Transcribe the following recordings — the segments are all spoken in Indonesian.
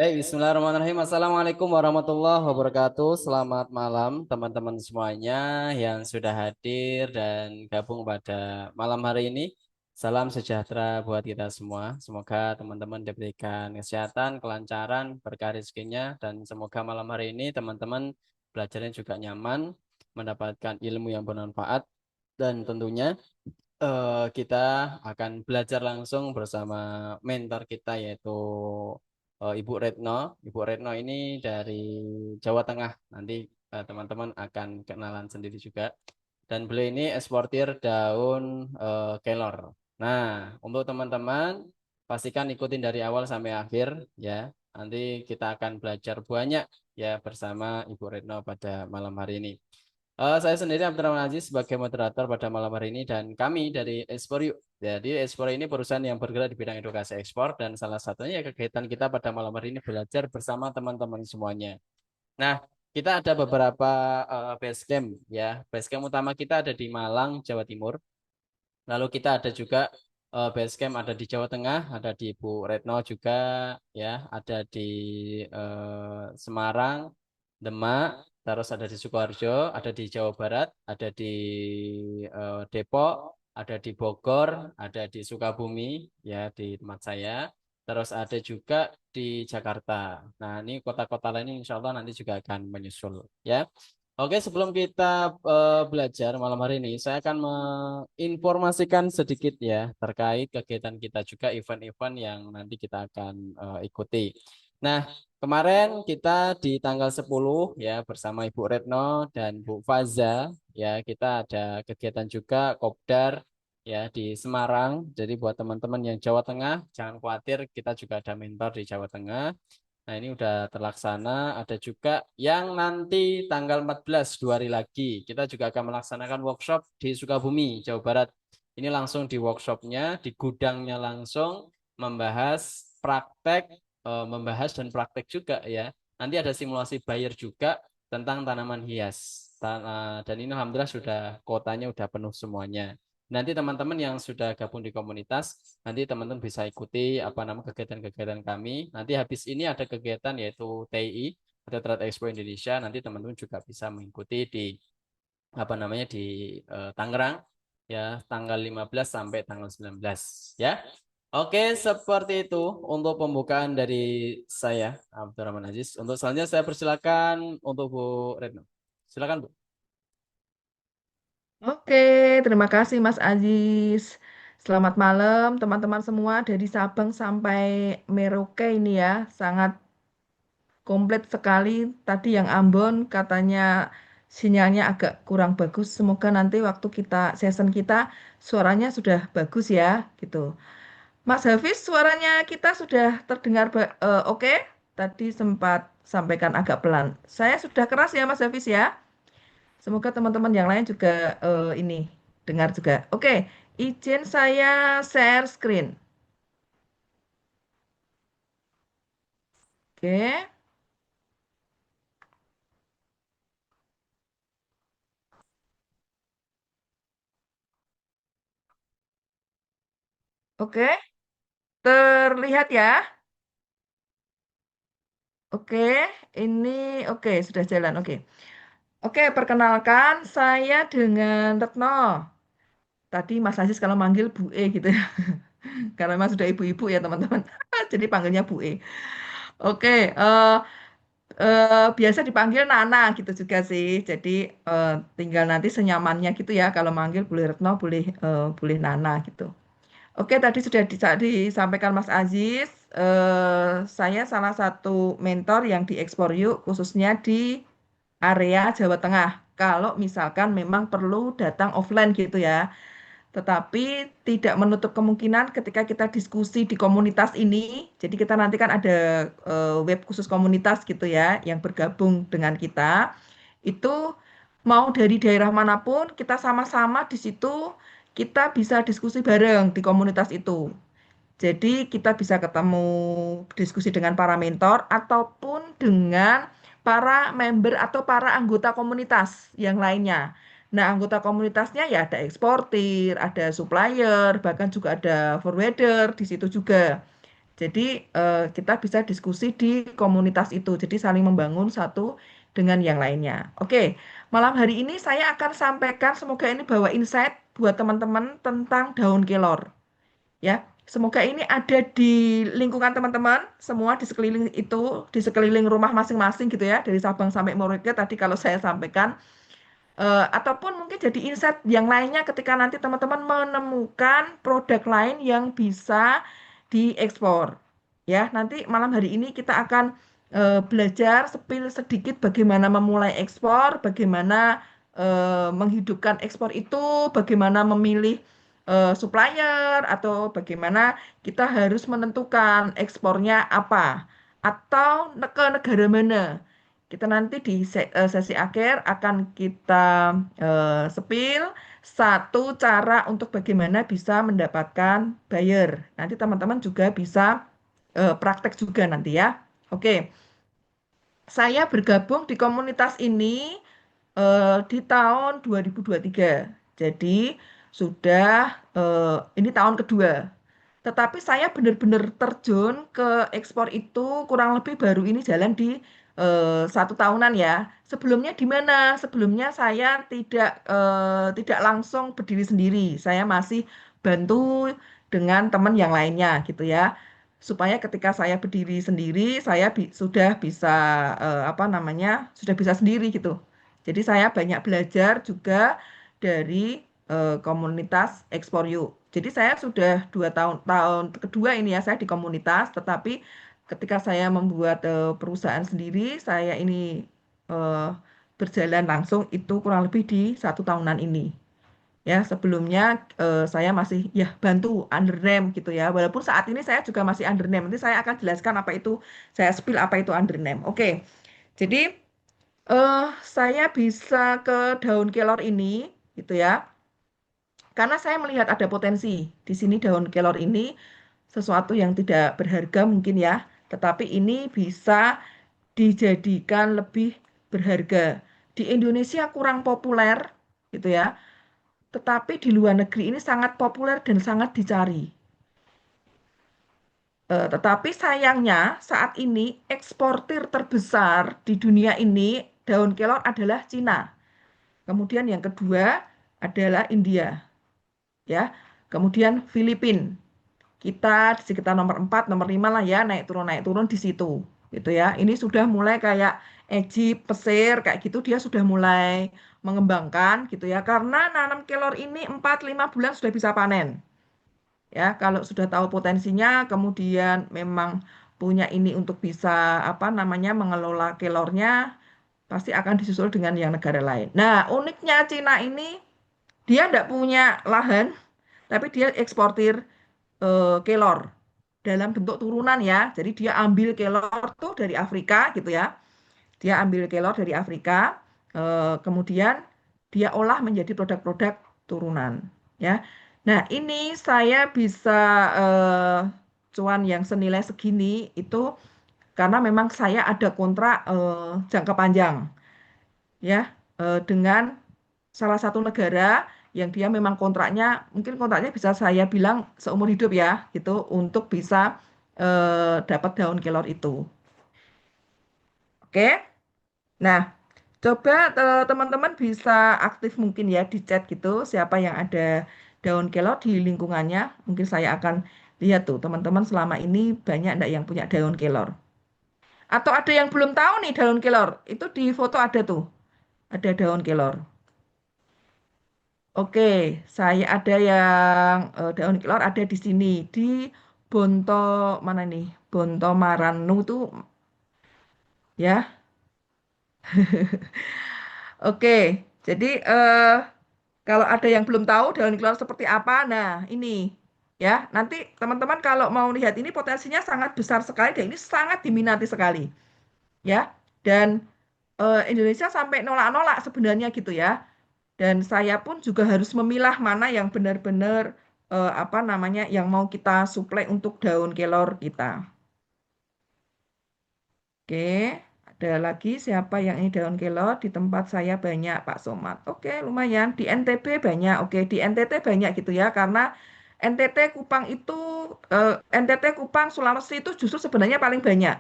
Baik, Bismillahirrahmanirrahim. Assalamualaikum warahmatullahi wabarakatuh. Selamat malam teman-teman semuanya yang sudah hadir dan gabung pada malam hari ini. Salam sejahtera buat kita semua. Semoga teman-teman diberikan kesehatan, kelancaran, berkah rezekinya, dan semoga malam hari ini teman-teman belajarnya juga nyaman, mendapatkan ilmu yang bermanfaat, dan tentunya kita akan belajar langsung bersama mentor kita yaitu Ibu Retno. Ibu Retno ini dari Jawa Tengah. Nanti teman-teman akan kenalan sendiri juga. Dan beliau ini eksportir daun kelor. Nah, untuk teman-teman pastikan ikutin dari awal sampai akhir ya. Nanti kita akan belajar banyak ya bersama Ibu Retno pada malam hari ini. Saya sendiri Abdurrahman Aziz sebagai moderator pada malam hari ini dan kami dari Ekspor Yuk. Jadi Ekspor ini perusahaan yang bergerak di bidang edukasi ekspor dan salah satunya ya kegiatan kita pada malam hari ini belajar bersama teman-teman semuanya. Nah, kita ada beberapa base camp ya. Base camp utama kita ada di Malang, Jawa Timur. Lalu kita ada juga base camp ada di Jawa Tengah, ada di Bu Retno juga ya, ada di Semarang, Demak, terus ada di Sukoharjo, ada di Jawa Barat, ada di Depok, ada di Bogor, ada di Sukabumi ya di tempat saya. Terus ada juga di Jakarta. Nah, ini kota-kota lain ini insya Allah nanti juga akan menyusul ya. Oke, sebelum kita belajar malam hari ini, saya akan menginformasikan sedikit ya terkait kegiatan kita juga event-event yang nanti kita akan ikuti. Nah, kemarin kita di tanggal 10 ya bersama Ibu Retno dan Bu Faza ya kita ada kegiatan juga Kopdar ya di Semarang. Jadi buat teman-teman yang Jawa Tengah, jangan khawatir kita juga ada mentor di Jawa Tengah. Nah, ini udah terlaksana. Ada juga yang nanti tanggal 14, 2 hari lagi. Kita juga akan melaksanakan workshop di Sukabumi, Jawa Barat. Ini langsung di workshopnya, di gudangnya langsung membahas praktek, membahas dan praktek juga ya. Nanti ada simulasi buyer juga tentang tanaman hias. Dan ini alhamdulillah sudah kotanya udah penuh semuanya. Nanti teman-teman yang sudah gabung di komunitas, nanti teman-teman bisa ikuti apa nama kegiatan-kegiatan kami. Nanti habis ini ada kegiatan yaitu TI atau Trade Expo Indonesia. Nanti teman-teman juga bisa mengikuti di apa namanya di Tangerang ya tanggal 15 sampai tanggal 19 ya. Oke, seperti itu untuk pembukaan dari saya Abdurrahman Aziz. Untuk selanjutnya saya persilakan untuk Bu Retno. Silakan Bu. Oke, terima kasih Mas Aziz. Selamat malam teman-teman semua dari Sabang sampai Merauke ini ya. Sangat komplit sekali. Tadi yang Ambon katanya sinyalnya agak kurang bagus. Semoga nanti waktu kita session kita suaranya sudah bagus ya gitu. Mas Hafiz, suaranya kita sudah terdengar oke? Tadi sempat sampaikan agak pelan. Saya sudah keras ya Mas Hafiz ya. Semoga teman-teman yang lain juga ini dengar juga. Oke, izin saya share screen. Oke, oke, terlihat ya. Oke, ini oke sudah jalan. Oke, oke, perkenalkan saya dengan Retno. Tadi Mas Aziz kalau manggil Bu E gitu ya. Karena memang sudah ibu-ibu ya teman-teman. Jadi panggilnya Bu E. Oke, biasa dipanggil Nana gitu juga sih. Jadi tinggal nanti senyamannya gitu ya. Kalau manggil boleh Retno, boleh Nana gitu. Oke, tadi sudah disampaikan Mas Aziz. Saya salah satu mentor yang diekspor yuk, khususnya di area Jawa Tengah. Kalau misalkan memang perlu datang offline gitu ya. Tetapi tidak menutup kemungkinan ketika kita diskusi di komunitas ini. Jadi kita nanti kan ada web khusus komunitas gitu ya, yang bergabung dengan kita. Itu mau dari daerah manapun, kita sama-sama di situ, kita bisa diskusi bareng di komunitas itu. Jadi kita bisa ketemu diskusi dengan para mentor ataupun dengan para member atau para anggota komunitas yang lainnya. Nah, anggota komunitasnya ya ada eksportir, ada supplier, bahkan juga ada forwarder di situ juga. Jadi kita bisa diskusi di komunitas itu. Jadi saling membangun satu dengan yang lainnya. Oke, malam hari ini saya akan sampaikan semoga ini bawa insight buat teman-teman tentang daun kelor. Ya, semoga ini ada di lingkungan teman-teman semua di sekeliling itu, di sekeliling rumah masing-masing gitu ya, dari Sabang sampai Merauke tadi kalau saya sampaikan. Ataupun mungkin jadi insight yang lainnya ketika nanti teman-teman menemukan produk lain yang bisa diekspor. Ya, nanti malam hari ini kita akan belajar sepil sedikit bagaimana memulai ekspor, bagaimana menghidupkan ekspor itu, bagaimana memilih supplier, atau bagaimana kita harus menentukan ekspornya apa, atau ke negara mana. Kita nanti di sesi akhir akan kita sepil satu cara untuk bagaimana bisa mendapatkan buyer. Nanti teman-teman juga bisa praktek juga nanti ya. Oke, saya bergabung di komunitas ini di tahun 2023. Jadi sudah ini tahun kedua. Tetapi saya benar-benar terjun ke ekspor itu kurang lebih baru ini jalan di 1 tahunan ya. Sebelumnya di mana? Sebelumnya saya tidak langsung berdiri sendiri. Saya masih bantu dengan teman yang lainnya gitu ya. Supaya ketika saya berdiri sendiri, saya sudah bisa apa namanya? Sudah bisa sendiri gitu. Jadi saya banyak belajar juga dari komunitas Ekspor Yuk. Jadi saya sudah 2 tahun kedua ini ya saya di komunitas, tetapi ketika saya membuat perusahaan sendiri, saya ini eh, berjalan langsung itu kurang lebih di 1 tahunan ini. Ya, sebelumnya saya masih ya bantu under name gitu ya. Walaupun saat ini saya juga masih under name. Nanti saya akan jelaskan apa itu, saya spill apa itu under name. Oke, jadi saya bisa ke daun kelor ini gitu ya. Karena saya melihat ada potensi di sini daun kelor ini sesuatu yang tidak berharga mungkin ya, tetapi ini bisa dijadikan lebih berharga. Di Indonesia kurang populer gitu ya, tetapi di luar negeri ini sangat populer dan sangat dicari. Tetapi sayangnya saat ini eksportir terbesar di dunia ini daun kelor adalah Cina. Kemudian yang kedua adalah India, ya. Kemudian Filipina. Kita di sekitar nomor 4, nomor 5 lah ya, naik turun di situ. Gitu ya. Ini sudah mulai kayak Egypt, Mesir, kayak gitu dia sudah mulai mengembangkan gitu ya. Karena nanam kelor ini 4-5 bulan sudah bisa panen. Ya, kalau sudah tahu potensinya, kemudian memang punya ini untuk bisa apa namanya mengelola kelornya, pasti akan disusul dengan yang negara lain. Nah, uniknya Cina ini dia tidak punya lahan, tapi dia eksportir kelor dalam bentuk turunan ya. Jadi dia ambil kelor tuh dari Afrika gitu ya. Dia ambil kelor dari Afrika, kemudian dia olah menjadi produk-produk turunan ya. Nah, ini saya bisa eh, cuan yang senilai segini itu karena memang saya ada kontrak jangka panjang ya dengan salah satu negara yang dia memang kontraknya mungkin kontraknya bisa saya bilang seumur hidup ya gitu untuk bisa dapat daun kelor itu. Oke. Nah, coba teman-teman bisa aktif mungkin ya di chat gitu siapa yang ada daun kelor di lingkungannya. Mungkin saya akan lihat tuh teman-teman selama ini banyak enggak yang punya daun kelor. Atau ada yang belum tahu nih daun kelor. Itu di foto ada tuh. Ada daun kelor. Oke, saya ada yang daun kelor ada di sini di Bonto mana nih? Bonto Maranu tuh ya. Oke, jadi kalau ada yang belum tahu daun kelor seperti apa, nah ini ya. Nanti teman-teman kalau mau lihat ini potensinya sangat besar sekali dan ini sangat diminati sekali ya. Dan Indonesia sampai nolak-nolak sebenarnya gitu ya. Dan saya pun juga harus memilah mana yang benar-benar apa namanya yang mau kita suplai untuk daun kelor kita. Oke, ada lagi siapa yang ini daun kelor di tempat saya banyak Pak Somad. Oke, lumayan di NTB banyak. Oke, di NTT banyak gitu ya karena NTT, Kupang itu NTT, Kupang, Sulawesi itu justru sebenarnya paling banyak.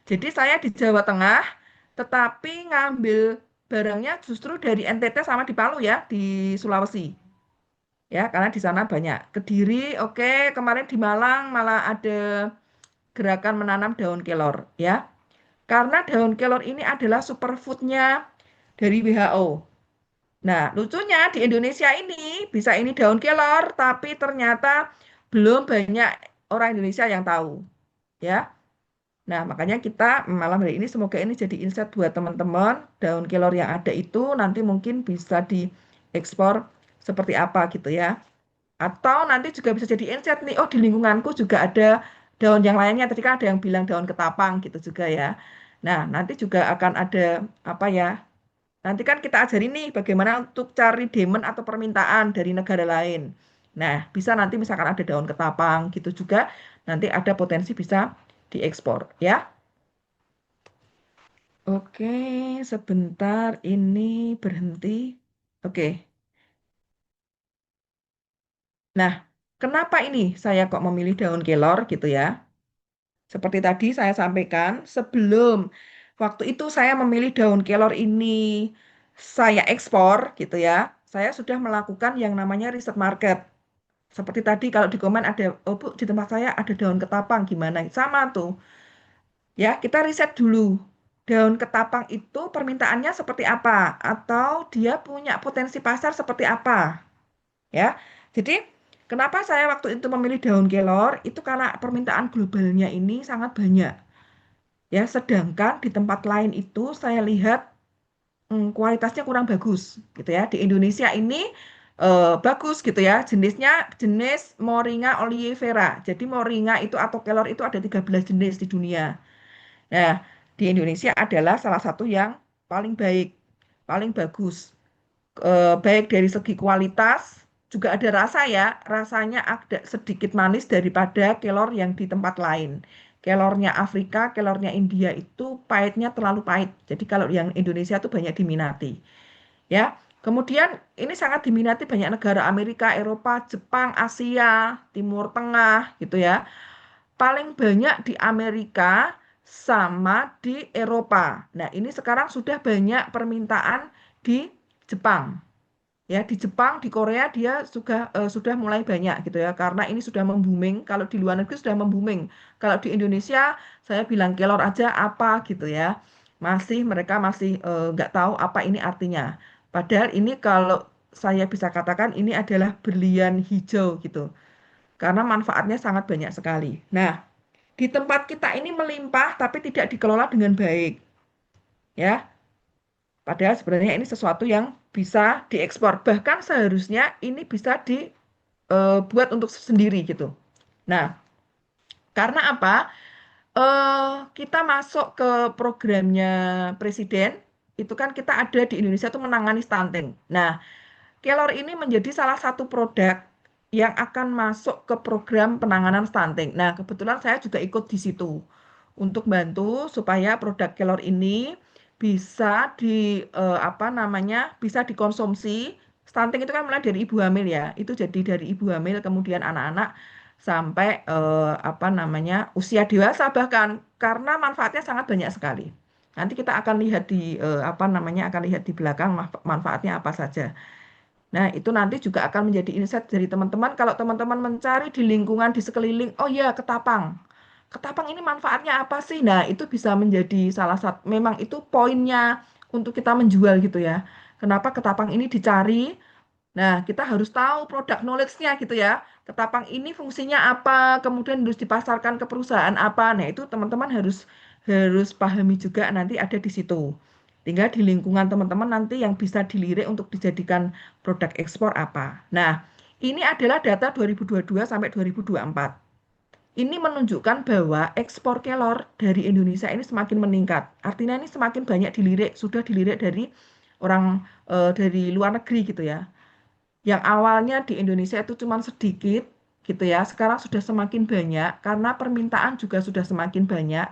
Jadi saya di Jawa Tengah, tetapi ngambil barangnya justru dari NTT sama di Palu ya, di Sulawesi. Ya, karena di sana banyak. Kediri, oke, kemarin di Malang malah ada gerakan menanam daun kelor, ya. Karena daun kelor ini adalah superfoodnya dari WHO. Nah, lucunya di Indonesia ini bisa ini daun kelor, tapi ternyata belum banyak orang Indonesia yang tahu, ya. Nah, makanya kita malam hari ini semoga ini jadi insight buat teman-teman. Daun kelor yang ada itu nanti mungkin bisa diekspor seperti apa gitu ya. Atau nanti juga bisa jadi insight nih, oh di lingkunganku juga ada daun yang lainnya. Tadi kan ada yang bilang daun ketapang gitu juga ya. Nah, nanti juga akan ada apa ya? Nanti kan kita ajarin nih bagaimana untuk cari demand atau permintaan dari negara lain. Nah, bisa nanti misalkan ada daun ketapang gitu juga, nanti ada potensi bisa diekspor ya. Oke, sebentar ini berhenti. Oke. Nah, kenapa ini saya kok memilih daun kelor gitu ya? Seperti tadi saya sampaikan, sebelum waktu itu saya memilih daun kelor ini saya ekspor gitu ya. Saya sudah melakukan yang namanya riset market. Seperti tadi kalau di komen ada, oh Bu, di tempat saya ada daun ketapang gimana? Sama tuh. Ya, kita riset dulu. Daun ketapang itu permintaannya seperti apa? Atau dia punya potensi pasar seperti apa? Ya. Jadi, kenapa saya waktu itu memilih daun kelor? Itu karena permintaan globalnya ini sangat banyak. Ya, sedangkan di tempat lain itu saya lihat kualitasnya kurang bagus gitu ya. Di Indonesia ini bagus gitu ya. Jenisnya jenis Moringa oleifera. Jadi Moringa itu atau kelor itu ada 13 jenis di dunia. Nah, di Indonesia adalah salah satu yang paling baik, paling bagus. Baik dari segi kualitas, juga ada rasa ya. Rasanya agak sedikit manis daripada kelor yang di tempat lain. Kelornya Afrika, kelornya India itu pahitnya terlalu pahit. Jadi kalau yang Indonesia itu banyak diminati. Ya, kemudian ini sangat diminati banyak negara Amerika, Eropa, Jepang, Asia, Timur Tengah gitu ya. Paling banyak di Amerika sama di Eropa. Nah, ini sekarang sudah banyak permintaan di Jepang. Ya, di Jepang, di Korea dia sudah mulai banyak gitu ya, karena ini sudah membooming. Kalau di luar negeri sudah membooming. Kalau di Indonesia, saya bilang kelor aja apa gitu ya. Mereka masih nggak tahu apa ini artinya. Padahal ini kalau saya bisa katakan ini adalah berlian hijau gitu, karena manfaatnya sangat banyak sekali. Nah, di tempat kita ini melimpah tapi tidak dikelola dengan baik, ya. Padahal sebenarnya ini sesuatu yang bisa diekspor. Bahkan seharusnya ini bisa dibuat untuk sendiri gitu. Nah, karena apa? Kita masuk ke programnya presiden, itu kan kita ada di Indonesia tuh menangani stunting. Nah, kelor ini menjadi salah satu produk yang akan masuk ke program penanganan stunting. Nah, kebetulan saya juga ikut di situ untuk bantu supaya produk kelor ini bisa apa namanya, bisa dikonsumsi. Stunting itu kan mulai dari ibu hamil ya. Itu jadi dari ibu hamil kemudian anak-anak sampai apa namanya, usia dewasa bahkan, karena manfaatnya sangat banyak sekali. Nanti kita akan lihat di apa namanya, akan lihat di belakang manfaatnya apa saja. Nah, itu nanti juga akan menjadi insight dari teman-teman. Kalau teman-teman mencari di lingkungan, di sekeliling, oh ya, ketapang. Ketapang ini manfaatnya apa sih? Nah, itu bisa menjadi salah satu, memang itu poinnya untuk kita menjual gitu ya. Kenapa ketapang ini dicari? Nah, kita harus tahu produk knowledge-nya gitu ya. Ketapang ini fungsinya apa, kemudian harus dipasarkan ke perusahaan apa. Nah, itu teman-teman harus harus pahami juga nanti ada di situ. Tinggal di lingkungan teman-teman nanti yang bisa dilirik untuk dijadikan produk ekspor apa. Nah, ini adalah data 2022 sampai 2024. Ini menunjukkan bahwa ekspor kelor dari Indonesia ini semakin meningkat. Artinya ini semakin banyak dilirik, sudah dilirik dari orang dari luar negeri gitu ya. Yang awalnya di Indonesia itu cuma sedikit gitu ya, sekarang sudah semakin banyak karena permintaan juga sudah semakin banyak.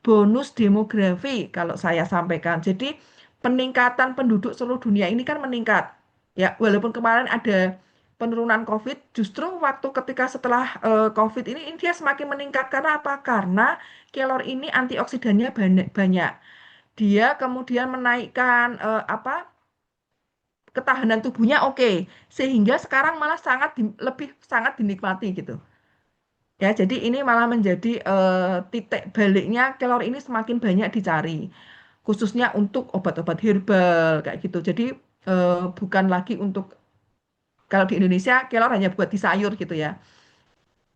Bonus demografi kalau saya sampaikan. Jadi peningkatan penduduk seluruh dunia ini kan meningkat. Ya, walaupun kemarin ada penurunan COVID, justru waktu ketika setelah COVID ini dia semakin meningkat. Karena apa? Karena kelor ini antioksidannya banyak. Dia kemudian menaikkan ketahanan tubuhnya oke, sehingga sekarang malah lebih sangat dinikmati gitu. Ya, jadi ini malah menjadi titik baliknya kelor ini semakin banyak dicari, khususnya untuk obat-obat herbal kayak gitu. Jadi bukan lagi untuk kalau di Indonesia kelor hanya buat di sayur gitu ya.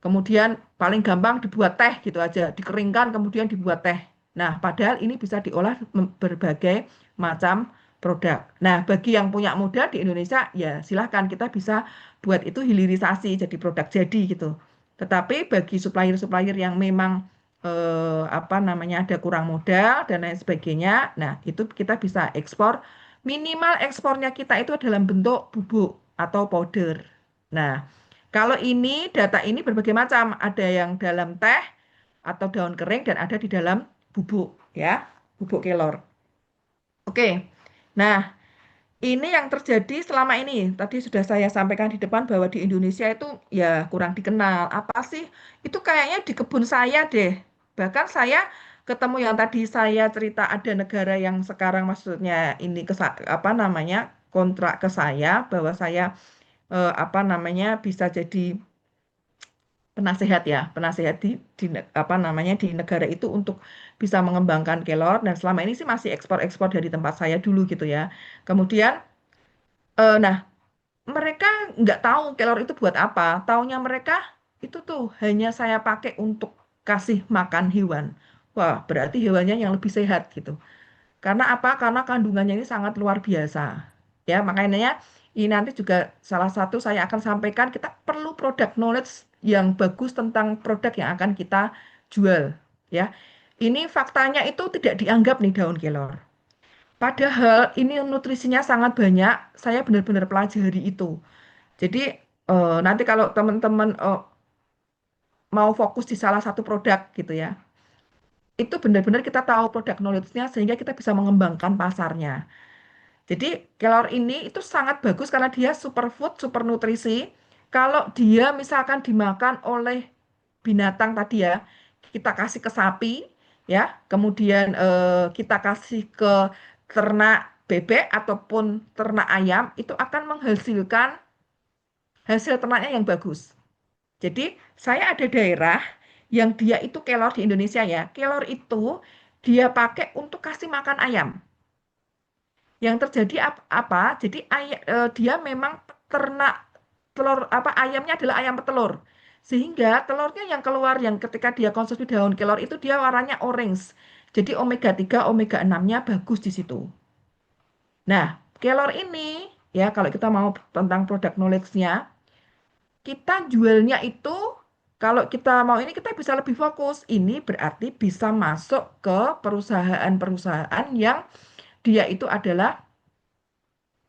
Kemudian paling gampang dibuat teh gitu aja, dikeringkan kemudian dibuat teh. Nah, padahal ini bisa diolah berbagai macam produk. Nah, bagi yang punya modal di Indonesia, ya silahkan kita bisa buat itu hilirisasi jadi produk jadi gitu. Tetapi bagi supplier-supplier yang memang apa namanya ada kurang modal dan lain sebagainya, nah itu kita bisa ekspor. Minimal ekspornya kita itu dalam bentuk bubuk atau powder. Nah, kalau ini data ini berbagai macam, ada yang dalam teh atau daun kering dan ada di dalam bubuk ya, bubuk kelor. Oke. Nah, ini yang terjadi selama ini. Tadi sudah saya sampaikan di depan bahwa di Indonesia itu ya kurang dikenal. Apa sih? Itu kayaknya di kebun saya deh. Bahkan saya ketemu yang tadi saya cerita ada negara yang sekarang maksudnya ini apa namanya kontrak ke saya bahwa saya apa namanya bisa jadi penasehat ya, penasehat apa namanya di negara itu untuk bisa mengembangkan kelor dan selama ini sih masih ekspor-ekspor dari tempat saya dulu gitu ya. Kemudian nah mereka nggak tahu kelor itu buat apa. Taunya mereka itu tuh hanya saya pakai untuk kasih makan hewan. Wah, berarti hewannya yang lebih sehat gitu. Karena apa? Karena kandungannya ini sangat luar biasa. Ya, makanya ini nanti juga salah satu saya akan sampaikan kita perlu product knowledge yang bagus tentang produk yang akan kita jual. Ya, ini faktanya itu tidak dianggap nih daun kelor. Padahal ini nutrisinya sangat banyak. Saya benar-benar pelajari itu. Jadi nanti kalau teman-teman mau fokus di salah satu produk gitu ya, itu benar-benar kita tahu produk knowledge-nya sehingga kita bisa mengembangkan pasarnya. Jadi kelor ini itu sangat bagus karena dia superfood, super nutrisi. Kalau dia misalkan dimakan oleh binatang tadi ya, kita kasih ke sapi, ya, kemudian kita kasih ke ternak bebek ataupun ternak ayam, itu akan menghasilkan hasil ternaknya yang bagus. Jadi saya ada daerah yang dia itu kelor di Indonesia ya, kelor itu dia pakai untuk kasih makan ayam. Yang terjadi apa? Jadi dia memang ternak telur apa ayamnya adalah ayam petelur. Sehingga telurnya yang keluar yang ketika dia konsumsi daun kelor itu dia warnanya orange. Jadi omega 3, omega 6-nya bagus di situ. Nah, kelor ini ya kalau kita mau tentang produk knowledge-nya, kita jualnya itu kalau kita mau ini kita bisa lebih fokus. Ini berarti bisa masuk ke perusahaan-perusahaan yang dia itu adalah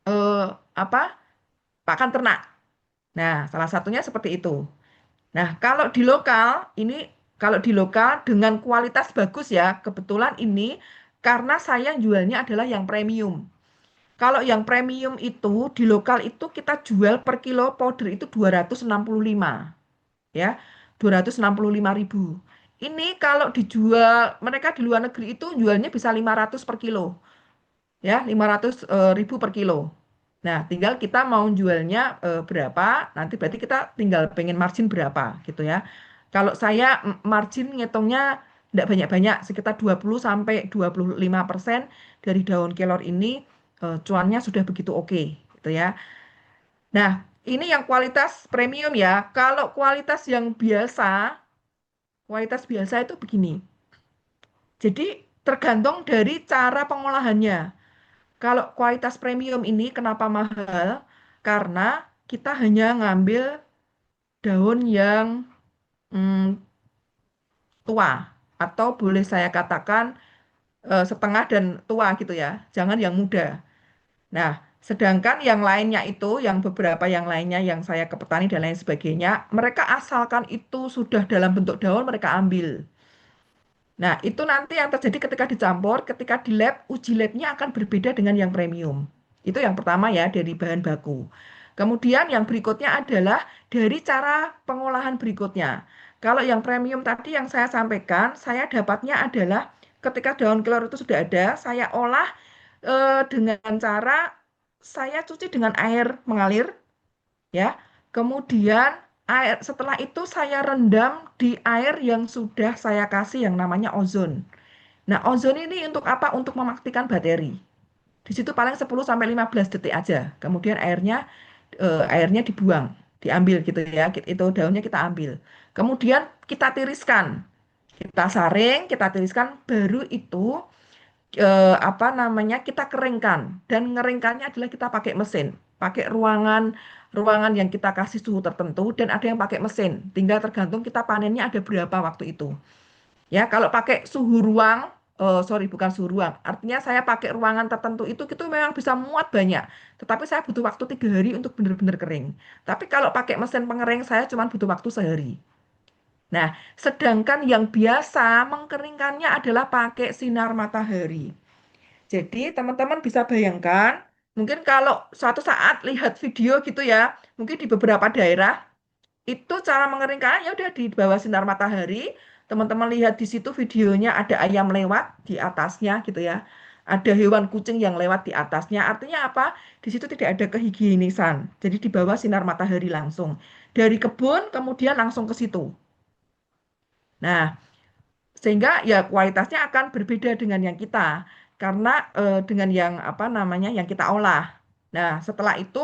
eh, apa pakan ternak. Nah, salah satunya seperti itu. Nah, kalau di lokal, ini kalau di lokal dengan kualitas bagus ya, kebetulan ini karena saya jualnya adalah yang premium. Kalau yang premium itu di lokal itu kita jual per kilo powder itu 265 ya, 265.000. Ini kalau dijual mereka di luar negeri itu jualnya bisa 500 per kilo ya 500.000 per kilo. Nah, tinggal kita mau jualnya berapa, nanti berarti kita tinggal pengen margin berapa gitu ya. Kalau saya margin ngitungnya tidak banyak-banyak, sekitar 20 sampai 25% dari daun kelor ini cuannya sudah begitu oke gitu ya. Nah, ini yang kualitas premium ya. Kalau kualitas biasa itu begini. Jadi tergantung dari cara pengolahannya. Kalau kualitas premium ini kenapa mahal? Karena kita hanya ngambil daun yang mm, tua atau boleh saya katakan setengah dan tua gitu ya. Jangan yang muda. Nah, sedangkan yang lainnya itu, yang beberapa yang lainnya yang saya ke petani dan lain sebagainya, mereka asalkan itu sudah dalam bentuk daun mereka ambil. Nah, itu nanti yang terjadi ketika dicampur, ketika di lab, uji labnya akan berbeda dengan yang premium. Itu yang pertama ya dari bahan baku. Kemudian yang berikutnya adalah dari cara pengolahan berikutnya. Kalau yang premium tadi yang saya sampaikan, saya dapatnya adalah ketika daun kelor itu sudah ada, saya olah dengan cara saya cuci dengan air mengalir, ya. Kemudian setelah itu saya rendam di air yang sudah saya kasih yang namanya ozon. Nah, ozon ini untuk apa? Untuk mematikan bakteri. Di situ paling 10 sampai 15 detik aja. Kemudian airnya dibuang, diambil gitu ya. Itu daunnya kita ambil. Kemudian kita tiriskan. Kita saring, kita tiriskan, baru itu apa namanya kita keringkan dan ngeringkannya adalah kita pakai mesin, pakai ruangan ruangan yang kita kasih suhu tertentu dan ada yang pakai mesin. Tinggal tergantung kita panennya ada berapa waktu itu. Ya, kalau pakai suhu ruang, sorry bukan suhu ruang, artinya saya pakai ruangan tertentu itu memang bisa muat banyak. Tetapi saya butuh waktu 3 hari untuk benar-benar kering. Tapi kalau pakai mesin pengering saya cuma butuh waktu sehari. Nah, sedangkan yang biasa mengkeringkannya adalah pakai sinar matahari. Jadi teman-teman bisa bayangkan, mungkin kalau suatu saat lihat video gitu ya, mungkin di beberapa daerah itu cara mengeringkan ya udah di bawah sinar matahari. Teman-teman lihat di situ videonya ada ayam lewat di atasnya gitu ya. Ada hewan kucing yang lewat di atasnya. Artinya apa? Di situ tidak ada kehigienisan. Jadi di bawah sinar matahari langsung. Dari kebun kemudian langsung ke situ. Nah, sehingga ya kualitasnya akan berbeda dengan yang kita karena dengan yang apa namanya yang kita olah. Nah, setelah itu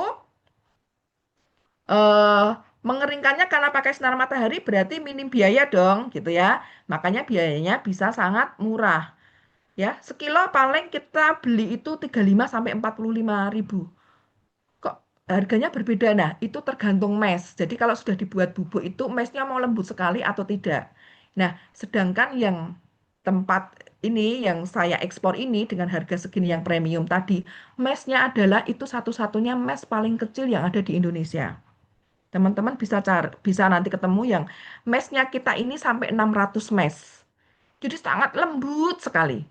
eh mengeringkannya karena pakai sinar matahari berarti minim biaya dong gitu ya. Makanya biayanya bisa sangat murah ya. Sekilo paling kita beli itu 35 sampai 45 ribu. Kok harganya berbeda? Nah, itu tergantung mes. Jadi kalau sudah dibuat bubuk itu mesnya mau lembut sekali atau tidak. Nah, sedangkan yang tempat ini yang saya ekspor ini dengan harga segini yang premium tadi, mesnya adalah itu satu-satunya mes paling kecil yang ada di Indonesia. Teman-teman bisa cari, bisa nanti ketemu yang mesnya kita ini sampai 600 mes. Jadi sangat lembut sekali.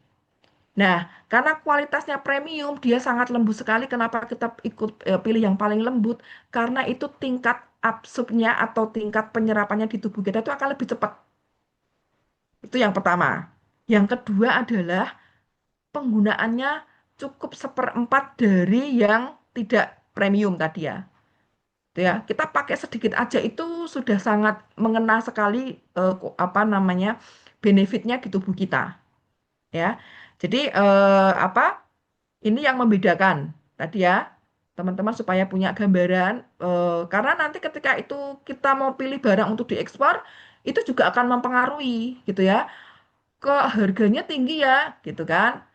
Nah, karena kualitasnya premium, dia sangat lembut sekali. Kenapa kita ikut pilih yang paling lembut? Karena itu tingkat absorpnya atau tingkat penyerapannya di tubuh kita itu akan lebih cepat. Itu yang pertama. Yang kedua adalah penggunaannya cukup seperempat dari yang tidak premium tadi ya. Gitu ya, kita pakai sedikit aja itu sudah sangat mengena sekali apa namanya benefitnya di tubuh kita ya. Jadi apa ini yang membedakan tadi ya teman-teman supaya punya gambaran karena nanti ketika itu kita mau pilih barang untuk diekspor itu juga akan mempengaruhi gitu ya. Kok harganya tinggi ya gitu kan.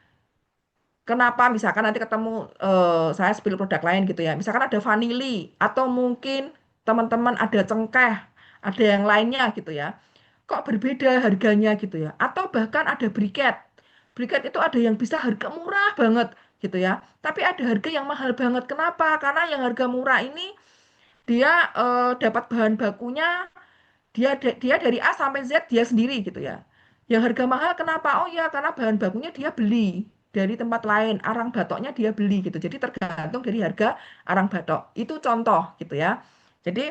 Kenapa misalkan nanti ketemu saya spill produk lain gitu ya. Misalkan ada vanili atau mungkin teman-teman ada cengkeh, ada yang lainnya gitu ya. Kok berbeda harganya gitu ya. Atau bahkan ada briket. Briket itu ada yang bisa harga murah banget gitu ya. Tapi ada harga yang mahal banget. Kenapa? Karena yang harga murah ini dia dapat bahan bakunya dia dari A sampai Z dia sendiri gitu ya. Yang harga mahal kenapa? Oh ya, karena bahan bakunya dia beli dari tempat lain, arang batoknya dia beli gitu. Jadi tergantung dari harga arang batok. Itu contoh gitu ya. Jadi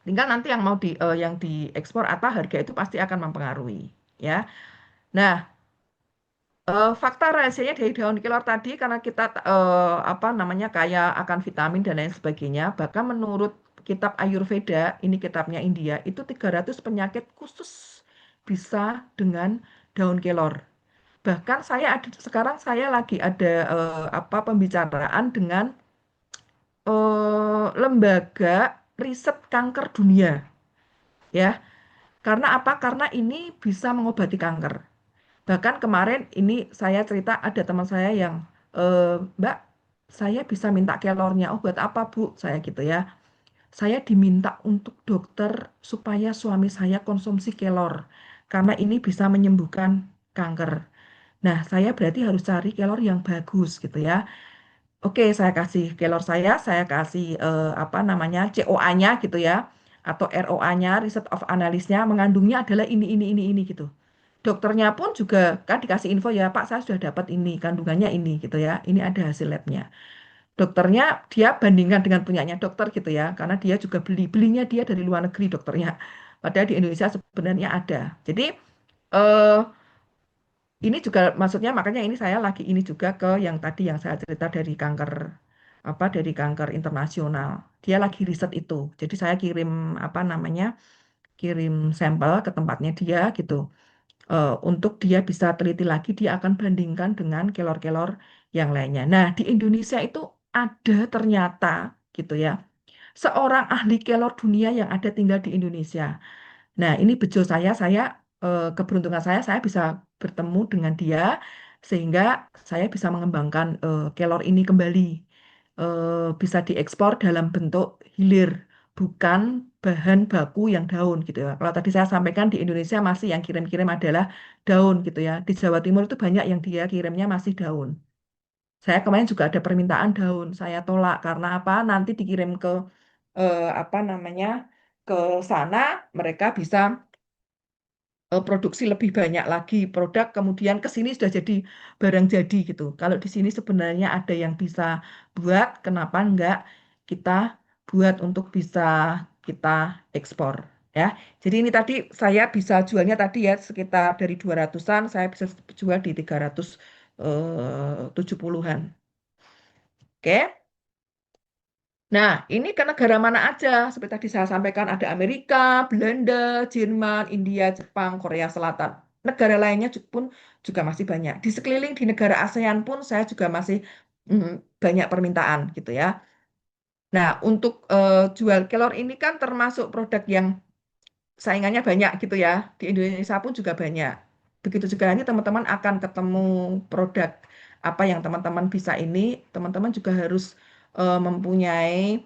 tinggal nanti yang mau yang diekspor apa harga itu pasti akan mempengaruhi ya. Nah, fakta rahasianya dari daun kelor tadi karena kita apa namanya kaya akan vitamin dan lain sebagainya. Bahkan menurut kitab Ayurveda, ini kitabnya India, itu 300 penyakit khusus bisa dengan daun kelor. Bahkan sekarang saya lagi ada apa pembicaraan dengan lembaga riset kanker dunia ya. Karena apa? Karena ini bisa mengobati kanker. Bahkan kemarin ini saya cerita ada teman saya yang Mbak, saya bisa minta kelornya. Oh, buat apa, Bu? Saya gitu ya. Saya diminta untuk dokter supaya suami saya konsumsi kelor karena ini bisa menyembuhkan kanker. Nah, saya berarti harus cari kelor yang bagus gitu ya. Oke, saya kasih kelor saya kasih apa namanya COA-nya gitu ya, atau ROA-nya, Research of Analysis-nya, mengandungnya adalah ini gitu. Dokternya pun juga kan dikasih info ya, Pak, saya sudah dapat ini, kandungannya ini gitu ya, ini ada hasil labnya. dokternya dia bandingkan dengan punyanya dokter gitu ya, karena dia juga belinya dia dari luar negeri dokternya. Padahal di Indonesia sebenarnya ada. Jadi eh, ini juga maksudnya makanya ini saya lagi ini juga ke yang tadi yang saya cerita dari kanker apa dari kanker internasional. Dia lagi riset itu. Jadi saya kirim apa namanya kirim sampel ke tempatnya dia gitu. Untuk dia bisa teliti lagi, dia akan bandingkan dengan kelor-kelor yang lainnya. Nah, di Indonesia itu ada ternyata gitu ya, seorang ahli kelor dunia yang ada tinggal di Indonesia. Nah, ini bejo keberuntungan saya bisa bertemu dengan dia sehingga saya bisa mengembangkan kelor ini kembali. Bisa diekspor dalam bentuk hilir, bukan bahan baku yang daun gitu ya. Kalau tadi saya sampaikan di Indonesia masih yang kirim-kirim adalah daun gitu ya. Di Jawa Timur itu banyak yang dia kirimnya masih daun. Saya kemarin juga ada permintaan daun, saya tolak karena apa? Nanti dikirim ke apa namanya ke sana, mereka bisa produksi lebih banyak lagi produk, kemudian ke sini sudah jadi barang jadi gitu. Kalau di sini sebenarnya ada yang bisa buat, kenapa enggak kita buat untuk bisa kita ekspor ya. Jadi ini tadi saya bisa jualnya tadi ya sekitar dari 200-an saya bisa jual di 370-an. Oke. Nah, ini ke negara mana aja? Seperti tadi saya sampaikan ada Amerika, Belanda, Jerman, India, Jepang, Korea Selatan. Negara lainnya pun juga masih banyak. Di sekeliling di negara ASEAN pun saya juga masih mm, banyak permintaan gitu ya. Nah, untuk jual kelor ini kan termasuk produk yang saingannya banyak gitu ya. Di Indonesia pun juga banyak. Begitu juga nanti teman-teman akan ketemu produk apa yang teman-teman bisa ini, teman-teman juga harus mempunyai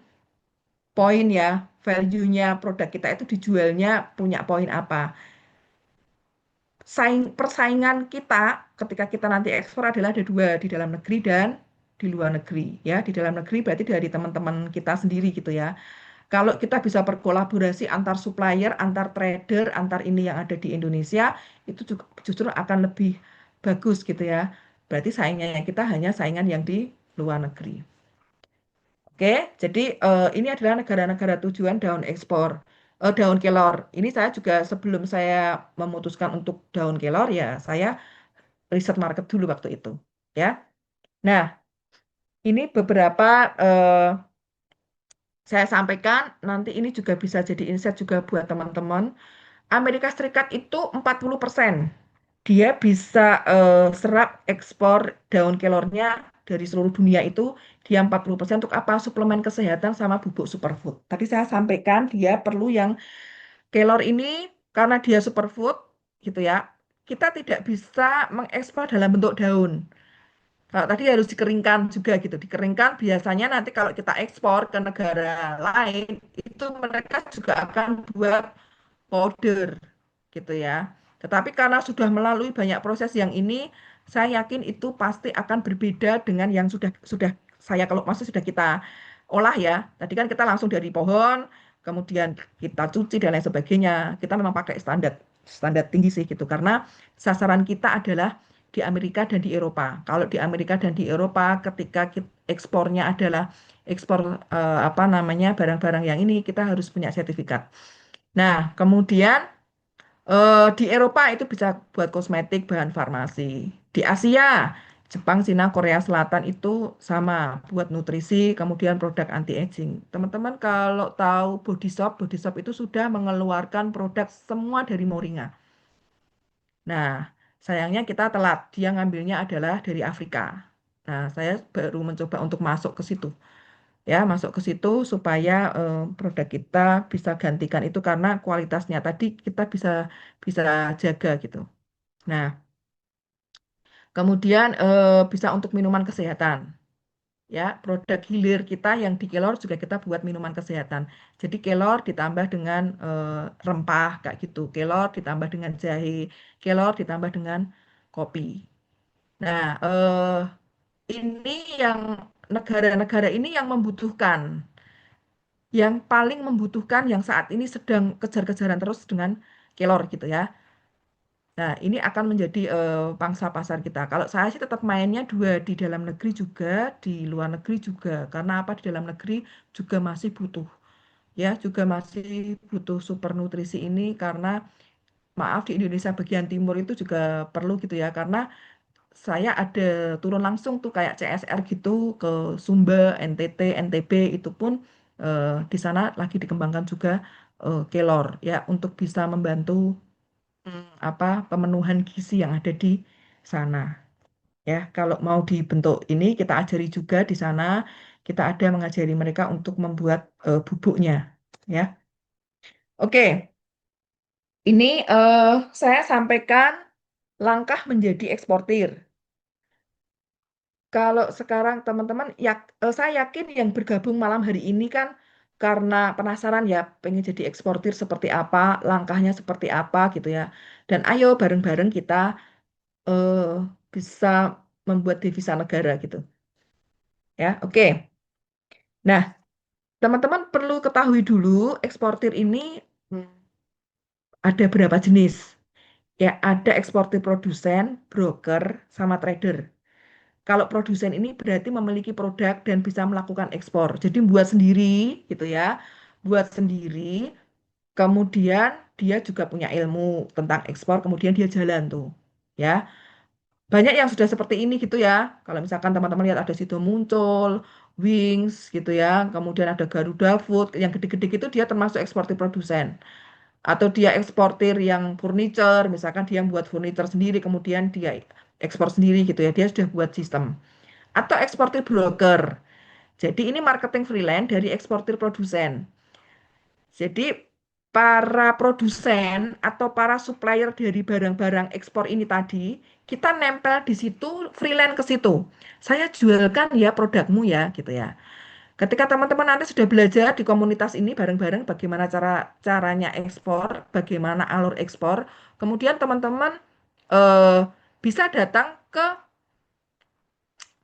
poin ya, value-nya produk kita itu dijualnya punya poin apa. Persaingan kita ketika kita nanti ekspor adalah ada dua, di dalam negeri dan di luar negeri ya. Di dalam negeri berarti dari teman-teman kita sendiri gitu ya. Kalau kita bisa berkolaborasi antar supplier, antar trader, antar ini yang ada di Indonesia, itu juga justru akan lebih bagus gitu ya. Berarti saingannya kita hanya saingan yang di luar negeri. Oke, jadi ini adalah negara-negara tujuan daun ekspor, daun kelor. Ini saya juga sebelum saya memutuskan untuk daun kelor ya, saya riset market dulu waktu itu, ya. Nah, ini beberapa saya sampaikan. Nanti ini juga bisa jadi insight juga buat teman-teman. Amerika Serikat itu 40% dia bisa serap ekspor daun kelornya dari seluruh dunia itu dia 40% untuk apa? Suplemen kesehatan sama bubuk superfood. Tadi saya sampaikan dia perlu yang kelor ini karena dia superfood gitu ya. Kita tidak bisa mengekspor dalam bentuk daun. Kalau tadi harus dikeringkan juga gitu. Dikeringkan biasanya nanti kalau kita ekspor ke negara lain itu mereka juga akan buat powder gitu ya. Tetapi karena sudah melalui banyak proses yang ini, saya yakin itu pasti akan berbeda dengan yang sudah saya kalau masih sudah kita olah ya. Tadi kan kita langsung dari pohon, kemudian kita cuci dan lain sebagainya. Kita memang pakai standar standar tinggi sih gitu karena sasaran kita adalah di Amerika dan di Eropa. Kalau di Amerika dan di Eropa ketika ekspornya adalah ekspor apa namanya barang-barang yang ini kita harus punya sertifikat. Nah, kemudian di Eropa itu bisa buat kosmetik, bahan farmasi. Di Asia, Jepang, Cina, Korea Selatan itu sama buat nutrisi, kemudian produk anti-aging. Teman-teman kalau tahu Body Shop itu sudah mengeluarkan produk semua dari Moringa. Nah, sayangnya kita telat. Dia ngambilnya adalah dari Afrika. Nah, saya baru mencoba untuk masuk ke situ. Ya, masuk ke situ supaya produk kita bisa gantikan itu karena kualitasnya tadi kita bisa bisa jaga gitu. Nah, kemudian bisa untuk minuman kesehatan. Ya, produk hilir kita yang di kelor juga kita buat minuman kesehatan. Jadi kelor ditambah dengan rempah kayak gitu. Kelor ditambah dengan jahe, kelor ditambah dengan kopi. Nah, ini yang negara-negara ini yang membutuhkan, yang paling membutuhkan yang saat ini sedang kejar-kejaran terus dengan kelor gitu ya. Nah, ini akan menjadi pangsa pasar kita. Kalau saya sih tetap mainnya dua, di dalam negeri juga, di luar negeri juga. Karena apa? Di dalam negeri juga masih butuh, ya, juga masih butuh super nutrisi ini karena maaf di Indonesia bagian timur itu juga perlu gitu ya. Karena saya ada turun langsung tuh kayak CSR gitu ke Sumba, NTT, NTB itu pun di sana lagi dikembangkan juga kelor ya untuk bisa membantu apa pemenuhan gizi yang ada di sana ya. Kalau mau dibentuk ini kita ajari juga di sana, kita ada mengajari mereka untuk membuat bubuknya ya. Oke, ini saya sampaikan langkah menjadi eksportir. Kalau sekarang teman-teman saya yakin yang bergabung malam hari ini kan karena penasaran ya pengen jadi eksportir seperti apa, langkahnya seperti apa gitu ya. Dan ayo bareng-bareng kita eh, bisa membuat devisa negara gitu. Ya, oke. Nah, teman-teman perlu ketahui dulu eksportir ini hmm, ada berapa jenis. Ya, ada eksportir produsen, broker, sama trader. Kalau produsen ini berarti memiliki produk dan bisa melakukan ekspor. Jadi buat sendiri gitu ya. Buat sendiri, kemudian dia juga punya ilmu tentang ekspor, kemudian dia jalan tuh. Ya. Banyak yang sudah seperti ini gitu ya. Kalau misalkan teman-teman lihat ada Sido Muncul, Wings gitu ya. Kemudian ada Garuda Food, yang gede-gede itu dia termasuk eksportir produsen. Atau dia eksportir yang furniture, misalkan dia buat furniture sendiri, kemudian dia ekspor sendiri gitu ya. Dia sudah buat sistem atau eksportir broker. Jadi ini marketing freelance dari eksportir produsen. Jadi para produsen atau para supplier dari barang-barang ekspor ini tadi, kita nempel di situ, freelance ke situ. Saya jualkan ya produkmu ya, gitu ya. Ketika teman-teman nanti sudah belajar di komunitas ini bareng-bareng bagaimana caranya ekspor, bagaimana alur ekspor, kemudian teman-teman eh, bisa datang ke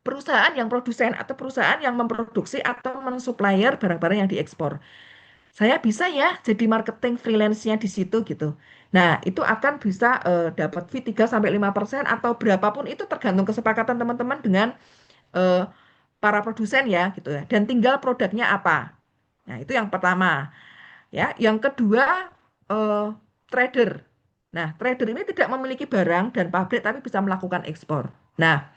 perusahaan yang produsen atau perusahaan yang memproduksi atau mensupplier barang-barang yang diekspor. Saya bisa ya jadi marketing freelance-nya di situ gitu. Nah, itu akan bisa dapat fee 3 sampai 5% atau berapapun itu tergantung kesepakatan teman-teman dengan eh, para produsen ya gitu ya. Dan tinggal produknya apa. Nah, itu yang pertama ya. Yang kedua eh, trader. Nah, trader ini tidak memiliki barang dan pabrik tapi bisa melakukan ekspor. Nah,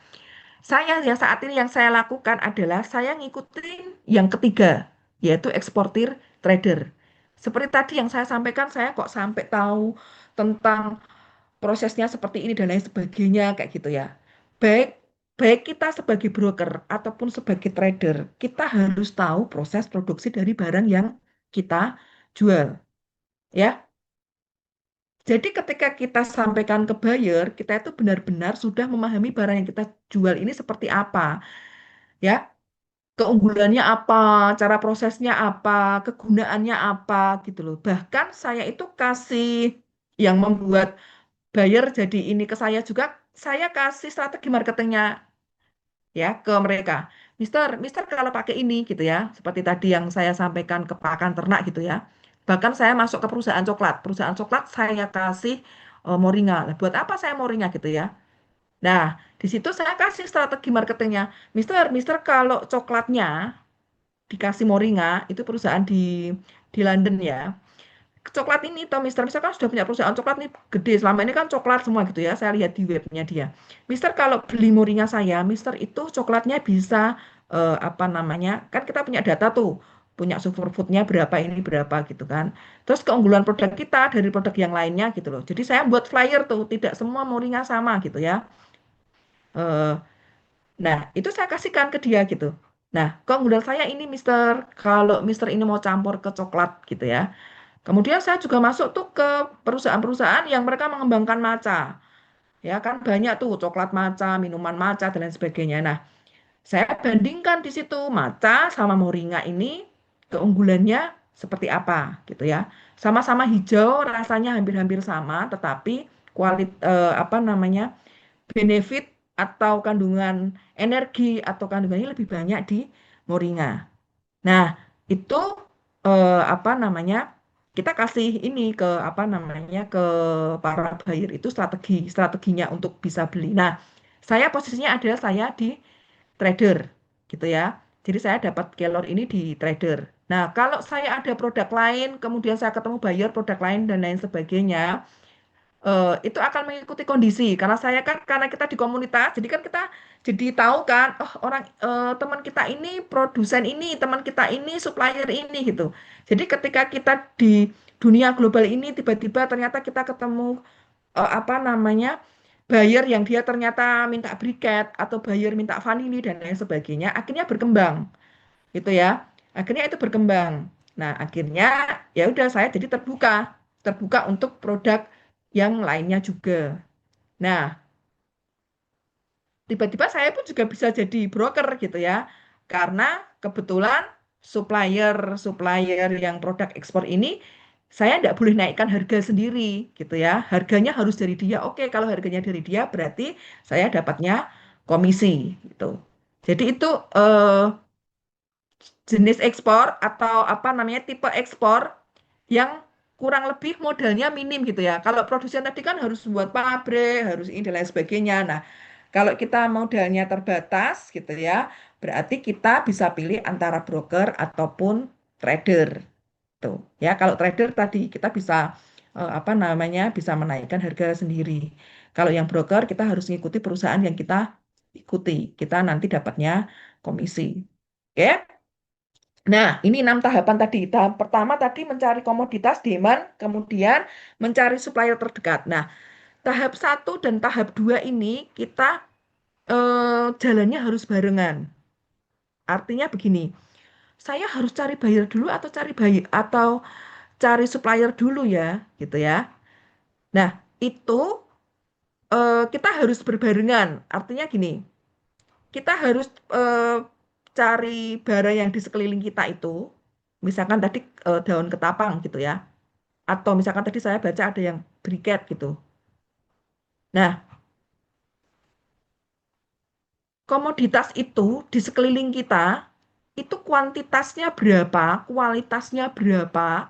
saya ya saat ini yang saya lakukan adalah saya ngikutin yang ketiga, yaitu eksportir trader. Seperti tadi yang saya sampaikan, saya kok sampai tahu tentang prosesnya seperti ini dan lain sebagainya kayak gitu ya. Baik baik kita sebagai broker ataupun sebagai trader, kita harus tahu proses produksi dari barang yang kita jual, ya. Jadi ketika kita sampaikan ke buyer, kita itu benar-benar sudah memahami barang yang kita jual ini seperti apa, ya. Keunggulannya apa, cara prosesnya apa, kegunaannya apa gitu loh. Bahkan saya itu kasih yang membuat buyer jadi ini ke saya juga, saya kasih strategi marketingnya ya ke mereka. Mister kalau pakai ini gitu ya, seperti tadi yang saya sampaikan ke pakan ternak gitu ya. Bahkan saya masuk ke perusahaan coklat. Perusahaan coklat saya kasih moringa. Nah, buat apa saya moringa gitu ya? Nah, di situ saya kasih strategi marketingnya. Mister kalau coklatnya dikasih Moringa, itu perusahaan di London ya. Coklat ini, toh Mister kan sudah punya perusahaan coklat nih gede. Selama ini kan coklat semua gitu ya. Saya lihat di webnya dia. Mister kalau beli Moringa saya, Mister itu coklatnya bisa apa namanya? Kan kita punya data tuh, punya superfoodnya berapa ini berapa gitu kan. Terus keunggulan produk kita dari produk yang lainnya gitu loh. Jadi saya buat flyer tuh, tidak semua Moringa sama gitu ya. Eh, Nah, itu saya kasihkan ke dia gitu. Nah, keunggulan saya ini Mister, kalau Mister ini mau campur ke coklat gitu ya. Kemudian saya juga masuk tuh ke perusahaan-perusahaan yang mereka mengembangkan matcha. Ya kan banyak tuh coklat matcha, minuman matcha dan lain sebagainya. Nah, saya bandingkan di situ matcha sama moringa ini keunggulannya seperti apa gitu ya. Sama-sama hijau, rasanya hampir-hampir sama, tetapi apa namanya? Benefit atau kandungan energi atau kandungannya lebih banyak di moringa. Nah, itu apa namanya? kita kasih ini ke apa namanya ke para buyer itu strateginya untuk bisa beli. Nah, saya posisinya adalah saya di trader gitu ya. Jadi saya dapat kelor ini di trader. Nah, kalau saya ada produk lain, kemudian saya ketemu buyer produk lain dan lain sebagainya, itu akan mengikuti kondisi karena saya kan karena kita di komunitas jadi kan kita jadi tahu kan oh orang teman kita ini produsen ini teman kita ini supplier ini gitu jadi ketika kita di dunia global ini tiba-tiba ternyata kita ketemu apa namanya buyer yang dia ternyata minta briket atau buyer minta vanili dan lain sebagainya akhirnya berkembang gitu ya akhirnya itu berkembang nah akhirnya ya udah saya jadi terbuka untuk produk yang lainnya juga. Nah, tiba-tiba saya pun juga bisa jadi broker gitu ya. Karena kebetulan supplier yang produk ekspor ini saya tidak boleh naikkan harga sendiri gitu ya. Harganya harus dari dia. Oke, kalau harganya dari dia berarti saya dapatnya komisi gitu. Jadi itu jenis ekspor atau apa namanya tipe ekspor yang kurang lebih modalnya minim gitu ya. Kalau produsen tadi kan harus buat pabrik, harus ini dan lain sebagainya. Nah, kalau kita modalnya terbatas gitu ya, berarti kita bisa pilih antara broker ataupun trader. Tuh. Ya, kalau trader tadi kita bisa apa namanya? Bisa menaikkan harga sendiri. Kalau yang broker kita harus mengikuti perusahaan yang kita ikuti. Kita nanti dapatnya komisi. Oke? Nah, ini 6 tahapan tadi. Tahap pertama tadi mencari komoditas demand, kemudian mencari supplier terdekat. Nah, tahap 1 dan tahap 2 ini kita jalannya harus barengan. Artinya begini, saya harus cari buyer dulu atau cari supplier dulu ya, gitu ya. Nah, itu kita harus berbarengan. Artinya gini, kita harus cari barang yang di sekeliling kita itu, misalkan tadi daun ketapang gitu ya. Atau misalkan tadi saya baca ada yang briket gitu. Nah, komoditas itu di sekeliling kita itu kuantitasnya berapa,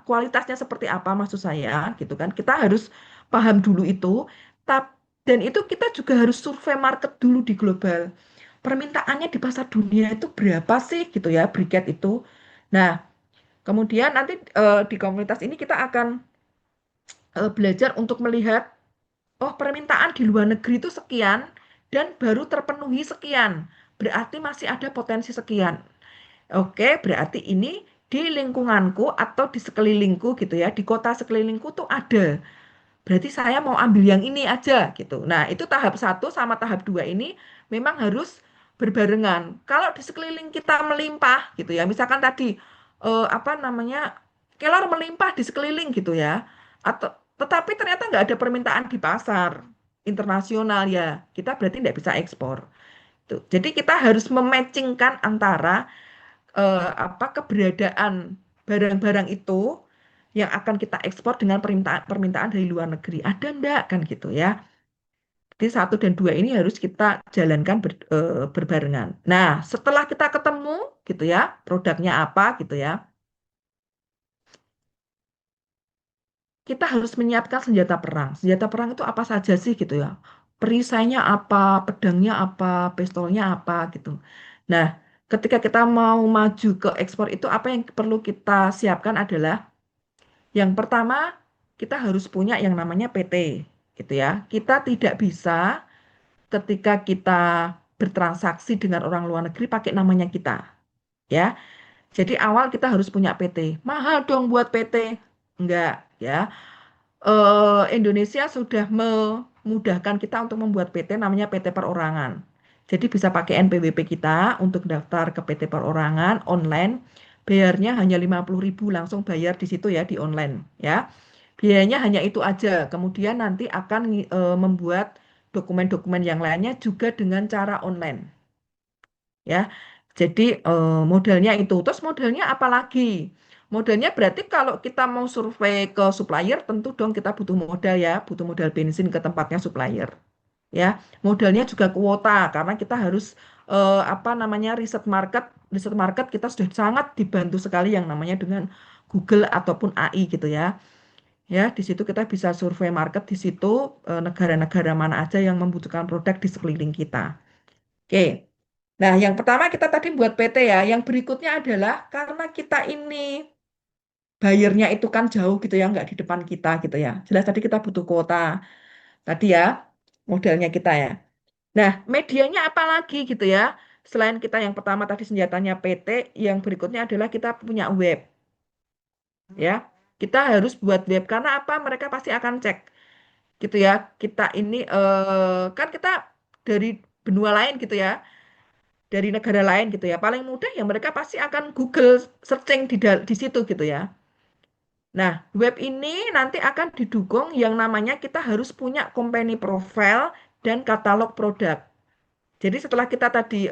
kualitasnya seperti apa maksud saya gitu kan. Kita harus paham dulu itu. Tap, dan itu kita juga harus survei market dulu di global. Permintaannya di pasar dunia itu berapa sih gitu ya, briket itu. Nah, kemudian nanti di komunitas ini kita akan belajar untuk melihat oh, permintaan di luar negeri itu sekian dan baru terpenuhi sekian. Berarti masih ada potensi sekian. Oke, berarti ini di lingkunganku atau di sekelilingku gitu ya, di kota sekelilingku tuh ada. Berarti saya mau ambil yang ini aja gitu. Nah, itu tahap 1 sama tahap 2 ini memang harus berbarengan. Kalau di sekeliling kita melimpah gitu ya, misalkan tadi apa namanya kelor melimpah di sekeliling gitu ya, atau tetapi ternyata nggak ada permintaan di pasar internasional ya, kita berarti nggak bisa ekspor. Tuh. Jadi kita harus mematchingkan antara apa keberadaan barang-barang itu yang akan kita ekspor dengan permintaan dari luar negeri. Ada enggak kan gitu ya. Jadi 1 dan 2 ini harus kita jalankan berbarengan. Nah, setelah kita ketemu gitu ya, produknya apa gitu ya, kita harus menyiapkan senjata perang. Senjata perang itu apa saja sih gitu ya. Perisainya apa, pedangnya apa, pistolnya apa gitu. Nah, ketika kita mau maju ke ekspor itu apa yang perlu kita siapkan adalah yang pertama, kita harus punya yang namanya PT, gitu ya. Kita tidak bisa ketika kita bertransaksi dengan orang luar negeri pakai namanya kita, ya. Jadi awal kita harus punya PT. Mahal dong buat PT. Enggak, ya. Indonesia sudah memudahkan kita untuk membuat PT namanya PT Perorangan. Jadi bisa pakai NPWP kita untuk daftar ke PT Perorangan online. Bayarnya hanya 50.000 langsung bayar di situ ya di online ya. Biayanya hanya itu aja. Kemudian nanti akan membuat dokumen-dokumen yang lainnya juga dengan cara online ya. Jadi modalnya itu. Terus modalnya apa lagi? Modalnya berarti kalau kita mau survei ke supplier, tentu dong kita butuh modal ya, butuh modal bensin ke tempatnya supplier. Ya, modalnya juga kuota karena kita harus apa namanya riset market kita sudah sangat dibantu sekali yang namanya dengan Google ataupun AI gitu ya. Ya, di situ kita bisa survei market di situ negara-negara mana aja yang membutuhkan produk di sekeliling kita. Oke. Nah, yang pertama kita tadi buat PT ya. Yang berikutnya adalah karena kita ini bayarnya itu kan jauh gitu ya, nggak di depan kita gitu ya. Jelas tadi kita butuh kuota tadi ya, modelnya kita ya. Nah, medianya apa lagi gitu ya? Selain kita yang pertama tadi senjatanya PT, yang berikutnya adalah kita punya web ya. Kita harus buat web karena apa? Mereka pasti akan cek gitu ya. Kita ini kan kita dari benua lain gitu ya, dari negara lain gitu ya. Paling mudah ya mereka pasti akan Google searching di situ gitu ya. Nah, web ini nanti akan didukung yang namanya kita harus punya company profile dan katalog produk. Jadi setelah kita tadi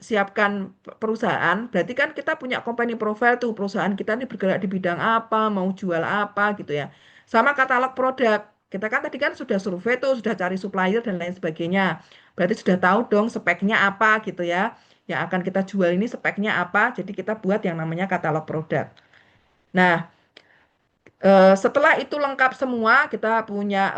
siapkan perusahaan, berarti kan kita punya company profile tuh perusahaan kita ini bergerak di bidang apa, mau jual apa gitu ya. Sama katalog produk. Kita kan tadi kan sudah survei tuh, sudah cari supplier dan lain sebagainya. Berarti sudah tahu dong speknya apa gitu ya. Yang akan kita jual ini speknya apa, jadi kita buat yang namanya katalog produk. Nah, setelah itu lengkap semua, kita punya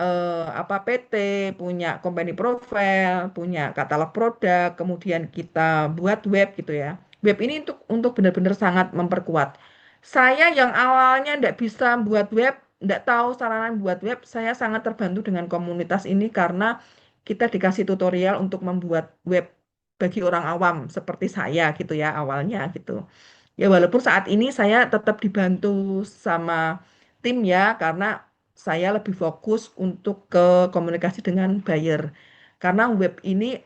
apa PT, punya company profile, punya katalog produk, kemudian kita buat web gitu ya. Web ini untuk benar-benar sangat memperkuat. Saya yang awalnya tidak bisa buat web, tidak tahu sarana buat web, saya sangat terbantu dengan komunitas ini karena kita dikasih tutorial untuk membuat web bagi orang awam seperti saya gitu ya awalnya gitu. Ya walaupun saat ini saya tetap dibantu sama tim ya karena saya lebih fokus untuk ke komunikasi dengan buyer. Karena web ini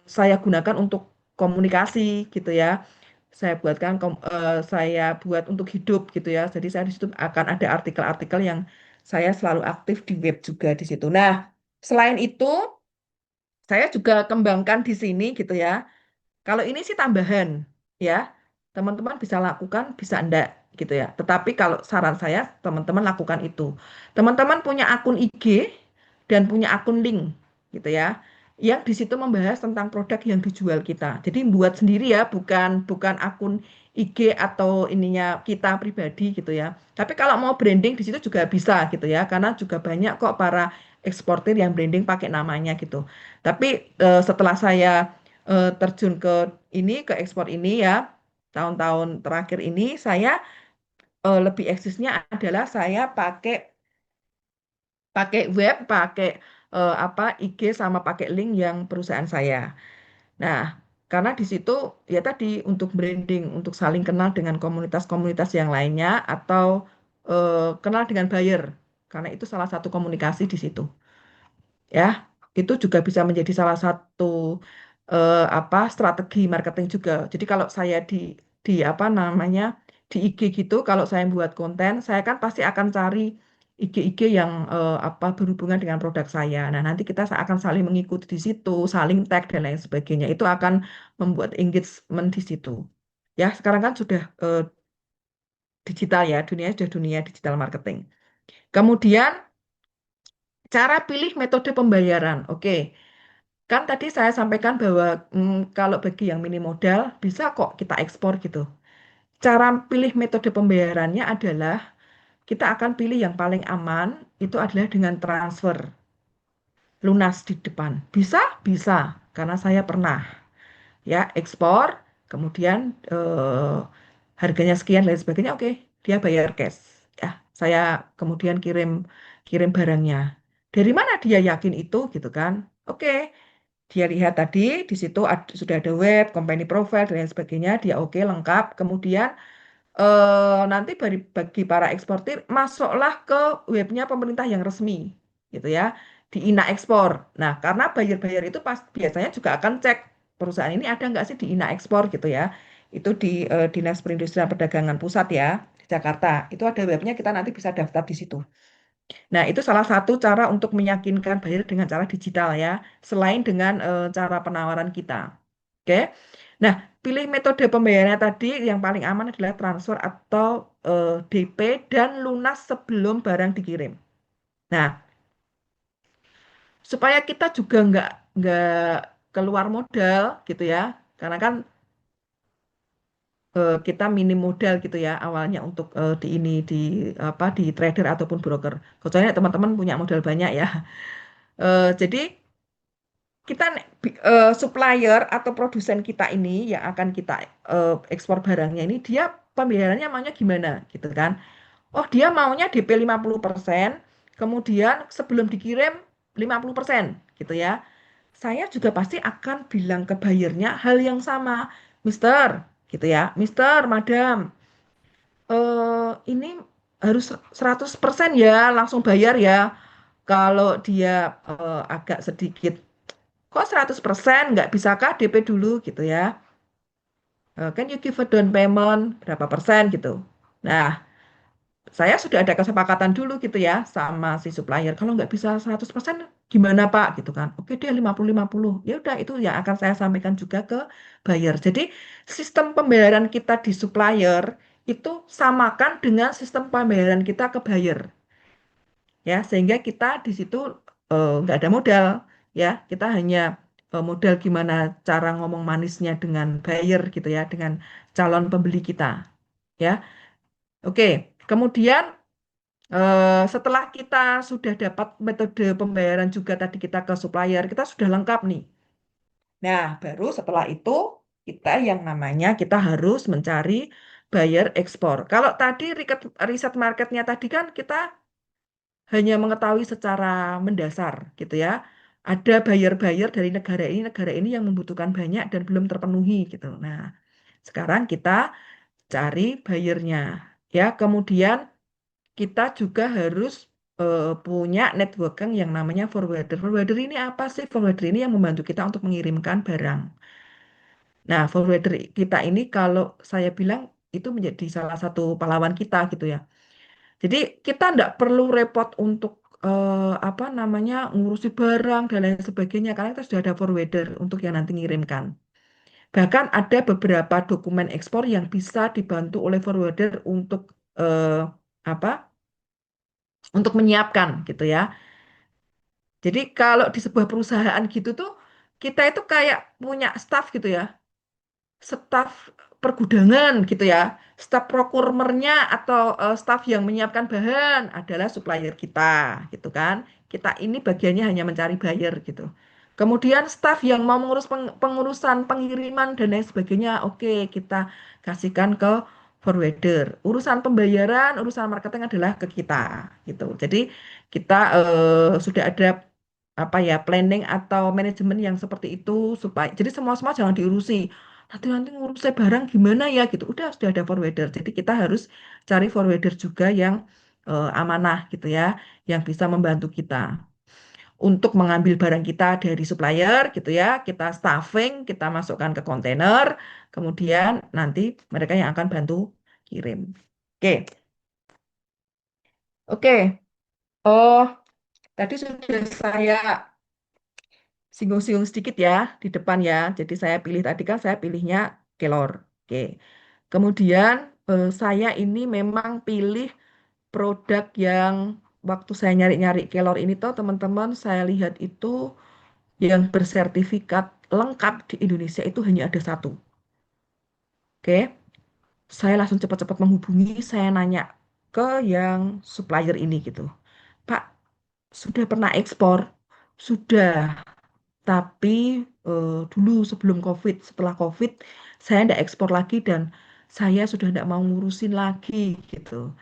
saya gunakan untuk komunikasi gitu ya. Saya buat untuk hidup gitu ya. Jadi saya di situ akan ada artikel-artikel yang saya selalu aktif di web juga di situ. Nah, selain itu saya juga kembangkan di sini gitu ya. Kalau ini sih tambahan ya, teman-teman bisa lakukan, bisa enggak gitu ya. Tetapi kalau saran saya, teman-teman lakukan itu. Teman-teman punya akun IG dan punya akun link gitu ya, yang di situ membahas tentang produk yang dijual kita. Jadi buat sendiri ya, bukan bukan akun IG atau ininya kita pribadi gitu ya. Tapi kalau mau branding di situ juga bisa gitu ya, karena juga banyak kok para eksportir yang branding pakai namanya gitu. Tapi setelah saya terjun ke ke ekspor ini ya, tahun-tahun terakhir ini saya lebih eksisnya adalah saya pakai pakai web, pakai apa IG sama pakai link yang perusahaan saya. Nah, karena di situ ya tadi untuk branding, untuk saling kenal dengan komunitas-komunitas yang lainnya atau kenal dengan buyer, karena itu salah satu komunikasi di situ ya. Itu juga bisa menjadi salah satu apa strategi marketing juga. Jadi kalau saya di apa namanya di IG gitu, kalau saya buat konten, saya kan pasti akan cari IG-IG yang apa berhubungan dengan produk saya. Nah, nanti kita akan saling mengikuti di situ, saling tag dan lain sebagainya. Itu akan membuat engagement di situ. Ya, sekarang kan sudah digital ya, dunia sudah dunia digital marketing. Kemudian cara pilih metode pembayaran. Oke. Kan tadi saya sampaikan bahwa kalau bagi yang minim modal bisa kok kita ekspor gitu. Cara pilih metode pembayarannya adalah kita akan pilih yang paling aman itu adalah dengan transfer lunas di depan. Bisa? Bisa. Karena saya pernah ya ekspor, kemudian harganya sekian dan lain sebagainya. Oke, dia bayar cash. Ya, saya kemudian kirim kirim barangnya. Dari mana dia yakin itu gitu kan? Oke, dia lihat tadi di situ sudah ada web, company profile dan lain sebagainya, dia oke lengkap. Kemudian nanti bagi para eksportir masuklah ke webnya pemerintah yang resmi, gitu ya, di INA Ekspor. Nah, karena buyer-buyer itu biasanya juga akan cek perusahaan ini ada nggak sih di INA Ekspor gitu ya. Itu di Dinas Perindustrian Perdagangan Pusat ya di Jakarta. Itu ada webnya kita nanti bisa daftar di situ. Nah, itu salah satu cara untuk meyakinkan buyer dengan cara digital ya, selain dengan cara penawaran kita. Oke. Nah, pilih metode pembayarannya tadi yang paling aman adalah transfer atau DP dan lunas sebelum barang dikirim. Nah, supaya kita juga nggak keluar modal gitu ya, karena kan kita minim modal gitu ya awalnya untuk di ini di apa di trader ataupun broker. Kecuali teman-teman punya modal banyak ya. Jadi kita supplier atau produsen kita ini yang akan kita ekspor barangnya ini dia pembayarannya maunya gimana gitu kan. Oh, dia maunya DP 50%, kemudian sebelum dikirim 50% gitu ya. Saya juga pasti akan bilang ke buyernya hal yang sama. Mister, gitu ya. Mister, Madam, ini harus 100% ya, langsung bayar ya. Kalau dia agak sedikit, kok 100% nggak bisakah DP dulu gitu ya. Can you give a down payment berapa persen gitu. Nah, saya sudah ada kesepakatan dulu gitu ya sama si supplier. Kalau nggak bisa 100% gimana Pak gitu kan. Oke dia 50-50. Ya udah itu yang akan saya sampaikan juga ke buyer. Jadi sistem pembayaran kita di supplier itu samakan dengan sistem pembayaran kita ke buyer. Ya, sehingga kita di situ nggak ada modal ya. Kita hanya modal gimana cara ngomong manisnya dengan buyer gitu ya, dengan calon pembeli kita ya. Oke, kemudian setelah kita sudah dapat metode pembayaran juga tadi kita ke supplier, kita sudah lengkap nih. Nah, baru setelah itu kita yang namanya kita harus mencari buyer ekspor. Kalau tadi riset marketnya tadi kan kita hanya mengetahui secara mendasar gitu ya. Ada buyer-buyer dari negara ini yang membutuhkan banyak dan belum terpenuhi gitu. Nah, sekarang kita cari buyernya ya. Kemudian kita juga harus punya networking yang namanya forwarder. Forwarder ini apa sih? Forwarder ini yang membantu kita untuk mengirimkan barang. Nah, forwarder kita ini kalau saya bilang itu menjadi salah satu pahlawan kita gitu ya. Jadi kita tidak perlu repot untuk apa namanya ngurusi barang dan lain sebagainya karena kita sudah ada forwarder untuk yang nanti ngirimkan. Bahkan ada beberapa dokumen ekspor yang bisa dibantu oleh forwarder untuk apa? Untuk menyiapkan gitu ya. Jadi kalau di sebuah perusahaan gitu tuh kita itu kayak punya staff gitu ya, staf pergudangan gitu ya, staf prokurmernya atau staf yang menyiapkan bahan adalah supplier kita gitu kan. Kita ini bagiannya hanya mencari buyer gitu. Kemudian staf yang mau mengurus pengurusan pengiriman dan lain sebagainya, oke kita kasihkan ke forwarder. Urusan pembayaran, urusan marketing adalah ke kita gitu. Jadi kita sudah ada apa ya planning atau manajemen yang seperti itu supaya jadi semua jangan diurusi nanti nanti ngurusnya barang gimana ya gitu udah sudah ada forwarder jadi kita harus cari forwarder juga yang amanah gitu ya yang bisa membantu kita untuk mengambil barang kita dari supplier gitu ya kita stuffing kita masukkan ke kontainer kemudian nanti mereka yang akan bantu kirim oke oke oh tadi sudah saya singgung-singgung sedikit ya di depan ya. Jadi saya pilih tadi kan saya pilihnya kelor. Oke. Kemudian saya ini memang pilih produk yang waktu saya nyari-nyari kelor ini tuh teman-teman saya lihat itu yang bersertifikat lengkap di Indonesia itu hanya ada satu. Oke. Saya langsung cepat-cepat menghubungi, saya nanya ke yang supplier ini gitu. Pak, sudah pernah ekspor? Sudah. Tapi dulu sebelum COVID, setelah COVID, saya tidak ekspor lagi dan saya sudah tidak mau ngurusin lagi gitu.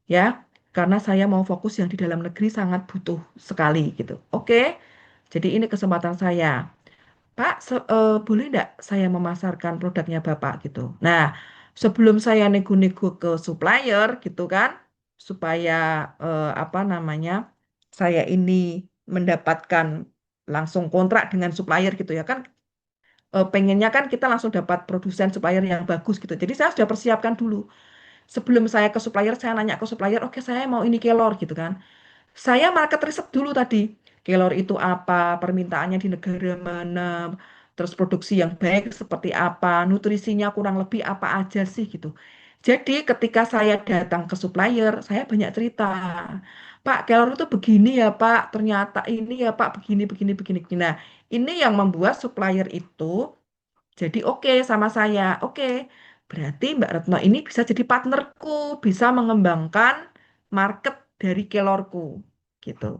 Ya, karena saya mau fokus yang di dalam negeri sangat butuh sekali gitu. Oke, jadi ini kesempatan saya. Pak, boleh nggak saya memasarkan produknya Bapak gitu. Nah, sebelum saya nego-nego ke supplier gitu kan, supaya apa namanya, saya ini mendapatkan langsung kontrak dengan supplier gitu ya kan, pengennya kan kita langsung dapat produsen supplier yang bagus gitu. Jadi saya sudah persiapkan dulu. Sebelum saya ke supplier, saya nanya ke supplier, oke saya mau ini kelor gitu kan. Saya market riset dulu tadi. Kelor itu apa, permintaannya di negara mana, terus produksi yang baik seperti apa, nutrisinya kurang lebih apa aja sih gitu. Jadi ketika saya datang ke supplier, saya banyak cerita. Pak, kelor itu begini ya Pak, ternyata ini ya Pak, begini, begini, begini. Begini." Nah, ini yang membuat supplier itu jadi oke sama saya. Oke, Berarti Mbak Retno ini bisa jadi partnerku, bisa mengembangkan market dari kelorku, gitu.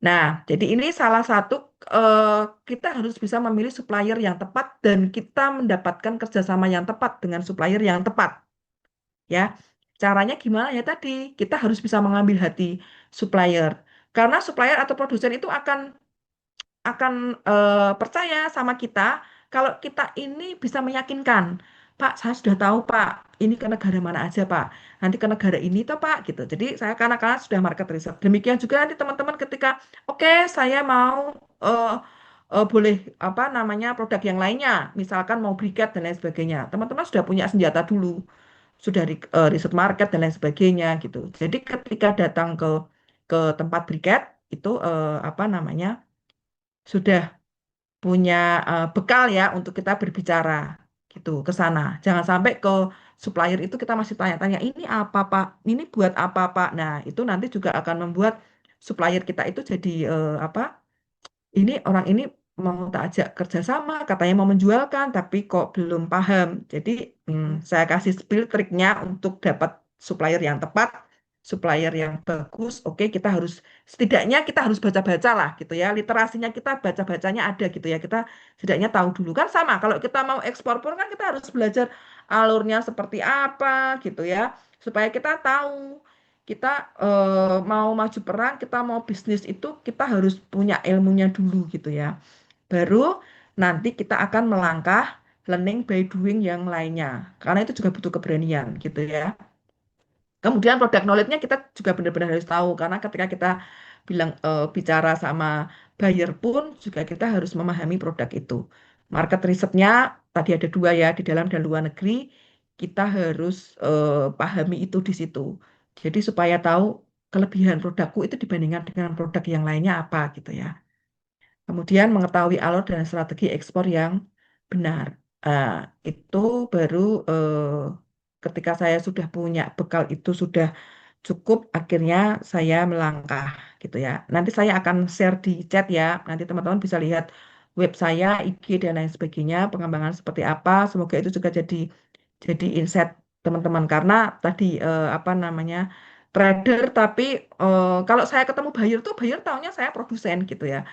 Nah, jadi ini salah satu kita harus bisa memilih supplier yang tepat dan kita mendapatkan kerjasama yang tepat dengan supplier yang tepat, ya. Caranya gimana ya tadi? Kita harus bisa mengambil hati supplier. Karena supplier atau produsen itu akan percaya sama kita kalau kita ini bisa meyakinkan. Pak, saya sudah tahu Pak, ini ke negara mana aja Pak. Nanti ke negara ini toh Pak, gitu. Jadi saya karena sudah market research. Demikian juga nanti teman-teman ketika, oke, saya mau boleh apa namanya produk yang lainnya, misalkan mau briket dan lain sebagainya. Teman-teman sudah punya senjata dulu, sudah riset market dan lain sebagainya gitu. Jadi ketika datang ke tempat briket itu apa namanya sudah punya bekal ya untuk kita berbicara gitu ke sana. Jangan sampai ke supplier itu kita masih tanya-tanya ini apa Pak, ini buat apa Pak. Nah itu nanti juga akan membuat supplier kita itu jadi apa? Ini orang ini mau tak ajak kerjasama, katanya mau menjualkan, tapi kok belum paham. Jadi saya kasih spill triknya untuk dapat supplier yang tepat, supplier yang bagus. Oke, kita harus setidaknya kita harus baca-baca lah gitu ya. Literasinya kita baca-bacanya ada gitu ya. Kita setidaknya tahu dulu kan sama. Kalau kita mau ekspor pun kan kita harus belajar alurnya seperti apa gitu ya, supaya kita tahu kita mau maju perang, kita mau bisnis itu kita harus punya ilmunya dulu gitu ya. Baru nanti kita akan melangkah learning by doing yang lainnya. Karena itu juga butuh keberanian gitu ya. Kemudian produk knowledge-nya kita juga benar-benar harus tahu karena ketika kita bicara sama buyer pun juga kita harus memahami produk itu. Market risetnya tadi ada dua ya di dalam dan luar negeri. Kita harus pahami itu di situ. Jadi supaya tahu kelebihan produkku itu dibandingkan dengan produk yang lainnya apa gitu ya. Kemudian mengetahui alur dan strategi ekspor yang benar. Ah, itu baru ketika saya sudah punya bekal itu sudah cukup, akhirnya saya melangkah gitu ya. Nanti saya akan share di chat ya. Nanti teman-teman bisa lihat web saya, IG dan lain sebagainya, pengembangan seperti apa. Semoga itu juga jadi insight teman-teman karena tadi apa namanya trader tapi kalau saya ketemu buyer tuh buyer taunya saya produsen gitu ya.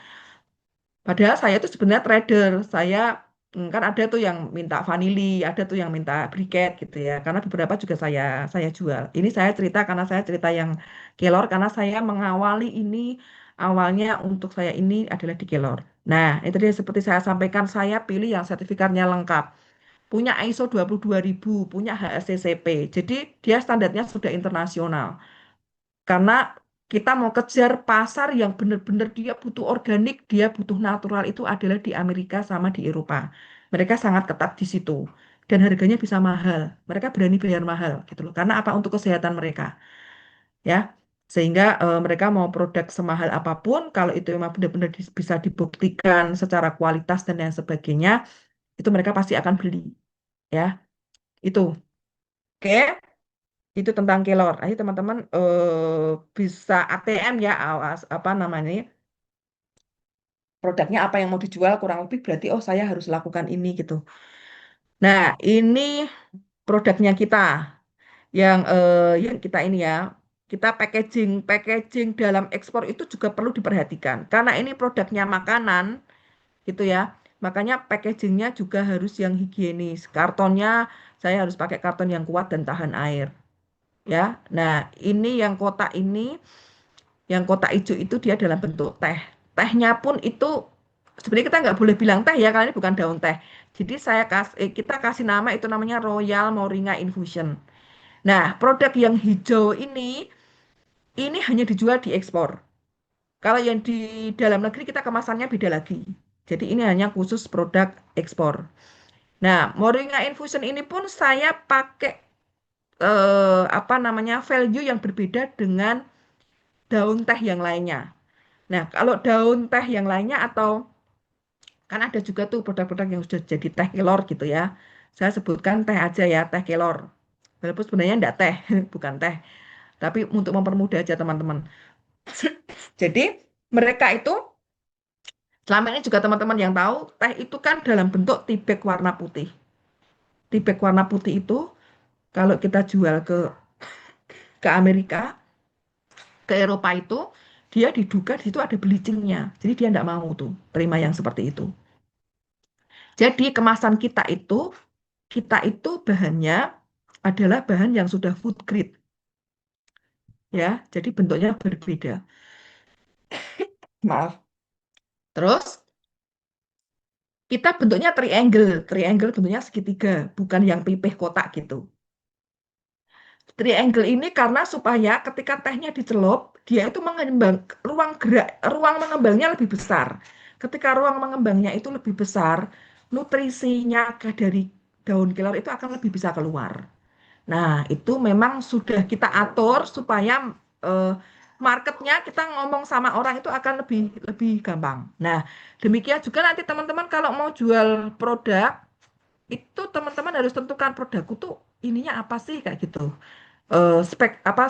Padahal saya itu sebenarnya trader. Saya kan ada tuh yang minta vanili, ada tuh yang minta briket gitu ya. Karena beberapa juga saya jual. Ini saya cerita karena saya cerita yang Kelor karena saya mengawali ini awalnya untuk saya ini adalah di Kelor. Nah, itu dia seperti saya sampaikan saya pilih yang sertifikatnya lengkap. Punya ISO 22000, punya HACCP. Jadi dia standarnya sudah internasional. Karena kita mau kejar pasar yang benar-benar dia butuh organik, dia butuh natural itu adalah di Amerika sama di Eropa. Mereka sangat ketat di situ. Dan harganya bisa mahal. Mereka berani bayar mahal gitu loh. Karena apa? Untuk kesehatan mereka. Ya. Sehingga mereka mau produk semahal apapun, kalau itu memang benar-benar bisa dibuktikan secara kualitas dan lain sebagainya, itu mereka pasti akan beli. Ya. Itu. Oke. Itu tentang kelor. Ayo teman-teman bisa ATM ya, awas apa namanya produknya apa yang mau dijual kurang lebih berarti oh saya harus lakukan ini gitu. Nah ini produknya kita yang kita ini ya kita packaging dalam ekspor itu juga perlu diperhatikan karena ini produknya makanan gitu ya. Makanya packagingnya juga harus yang higienis. Kartonnya saya harus pakai karton yang kuat dan tahan air ya. Nah ini yang kotak ini. Yang kotak hijau itu dia dalam bentuk teh. Tehnya pun itu sebenarnya kita nggak boleh bilang teh ya, karena ini bukan daun teh. Jadi kita kasih nama itu namanya Royal Moringa Infusion. Nah, produk yang hijau ini hanya dijual di ekspor. Kalau yang di dalam negeri kita kemasannya beda lagi. Jadi ini hanya khusus produk ekspor. Nah, Moringa Infusion ini pun saya pakai apa namanya value yang berbeda dengan daun teh yang lainnya. Nah, kalau daun teh yang lainnya atau kan ada juga tuh produk-produk yang sudah jadi teh kelor gitu ya. Saya sebutkan teh aja ya, teh kelor. Walaupun sebenarnya enggak teh, bukan teh. Tapi untuk mempermudah aja teman-teman. Jadi mereka itu selama ini juga teman-teman yang tahu teh itu kan dalam bentuk tea bag warna putih. tea bag warna putih itu kalau kita jual ke Amerika, ke Eropa itu, dia diduga di situ ada bleachingnya. Jadi dia tidak mau tuh terima yang seperti itu. Jadi kemasan kita itu bahannya adalah bahan yang sudah food grade ya. Jadi bentuknya berbeda. Maaf. Terus kita bentuknya triangle. Triangle bentuknya segitiga, bukan yang pipih kotak gitu. Triangle ini karena supaya ketika tehnya dicelup, dia itu mengembang ruang mengembangnya lebih besar. Ketika ruang mengembangnya itu lebih besar, nutrisinya dari daun kelor itu akan lebih bisa keluar. Nah, itu memang sudah kita atur supaya eh, marketnya kita ngomong sama orang itu akan lebih lebih gampang. Nah, demikian juga nanti teman-teman kalau mau jual produk itu teman-teman harus tentukan produkku tuh ininya apa sih kayak gitu.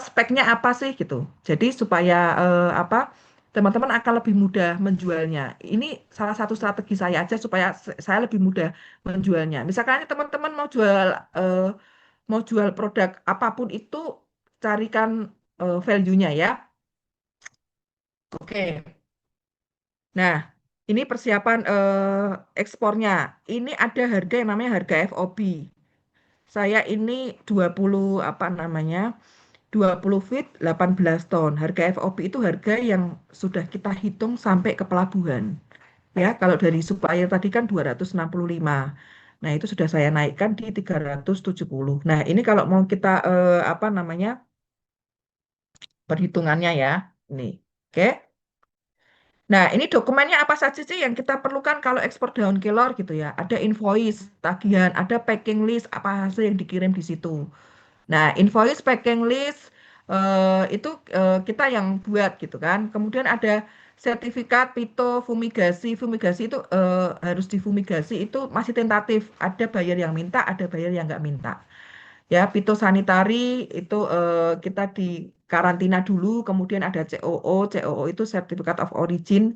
Speknya apa sih gitu. Jadi supaya apa teman-teman akan lebih mudah menjualnya. Ini salah satu strategi saya aja supaya saya lebih mudah menjualnya. Misalkan teman-teman eh, mau jual produk apapun itu carikan value-nya ya. Oke. Nah, ini persiapan ekspornya. Ini ada harga yang namanya harga FOB. Saya ini 20 apa namanya? 20 feet 18 ton. Harga FOB itu harga yang sudah kita hitung sampai ke pelabuhan. Ya, kalau dari supplier tadi kan 265. Nah, itu sudah saya naikkan di 370. Nah, ini kalau mau kita apa namanya? Perhitungannya ya. Ini. Oke. Nah, ini dokumennya apa saja sih yang kita perlukan kalau ekspor daun kelor gitu ya. Ada invoice, tagihan, ada packing list, apa hasil yang dikirim di situ. Nah, invoice, packing list itu kita yang buat gitu kan. Kemudian ada sertifikat pito fumigasi. Fumigasi itu harus difumigasi itu masih tentatif. Ada buyer yang minta, ada buyer yang nggak minta. Ya, fitosanitari itu kita di karantina dulu, kemudian ada COO. COO itu Certificate of Origin,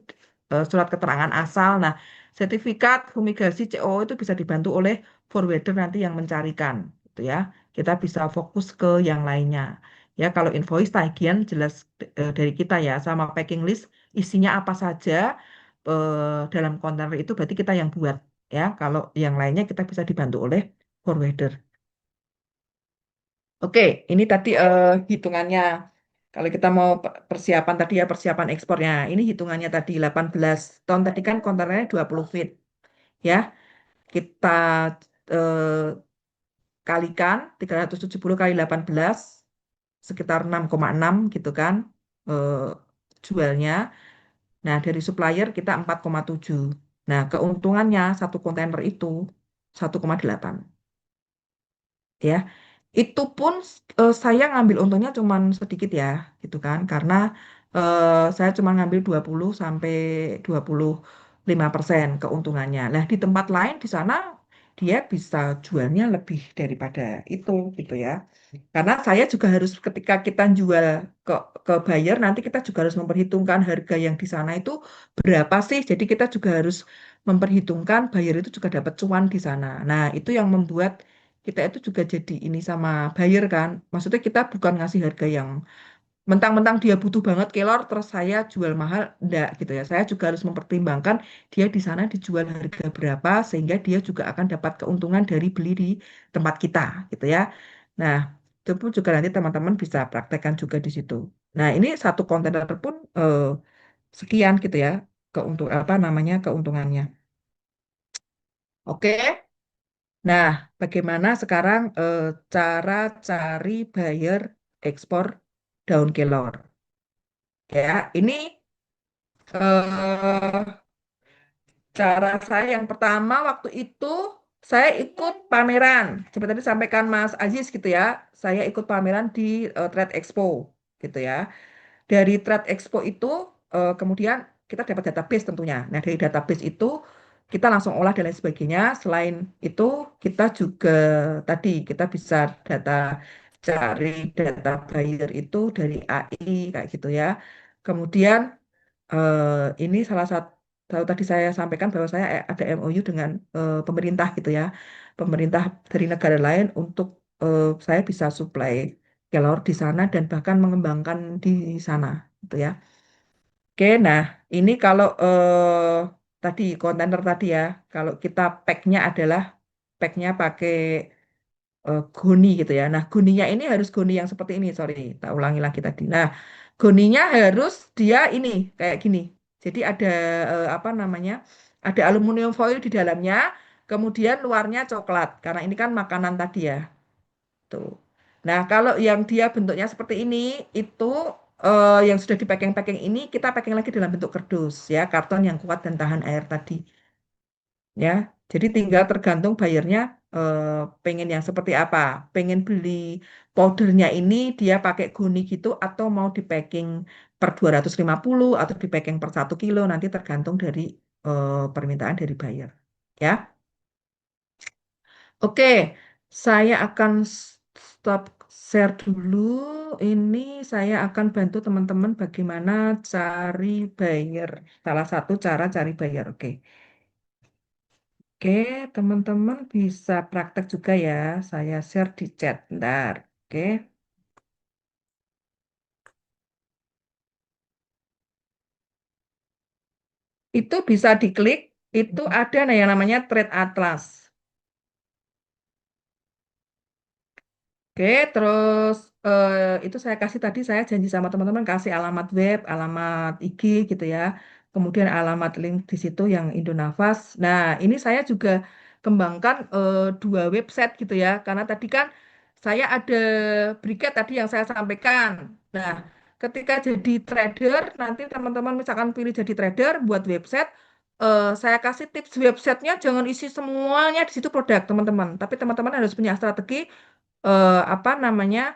surat keterangan asal. Nah, sertifikat fumigasi COO itu bisa dibantu oleh forwarder nanti yang mencarikan, gitu ya. Kita bisa fokus ke yang lainnya. Ya, kalau invoice tagihan jelas dari kita ya, sama packing list isinya apa saja dalam kontainer itu berarti kita yang buat ya. Kalau yang lainnya kita bisa dibantu oleh forwarder. Oke, ini tadi hitungannya. Kalau kita mau persiapan tadi ya, persiapan ekspornya. Ini hitungannya tadi 18 ton. Tadi kan kontainernya 20 feet. Ya, kita eh, kalikan 370 kali 18, sekitar 6,6 gitu kan eh, jualnya. Nah, dari supplier kita 4,7. Nah, keuntungannya satu kontainer itu 1,8 ya. Itu pun saya ngambil untungnya cuman sedikit ya, gitu kan. Karena saya cuma ngambil 20 sampai 25% keuntungannya. Nah, di tempat lain di sana dia bisa jualnya lebih daripada itu gitu ya. Karena saya juga harus ketika kita jual ke ke buyer nanti kita juga harus memperhitungkan harga yang di sana itu berapa sih. Jadi kita juga harus memperhitungkan buyer itu juga dapat cuan di sana. Nah, itu yang membuat kita itu juga jadi ini sama buyer kan. Maksudnya kita bukan ngasih harga yang mentang-mentang dia butuh banget kelor terus saya jual mahal, enggak gitu ya. Saya juga harus mempertimbangkan dia di sana dijual harga berapa sehingga dia juga akan dapat keuntungan dari beli di tempat kita gitu ya. Nah, itu pun juga nanti teman-teman bisa praktekkan juga di situ. Nah, ini satu kontainer pun sekian gitu ya apa namanya keuntungannya. Oke. Nah, bagaimana sekarang cara cari buyer ekspor daun kelor? Ya, ini eh, cara saya yang pertama waktu itu saya ikut pameran. Seperti tadi sampaikan Mas Aziz gitu ya. Saya ikut pameran di Trade Expo gitu ya. Dari Trade Expo itu kemudian kita dapat database tentunya. Nah, dari database itu kita langsung olah dan lain sebagainya. Selain itu kita juga tadi kita bisa data cari data buyer itu dari AI kayak gitu ya. Kemudian ini salah satu. tahu tadi saya sampaikan bahwa saya ada MOU dengan pemerintah gitu ya, pemerintah dari negara lain untuk saya bisa supply kelor di sana dan bahkan mengembangkan di sana gitu ya. Oke, nah ini kalau tadi kontainer tadi ya, kalau kita packnya adalah packnya pakai goni gitu ya. Nah, goninya ini harus goni yang seperti ini. Sorry, tak ulangi lagi tadi. Nah, goninya harus dia ini kayak gini. Jadi ada apa namanya? Ada aluminium foil di dalamnya, kemudian luarnya coklat. Karena ini kan makanan tadi ya. Tuh. Nah, kalau yang dia bentuknya seperti ini, itu yang sudah di packing-packing ini kita packing lagi dalam bentuk kardus ya, karton yang kuat dan tahan air tadi ya. Jadi tinggal tergantung bayarnya eh, pengen yang seperti apa. Pengen beli powdernya ini dia pakai guni gitu atau mau di packing per 250 atau di packing per 1 kilo nanti tergantung dari permintaan dari buyer. Ya. Oke, saya akan stop share dulu. Ini saya akan bantu teman-teman bagaimana cari buyer. Salah satu cara cari buyer. Oke. Oke, teman-teman bisa praktek juga ya. Saya share di chat. Bentar. Oke, itu bisa diklik. Itu ada nah yang namanya Trade Atlas. Oke, terus itu saya kasih tadi saya janji sama teman-teman kasih alamat web, alamat IG gitu ya. Kemudian alamat link di situ yang Indonafas. Nah, ini saya juga kembangkan dua website gitu ya. Karena tadi kan saya ada briket tadi yang saya sampaikan. Nah, ketika jadi trader, nanti teman-teman misalkan pilih jadi trader buat website, saya kasih tips websitenya jangan isi semuanya di situ produk teman-teman. Tapi teman-teman harus punya strategi apa namanya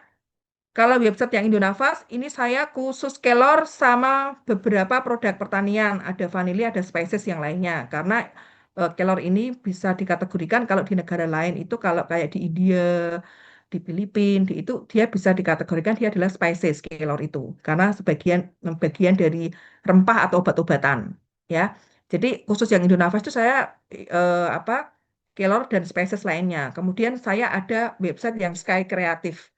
kalau website yang Indonafas ini saya khusus kelor sama beberapa produk pertanian ada vanili ada spices yang lainnya karena kelor ini bisa dikategorikan kalau di negara lain itu kalau kayak di India di Filipina di itu dia bisa dikategorikan dia adalah spices kelor itu karena sebagian bagian dari rempah atau obat-obatan ya jadi khusus yang Indonafas itu saya apa Kelor dan spesies lainnya. Kemudian saya ada website yang Sky Kreatif.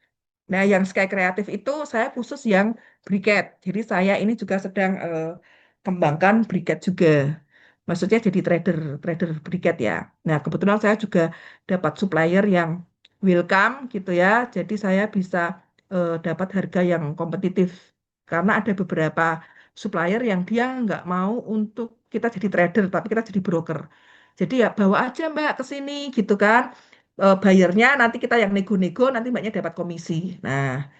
Nah, yang Sky Kreatif itu saya khusus yang briket. Jadi saya ini juga sedang kembangkan briket juga. Maksudnya jadi trader trader briket ya. Nah, kebetulan saya juga dapat supplier yang welcome gitu ya. Jadi saya bisa dapat harga yang kompetitif. Karena ada beberapa supplier yang dia nggak mau untuk kita jadi trader, tapi kita jadi broker. Jadi ya bawa aja Mbak ke sini gitu kan. Bayarnya nanti kita yang nego-nego, nanti Mbaknya dapat komisi. Nah,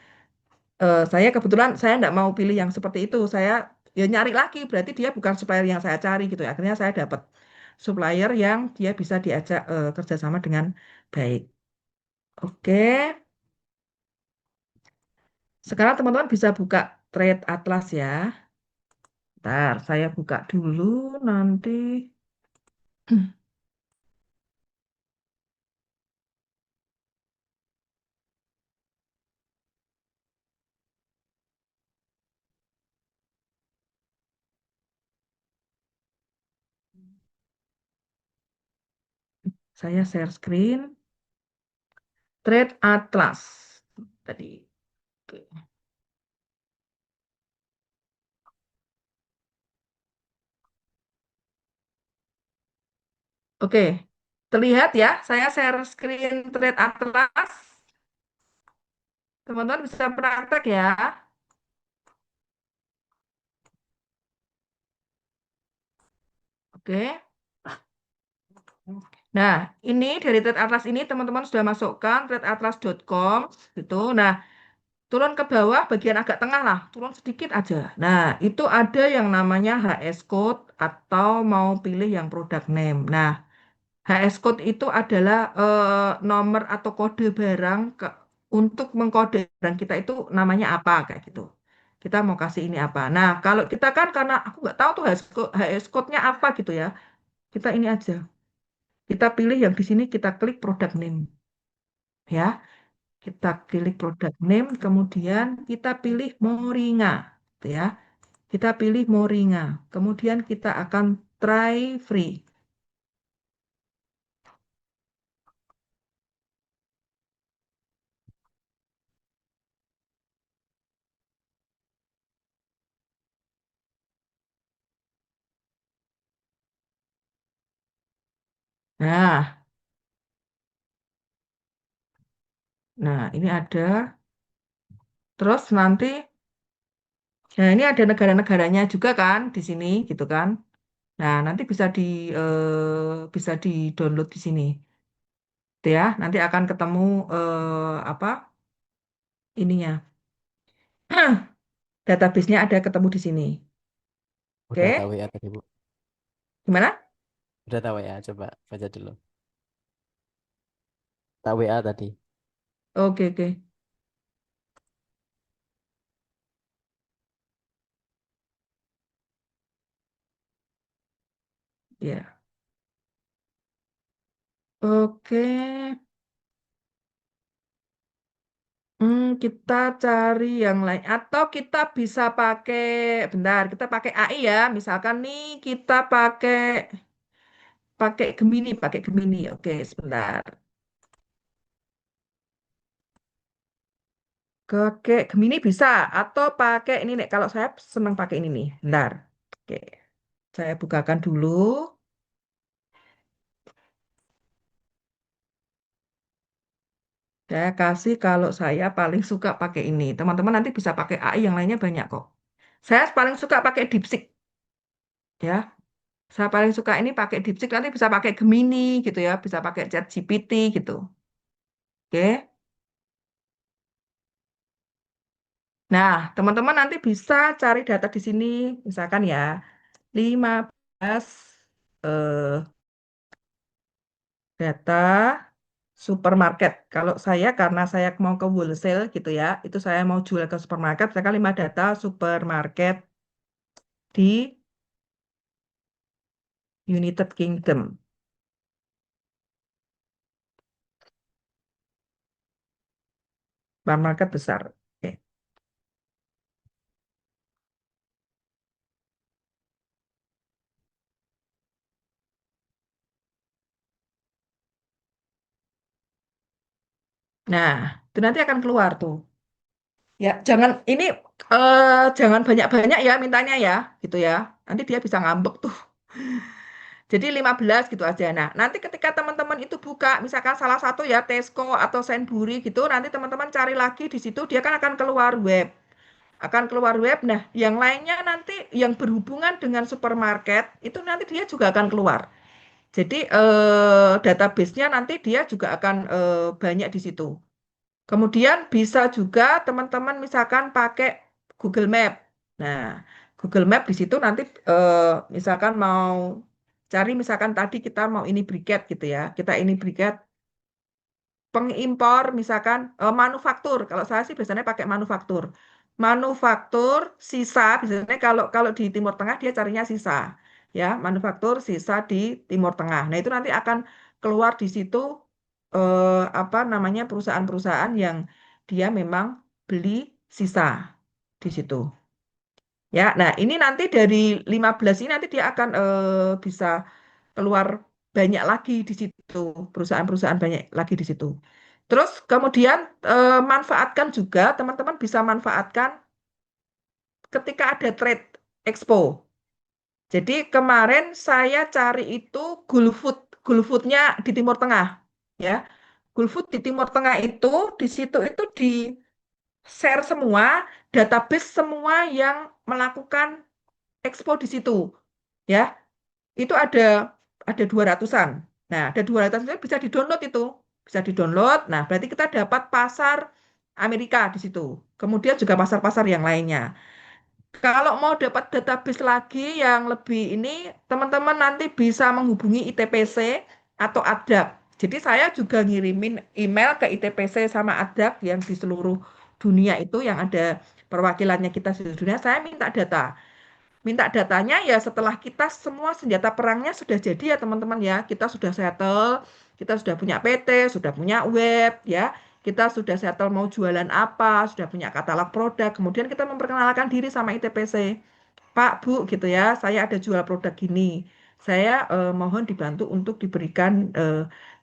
saya kebetulan saya nggak mau pilih yang seperti itu. Saya ya nyari lagi, berarti dia bukan supplier yang saya cari gitu ya. Akhirnya saya dapat supplier yang dia bisa diajak kerjasama dengan baik. Oke, sekarang teman-teman bisa buka Trade Atlas ya. Ntar saya buka dulu nanti. Saya share screen. Trade Atlas. Tadi. Oke. Oke. Terlihat ya, saya share screen Trade Atlas. Teman-teman bisa praktek ya. Oke. Nah, ini dari Trade Atlas ini teman-teman sudah masukkan tradeatlas.com gitu. Nah, turun ke bawah bagian agak tengah lah, turun sedikit aja. Nah, itu ada yang namanya HS code atau mau pilih yang product name. Nah, HS code itu adalah nomor atau kode barang untuk mengkode barang kita itu namanya apa kayak gitu. Kita mau kasih ini apa. Nah, kalau kita kan karena aku nggak tahu tuh HS code-nya apa gitu ya. Kita ini aja. Kita pilih yang di sini kita klik product name ya. Kita klik product name kemudian kita pilih Moringa gitu ya. Kita pilih Moringa. Kemudian kita akan try free. Nah, ini ada. Terus nanti, nah ini ada negara-negaranya juga kan di sini, gitu kan? Nah, nanti bisa di download di sini, gitu ya. Nanti akan ketemu apa ininya, database-nya ada ketemu di sini. Udah tahu Oke, ya tadi, Bu. gimana? Udah tahu ya, coba baca dulu. Tak WA tadi. Oke, oke, ya. Oke, kita cari yang lain. Atau kita bisa pakai, bentar, kita pakai AI ya. Misalkan nih kita pakai pakai Gemini, pakai Gemini. Oke, sebentar. Pakai Gemini bisa atau pakai ini nih. Kalau saya senang pakai ini nih. Bentar. Oke, saya bukakan dulu. Saya kasih kalau saya paling suka pakai ini. Teman-teman nanti bisa pakai AI yang lainnya banyak kok. Saya paling suka pakai DeepSeek ya. Saya paling suka ini pakai DeepSeek, nanti bisa pakai Gemini gitu ya, bisa pakai ChatGPT gitu. Oke. Nah, teman-teman nanti bisa cari data di sini, misalkan ya 15 eh, data supermarket. Kalau saya karena saya mau ke wholesale gitu ya, itu saya mau jual ke supermarket, saya kan 5 data supermarket di United Kingdom. Supermarket besar. Oke. Nah, itu nanti akan keluar tuh. Ya, jangan banyak-banyak ya mintanya ya, gitu ya. Nanti dia bisa ngambek tuh. Jadi 15 gitu aja. Nah, nanti ketika teman-teman itu buka, misalkan salah satu ya Tesco atau Sainsbury gitu, nanti teman-teman cari lagi di situ, dia kan akan keluar web. Akan keluar web. Nah, yang lainnya nanti yang berhubungan dengan supermarket, itu nanti dia juga akan keluar. Jadi database-nya nanti dia juga akan banyak di situ. Kemudian bisa juga teman-teman misalkan pakai Google Map. Nah, Google Map di situ nanti eh, misalkan mau cari misalkan tadi kita mau ini briket gitu ya. Kita ini briket pengimpor misalkan manufaktur. Kalau saya sih biasanya pakai manufaktur. Manufaktur sisa biasanya kalau kalau di Timur Tengah dia carinya sisa. Ya, manufaktur sisa di Timur Tengah. Nah, itu nanti akan keluar di situ apa namanya perusahaan-perusahaan yang dia memang beli sisa di situ. Ya, nah ini nanti dari 15 ini nanti dia akan bisa keluar banyak lagi di situ, perusahaan-perusahaan banyak lagi di situ. Terus kemudian manfaatkan juga, teman-teman bisa manfaatkan ketika ada trade expo. Jadi kemarin saya cari itu GoFood, GoFoodnya di Timur Tengah, ya. GoFood di Timur Tengah itu di situ itu di share semua database semua yang melakukan expo di situ, ya. Itu ada 200-an. Nah, ada 200 itu bisa di-download itu. Bisa di-download. Nah, berarti kita dapat pasar Amerika di situ. Kemudian juga pasar-pasar yang lainnya. Kalau mau dapat database lagi yang lebih ini, teman-teman nanti bisa menghubungi ITPC atau ADAP. Jadi saya juga ngirimin email ke ITPC sama ADAP yang di seluruh dunia itu yang ada perwakilannya kita di seluruh dunia. Saya minta datanya ya setelah kita semua senjata perangnya sudah jadi ya teman-teman ya. Kita sudah settle, kita sudah punya PT, sudah punya web ya. Kita sudah settle mau jualan apa, sudah punya katalog produk. Kemudian kita memperkenalkan diri sama ITPC. Pak, Bu gitu ya, saya ada jual produk gini. saya mohon dibantu untuk diberikan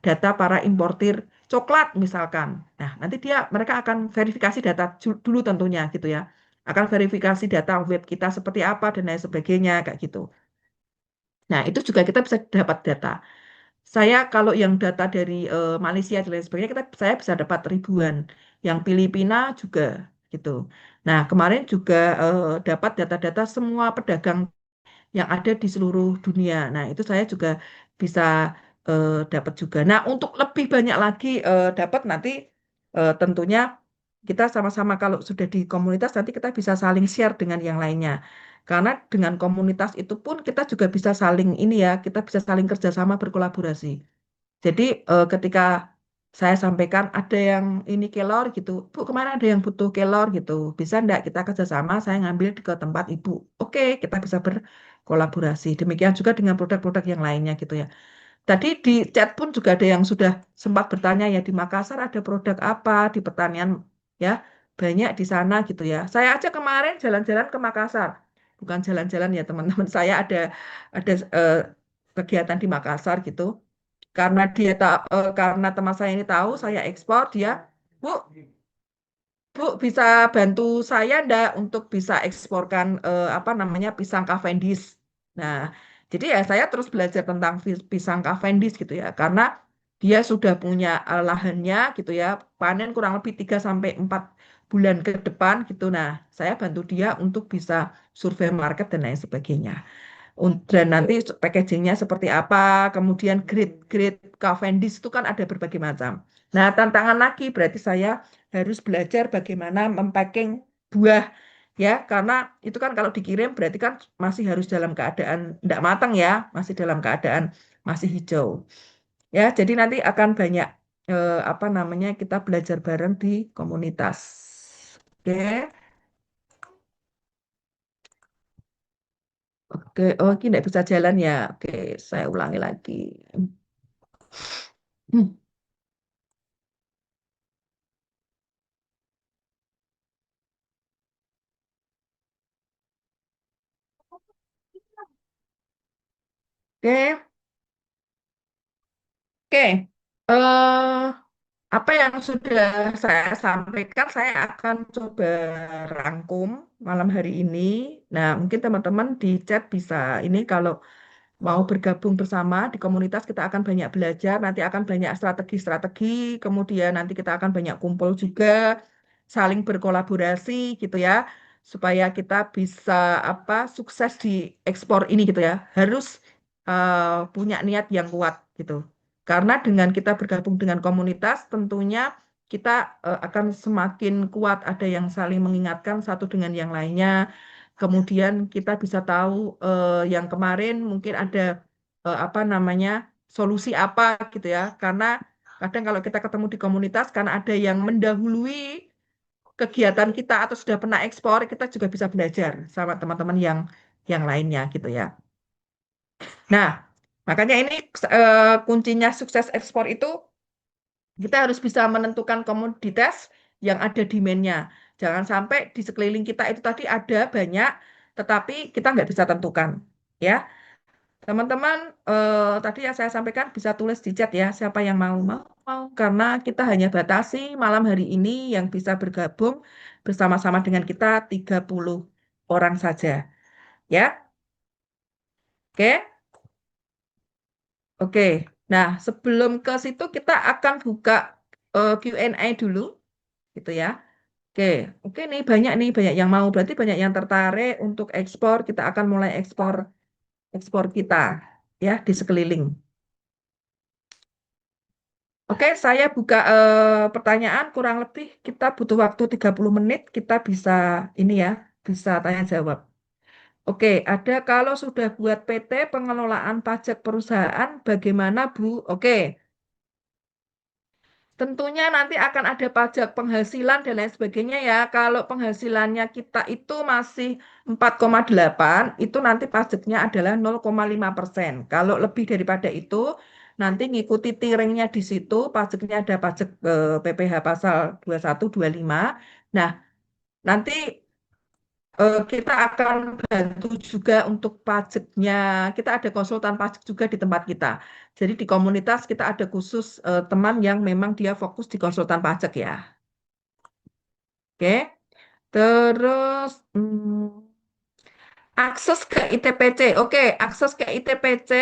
data para importir coklat misalkan. Nah, nanti mereka akan verifikasi data dulu tentunya gitu ya. Akan verifikasi data web kita seperti apa dan lain sebagainya kayak gitu. Nah, itu juga kita bisa dapat data. Saya kalau yang data dari Malaysia dan lain sebagainya, saya bisa dapat ribuan. Yang Filipina juga gitu. Nah, kemarin juga dapat data-data semua pedagang yang ada di seluruh dunia. Nah, itu saya juga bisa dapat juga. Nah, untuk lebih banyak lagi dapat nanti tentunya kita sama-sama kalau sudah di komunitas nanti kita bisa saling share dengan yang lainnya. Karena dengan komunitas itu pun kita juga bisa saling ini ya, kita bisa saling kerjasama berkolaborasi. Jadi ketika saya sampaikan ada yang ini kelor gitu, Bu kemana ada yang butuh kelor gitu, bisa enggak kita kerjasama, saya ngambil ke tempat Ibu. Oke, kita bisa berkolaborasi. Demikian juga dengan produk-produk yang lainnya gitu ya. Tadi di chat pun juga ada yang sudah sempat bertanya ya di Makassar ada produk apa di pertanian ya banyak di sana gitu ya. Saya aja kemarin jalan-jalan ke Makassar, bukan jalan-jalan ya teman-teman. Saya ada kegiatan di Makassar gitu karena karena teman saya ini tahu saya ekspor dia, Bu, Bu bisa bantu saya ndak untuk bisa eksporkan apa namanya pisang Cavendish. Nah, jadi ya saya terus belajar tentang pisang Cavendish gitu ya karena dia sudah punya lahannya gitu ya, panen kurang lebih 3 sampai 4 bulan ke depan gitu. Nah, saya bantu dia untuk bisa survei market dan lain sebagainya. Dan nanti packagingnya seperti apa, kemudian grade-grade Cavendish itu kan ada berbagai macam. Nah, tantangan lagi berarti saya harus belajar bagaimana mempacking buah ya, karena itu kan kalau dikirim berarti kan masih harus dalam keadaan tidak matang ya, masih dalam keadaan masih hijau. Ya, jadi nanti akan banyak apa namanya kita belajar bareng di komunitas. Oke, oke, oh ini tidak bisa jalan ya. Oke, saya ulangi lagi. Hmm. Oke, oke. eh apa yang sudah saya sampaikan, saya akan coba rangkum malam hari ini. Nah, mungkin teman-teman di chat bisa ini kalau mau bergabung bersama di komunitas kita akan banyak belajar, nanti akan banyak strategi-strategi, kemudian nanti kita akan banyak kumpul juga, saling berkolaborasi gitu ya, supaya kita bisa apa sukses di ekspor ini gitu ya. Harus punya niat yang kuat gitu. Karena dengan kita bergabung dengan komunitas, tentunya kita akan semakin kuat, ada yang saling mengingatkan satu dengan yang lainnya. Kemudian kita bisa tahu yang kemarin mungkin ada apa namanya solusi apa gitu ya. Karena kadang kalau kita ketemu di komunitas, karena ada yang mendahului kegiatan kita atau sudah pernah ekspor, kita juga bisa belajar sama teman-teman yang lainnya gitu ya. Nah, makanya ini kuncinya sukses ekspor itu kita harus bisa menentukan komoditas yang ada demand-nya. Jangan sampai di sekeliling kita itu tadi ada banyak, tetapi kita nggak bisa tentukan. Ya, teman-teman, tadi yang saya sampaikan bisa tulis di chat ya, siapa yang mau, karena kita hanya batasi malam hari ini yang bisa bergabung bersama-sama dengan kita 30 orang saja. Ya, oke? Oke. Nah, sebelum ke situ kita akan buka Q&A dulu, gitu ya. Oke, oke nih banyak yang mau. Berarti banyak yang tertarik untuk ekspor. Kita akan mulai ekspor ekspor kita ya di sekeliling. Oke, saya buka pertanyaan kurang lebih kita butuh waktu 30 menit. Kita bisa ini ya, bisa tanya jawab. Oke, ada kalau sudah buat PT pengelolaan pajak perusahaan bagaimana, Bu? Oke. Tentunya nanti akan ada pajak penghasilan dan lain sebagainya ya. Kalau penghasilannya kita itu masih 4,8, itu nanti pajaknya adalah 0,5%. Kalau lebih daripada itu, nanti ngikuti tiringnya di situ, pajaknya ada pajak PPh pasal 21, 25. Nah, nanti Kita akan bantu juga untuk pajaknya. Kita ada konsultan pajak juga di tempat kita. Jadi di komunitas kita ada khusus teman yang memang dia fokus di konsultan pajak ya. Oke. Terus akses ke ITPC. Oke, akses ke ITPC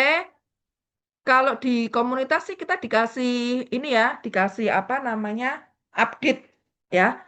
kalau di komunitas sih kita dikasih ini ya, dikasih apa namanya? Update ya.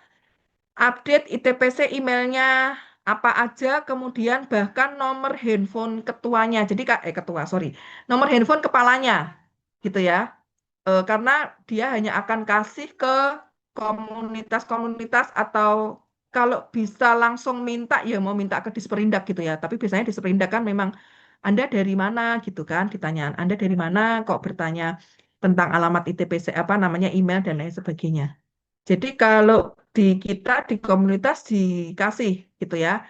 Update ITPC emailnya apa aja, kemudian bahkan nomor handphone ketuanya. Jadi ketua, sorry, nomor handphone kepalanya, gitu ya. Karena dia hanya akan kasih ke komunitas-komunitas atau kalau bisa langsung minta ya mau minta ke Disperindak gitu ya. Tapi biasanya Disperindak kan memang Anda dari mana gitu kan, ditanya Anda dari mana kok bertanya tentang alamat ITPC apa namanya email dan lain sebagainya. Jadi kalau di kita di komunitas dikasih gitu ya,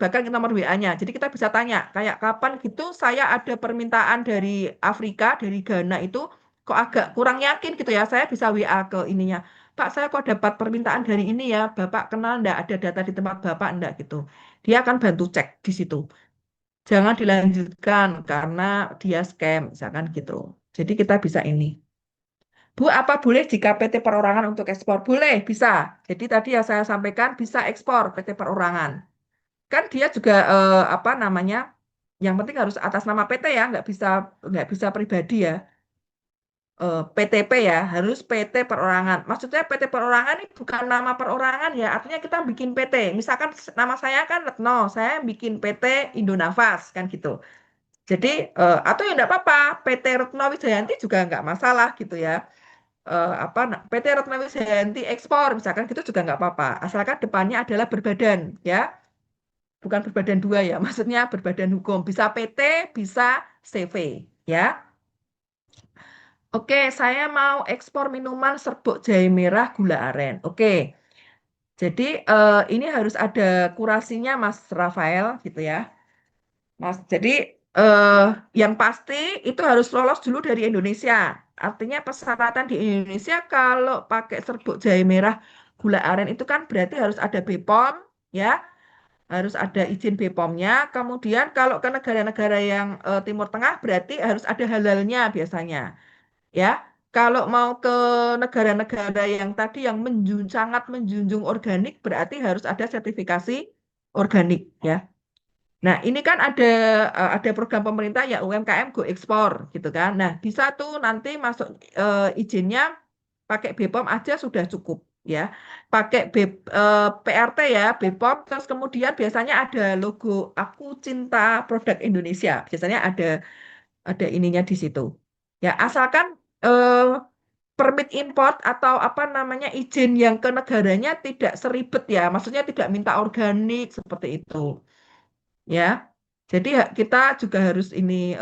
bahkan kita nomor WA-nya. Jadi kita bisa tanya, kayak kapan gitu saya ada permintaan dari Afrika, dari Ghana itu kok agak kurang yakin gitu ya. Saya bisa WA ke ininya. Pak, saya kok dapat permintaan dari ini ya. Bapak kenal enggak ada data di tempat Bapak enggak gitu. Dia akan bantu cek di situ. Jangan dilanjutkan karena dia scam, misalkan gitu. Jadi kita bisa ini. Bu, apa boleh jika PT perorangan untuk ekspor? Boleh, bisa. Jadi tadi yang saya sampaikan bisa ekspor PT perorangan. Kan dia juga apa namanya? Yang penting harus atas nama PT ya, nggak bisa pribadi ya. PTP ya, harus PT perorangan. Maksudnya PT perorangan ini bukan nama perorangan ya, artinya kita bikin PT. Misalkan nama saya kan Retno, saya bikin PT Indonavas kan gitu. Jadi atau ya enggak apa-apa, PT Retno Wijayanti juga nggak masalah gitu ya. Apa PT Ratna Wisjayanti ekspor misalkan gitu juga nggak apa-apa asalkan depannya adalah berbadan ya bukan berbadan dua ya maksudnya berbadan hukum bisa PT bisa CV ya. Oke, saya mau ekspor minuman serbuk jahe merah gula aren. Oke, jadi ini harus ada kurasinya Mas Rafael gitu ya Mas. Jadi eh, yang pasti itu harus lolos dulu dari Indonesia. Artinya persyaratan di Indonesia kalau pakai serbuk jahe merah gula aren itu kan berarti harus ada BPOM ya, harus ada izin BPOM-nya. Kemudian kalau ke negara-negara yang Timur Tengah berarti harus ada halalnya biasanya ya. Kalau mau ke negara-negara yang tadi yang sangat menjunjung organik berarti harus ada sertifikasi organik ya. Nah, ini kan ada program pemerintah ya UMKM Go Ekspor gitu kan. Nah, bisa tuh nanti masuk izinnya pakai BPOM aja sudah cukup ya. Pakai PRT ya, BPOM terus kemudian biasanya ada logo Aku Cinta Produk Indonesia. Biasanya ada ininya di situ. Ya, asalkan permit import atau apa namanya izin yang ke negaranya tidak seribet ya. Maksudnya tidak minta organik seperti itu ya. Jadi kita juga harus ini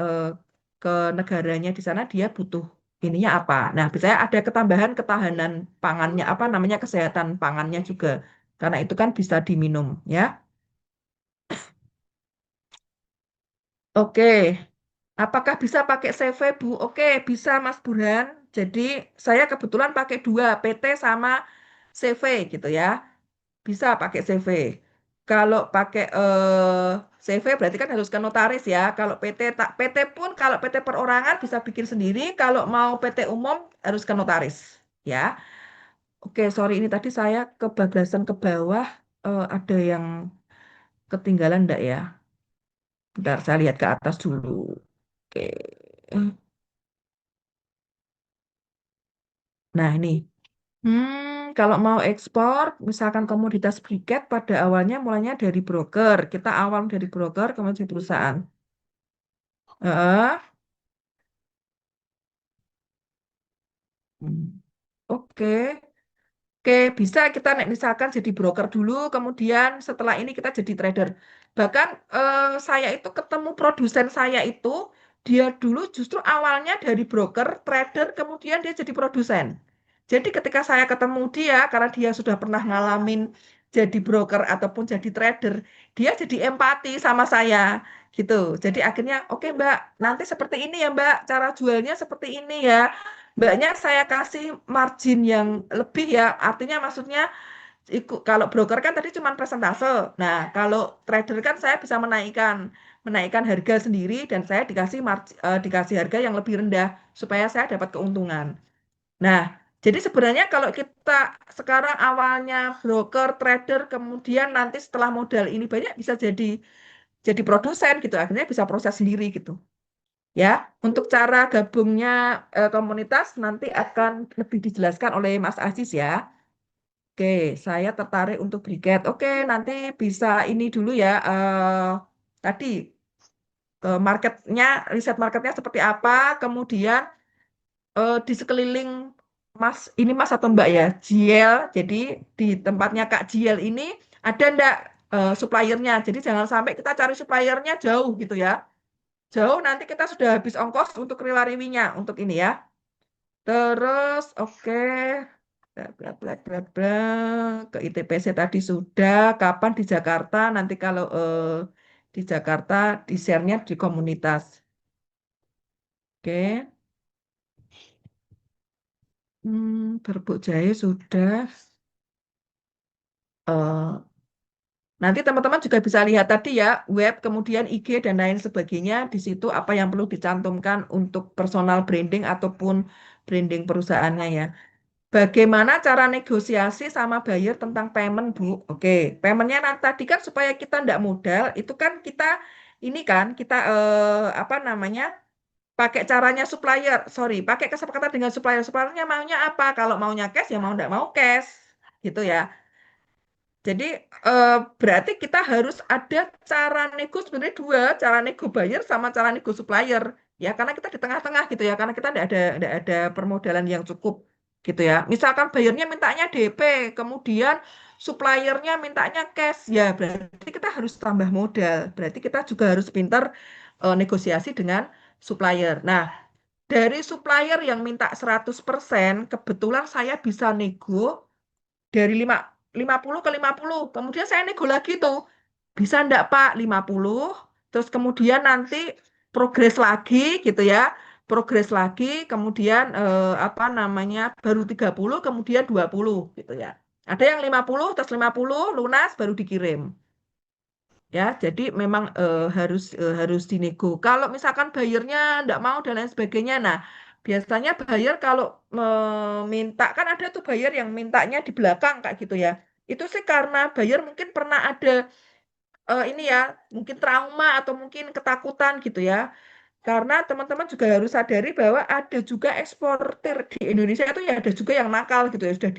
ke negaranya di sana dia butuh ininya apa. Nah, biasanya ada ketambahan ketahanan pangannya apa namanya kesehatan pangannya juga. Karena itu kan bisa diminum ya. Oke. Apakah bisa pakai CV, Bu? Oke, bisa Mas Burhan. Jadi saya kebetulan pakai dua, PT sama CV gitu ya. Bisa pakai CV. Kalau pakai CV berarti kan harus ke notaris ya. Kalau PT tak PT pun kalau PT perorangan bisa bikin sendiri. Kalau mau PT umum harus ke notaris ya. Oke, sorry ini tadi saya kebablasan ke bawah. Ada yang ketinggalan enggak ya? Bentar, saya lihat ke atas dulu. Oke. Nah, ini. Kalau mau ekspor, misalkan komoditas briket pada awalnya mulainya dari broker. Kita awal dari broker, kemudian jadi perusahaan. Heeh. Hmm. Oke. Oke, bisa kita misalkan jadi broker dulu, kemudian setelah ini kita jadi trader. Bahkan saya itu ketemu produsen saya itu, dia dulu justru awalnya dari broker, trader, kemudian dia jadi produsen. Jadi ketika saya ketemu dia, karena dia sudah pernah ngalamin jadi broker ataupun jadi trader, dia jadi empati sama saya gitu. Jadi akhirnya, oke Mbak, nanti seperti ini ya Mbak, cara jualnya seperti ini ya. Mbaknya saya kasih margin yang lebih ya, artinya maksudnya Kalau broker kan tadi cuma persentase. Nah, kalau trader kan saya bisa menaikkan harga sendiri dan saya dikasih harga yang lebih rendah supaya saya dapat keuntungan. Nah, jadi sebenarnya kalau kita sekarang awalnya broker, trader, kemudian nanti setelah modal ini banyak bisa jadi produsen gitu, akhirnya bisa proses sendiri gitu. Ya, untuk cara gabungnya komunitas nanti akan lebih dijelaskan oleh Mas Aziz ya. Oke, saya tertarik untuk briket. Oke, nanti bisa ini dulu ya. Tadi marketnya, riset marketnya seperti apa, kemudian di sekeliling ini Mas atau Mbak ya, Jiel. Jadi di tempatnya Kak Jiel ini ada ndak suppliernya. Jadi jangan sampai kita cari suppliernya jauh gitu ya. Jauh nanti kita sudah habis ongkos untuk riwariwinya untuk ini ya. Terus oke. Bla bla bla bla bla. Ke ITPC tadi sudah. Kapan di Jakarta? Nanti kalau di Jakarta di share-nya di komunitas. Oke. Berbuk jahe sudah. Eh, Nanti teman-teman juga bisa lihat tadi ya, web, kemudian IG, dan lain sebagainya. Di situ apa yang perlu dicantumkan untuk personal branding ataupun branding perusahaannya ya. Bagaimana cara negosiasi sama buyer tentang payment, Bu? Oke, paymentnya nanti tadi kan supaya kita tidak modal, itu kan kita ini kan kita apa namanya pakai caranya supplier, sorry, pakai kesepakatan dengan supplier. Suppliernya maunya apa? Kalau maunya cash ya mau tidak mau cash, gitu ya. Jadi berarti kita harus ada cara nego sebenarnya dua, cara nego buyer sama cara nego supplier. Ya, karena kita di tengah-tengah gitu ya, karena kita tidak ada permodalan yang cukup gitu ya. Misalkan bayarnya mintanya DP, kemudian suppliernya mintanya cash, ya berarti kita harus tambah modal. Berarti kita juga harus pintar negosiasi dengan supplier. Nah, dari supplier yang minta 100%, kebetulan saya bisa nego dari 50 ke 50. Kemudian saya nego lagi tuh. Bisa enggak Pak 50? Terus kemudian nanti progres lagi gitu ya. Progres lagi, kemudian apa namanya? Baru 30, kemudian 20 gitu ya. Ada yang 50, terus 50 lunas baru dikirim. Ya, jadi memang harus dinego. Kalau misalkan bayarnya enggak mau dan lain sebagainya, nah biasanya bayar kalau meminta kan ada tuh bayar yang mintanya di belakang kayak gitu ya. Itu sih karena bayar mungkin pernah ada ini ya, mungkin trauma atau mungkin ketakutan gitu ya. Karena teman-teman juga harus sadari bahwa ada juga eksportir di Indonesia itu ya ada juga yang nakal gitu ya sudah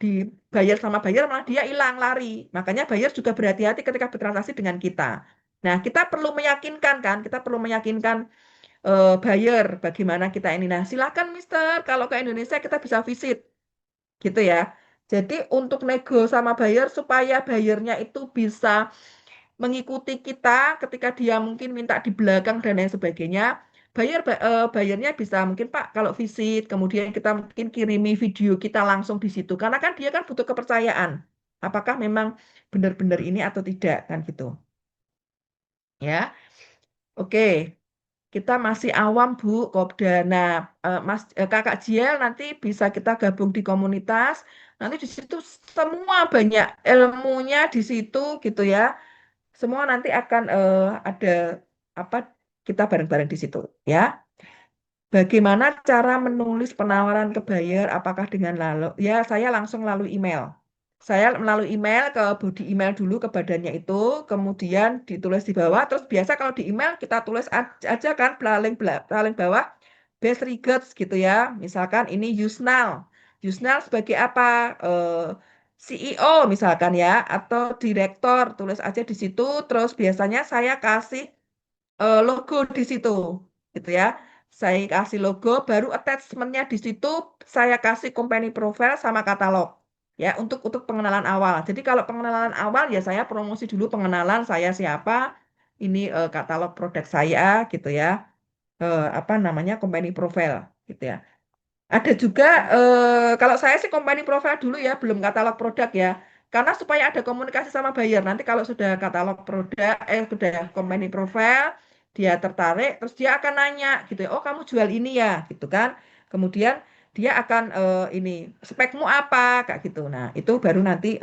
dibayar sama bayar malah dia hilang lari. Makanya bayar juga berhati-hati ketika bertransaksi dengan kita. Nah, kita perlu meyakinkan kan, kita perlu meyakinkan buyer bagaimana kita ini. Nah, silakan Mister, kalau ke Indonesia kita bisa visit gitu ya. Jadi untuk nego sama buyer supaya bayarnya itu bisa mengikuti kita ketika dia mungkin minta di belakang dan lain sebagainya. Bayarnya bisa mungkin Pak kalau visit, kemudian kita mungkin kirimi video kita langsung di situ. Karena kan dia kan butuh kepercayaan. Apakah memang benar-benar ini atau tidak kan gitu. Ya, oke. Kita masih awam Bu Kopda. Nah, Kakak Jiel nanti bisa kita gabung di komunitas. Nanti di situ semua banyak ilmunya di situ gitu ya. Semua nanti akan ada apa kita bareng-bareng di situ ya. Bagaimana cara menulis penawaran ke buyer? Apakah dengan lalu? Ya, saya langsung lalu email. Saya melalui email ke body email dulu ke badannya itu, kemudian ditulis di bawah. Terus biasa kalau di email kita tulis aja kan paling bawah best regards gitu ya. Misalkan ini Yusnal. Yusnal sebagai apa? CEO misalkan ya, atau direktor tulis aja di situ. Terus biasanya saya kasih logo di situ, gitu ya. Saya kasih logo, baru attachmentnya di situ saya kasih company profile sama katalog, ya untuk pengenalan awal. Jadi kalau pengenalan awal ya saya promosi dulu pengenalan saya siapa, ini katalog produk saya, gitu ya. Apa namanya company profile, gitu ya. Ada juga kalau saya sih company profile dulu ya, belum katalog produk ya. Karena supaya ada komunikasi sama buyer. Nanti kalau sudah katalog produk, sudah company profile, dia tertarik, terus dia akan nanya gitu ya. Oh, kamu jual ini ya, gitu kan. Kemudian dia akan ini spekmu apa kayak gitu. Nah, itu baru nanti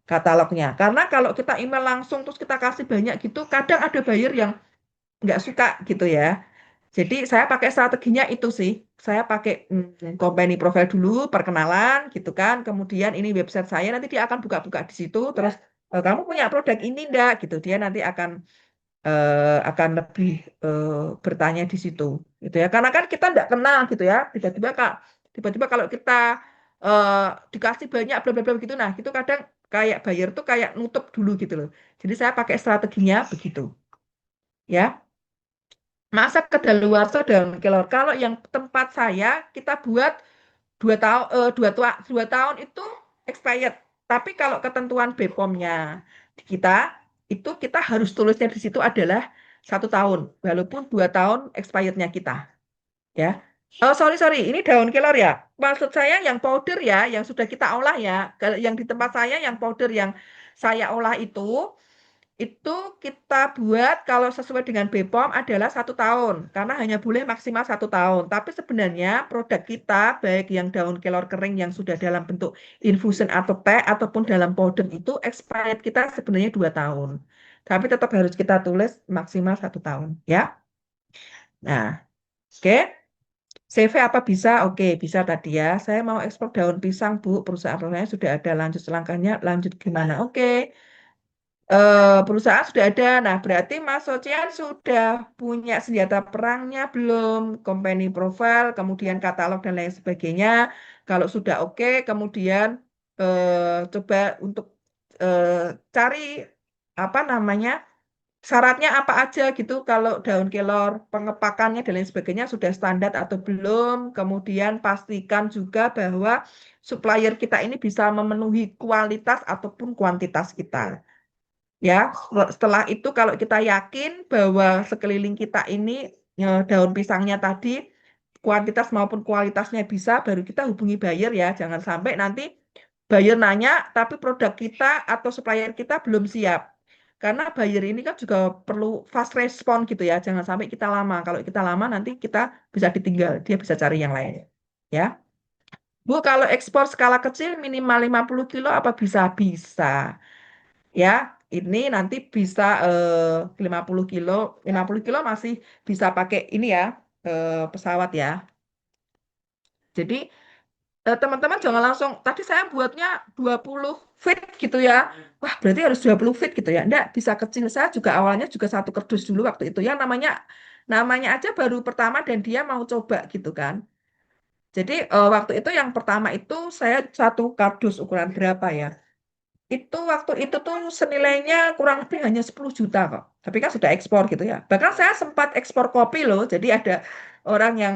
katalognya. Karena kalau kita email langsung terus kita kasih banyak gitu, kadang ada buyer yang nggak suka gitu ya. Jadi saya pakai strateginya itu sih. Saya pakai company profile dulu, perkenalan gitu kan. Kemudian ini website saya, nanti dia akan buka-buka di situ. Terus kamu punya produk ini enggak gitu. Dia nanti akan lebih eh, bertanya di situ gitu ya. Karena kan kita enggak kenal gitu ya. Tiba-tiba kalau kita eh, dikasih banyak bla bla bla gitu, nah itu kadang kayak buyer tuh kayak nutup dulu gitu loh. Jadi saya pakai strateginya begitu ya. Masa kedaluarsa daun kelor. Kalau yang tempat saya kita buat 2 tahun, 2 tahun itu expired. Tapi kalau ketentuan BPOM-nya di kita itu kita harus tulisnya di situ adalah 1 tahun, walaupun 2 tahun expirednya kita, ya. Oh sorry sorry, ini daun kelor ya. Maksud saya yang powder ya, yang sudah kita olah ya. Kalau yang di tempat saya yang powder yang saya olah itu kita buat kalau sesuai dengan BPOM adalah 1 tahun, karena hanya boleh maksimal 1 tahun. Tapi sebenarnya produk kita, baik yang daun kelor kering yang sudah dalam bentuk infusion atau teh, ataupun dalam powder itu, expired kita sebenarnya 2 tahun. Tapi tetap harus kita tulis maksimal 1 tahun, ya. Nah, oke. CV apa bisa? Oke, bisa tadi ya. Saya mau ekspor daun pisang, Bu. Perusahaan-perusahaan sudah ada lanjut langkahnya. Lanjut gimana? Oke. Perusahaan sudah ada. Nah, berarti Mas Socian sudah punya senjata perangnya belum? Company profile, kemudian katalog dan lain sebagainya. Kalau sudah oke, kemudian coba untuk eh, cari apa namanya syaratnya apa aja gitu. Kalau daun kelor, pengepakannya dan lain sebagainya sudah standar atau belum. Kemudian pastikan juga bahwa supplier kita ini bisa memenuhi kualitas ataupun kuantitas kita. Ya, setelah itu kalau kita yakin bahwa sekeliling kita ini daun pisangnya tadi kuantitas maupun kualitasnya bisa, baru kita hubungi buyer ya. Jangan sampai nanti buyer nanya tapi produk kita atau supplier kita belum siap. Karena buyer ini kan juga perlu fast respon gitu ya. Jangan sampai kita lama. Kalau kita lama nanti kita bisa ditinggal, dia bisa cari yang lain. Ya. Bu, kalau ekspor skala kecil minimal 50 kilo apa bisa? Bisa. Ya, ini nanti bisa 50 kilo, 50 kilo masih bisa pakai ini ya, pesawat ya. Jadi teman-teman jangan langsung, tadi saya buatnya 20 feet gitu ya. Wah, berarti harus 20 feet gitu ya. Enggak, bisa kecil. Saya juga awalnya juga 1 kardus dulu waktu itu ya, namanya aja baru pertama dan dia mau coba gitu kan. Jadi waktu itu yang pertama itu saya 1 kardus ukuran berapa ya? Itu waktu itu tuh senilainya kurang lebih hanya 10 juta kok. Tapi kan sudah ekspor gitu ya. Bahkan saya sempat ekspor kopi loh. Jadi ada orang yang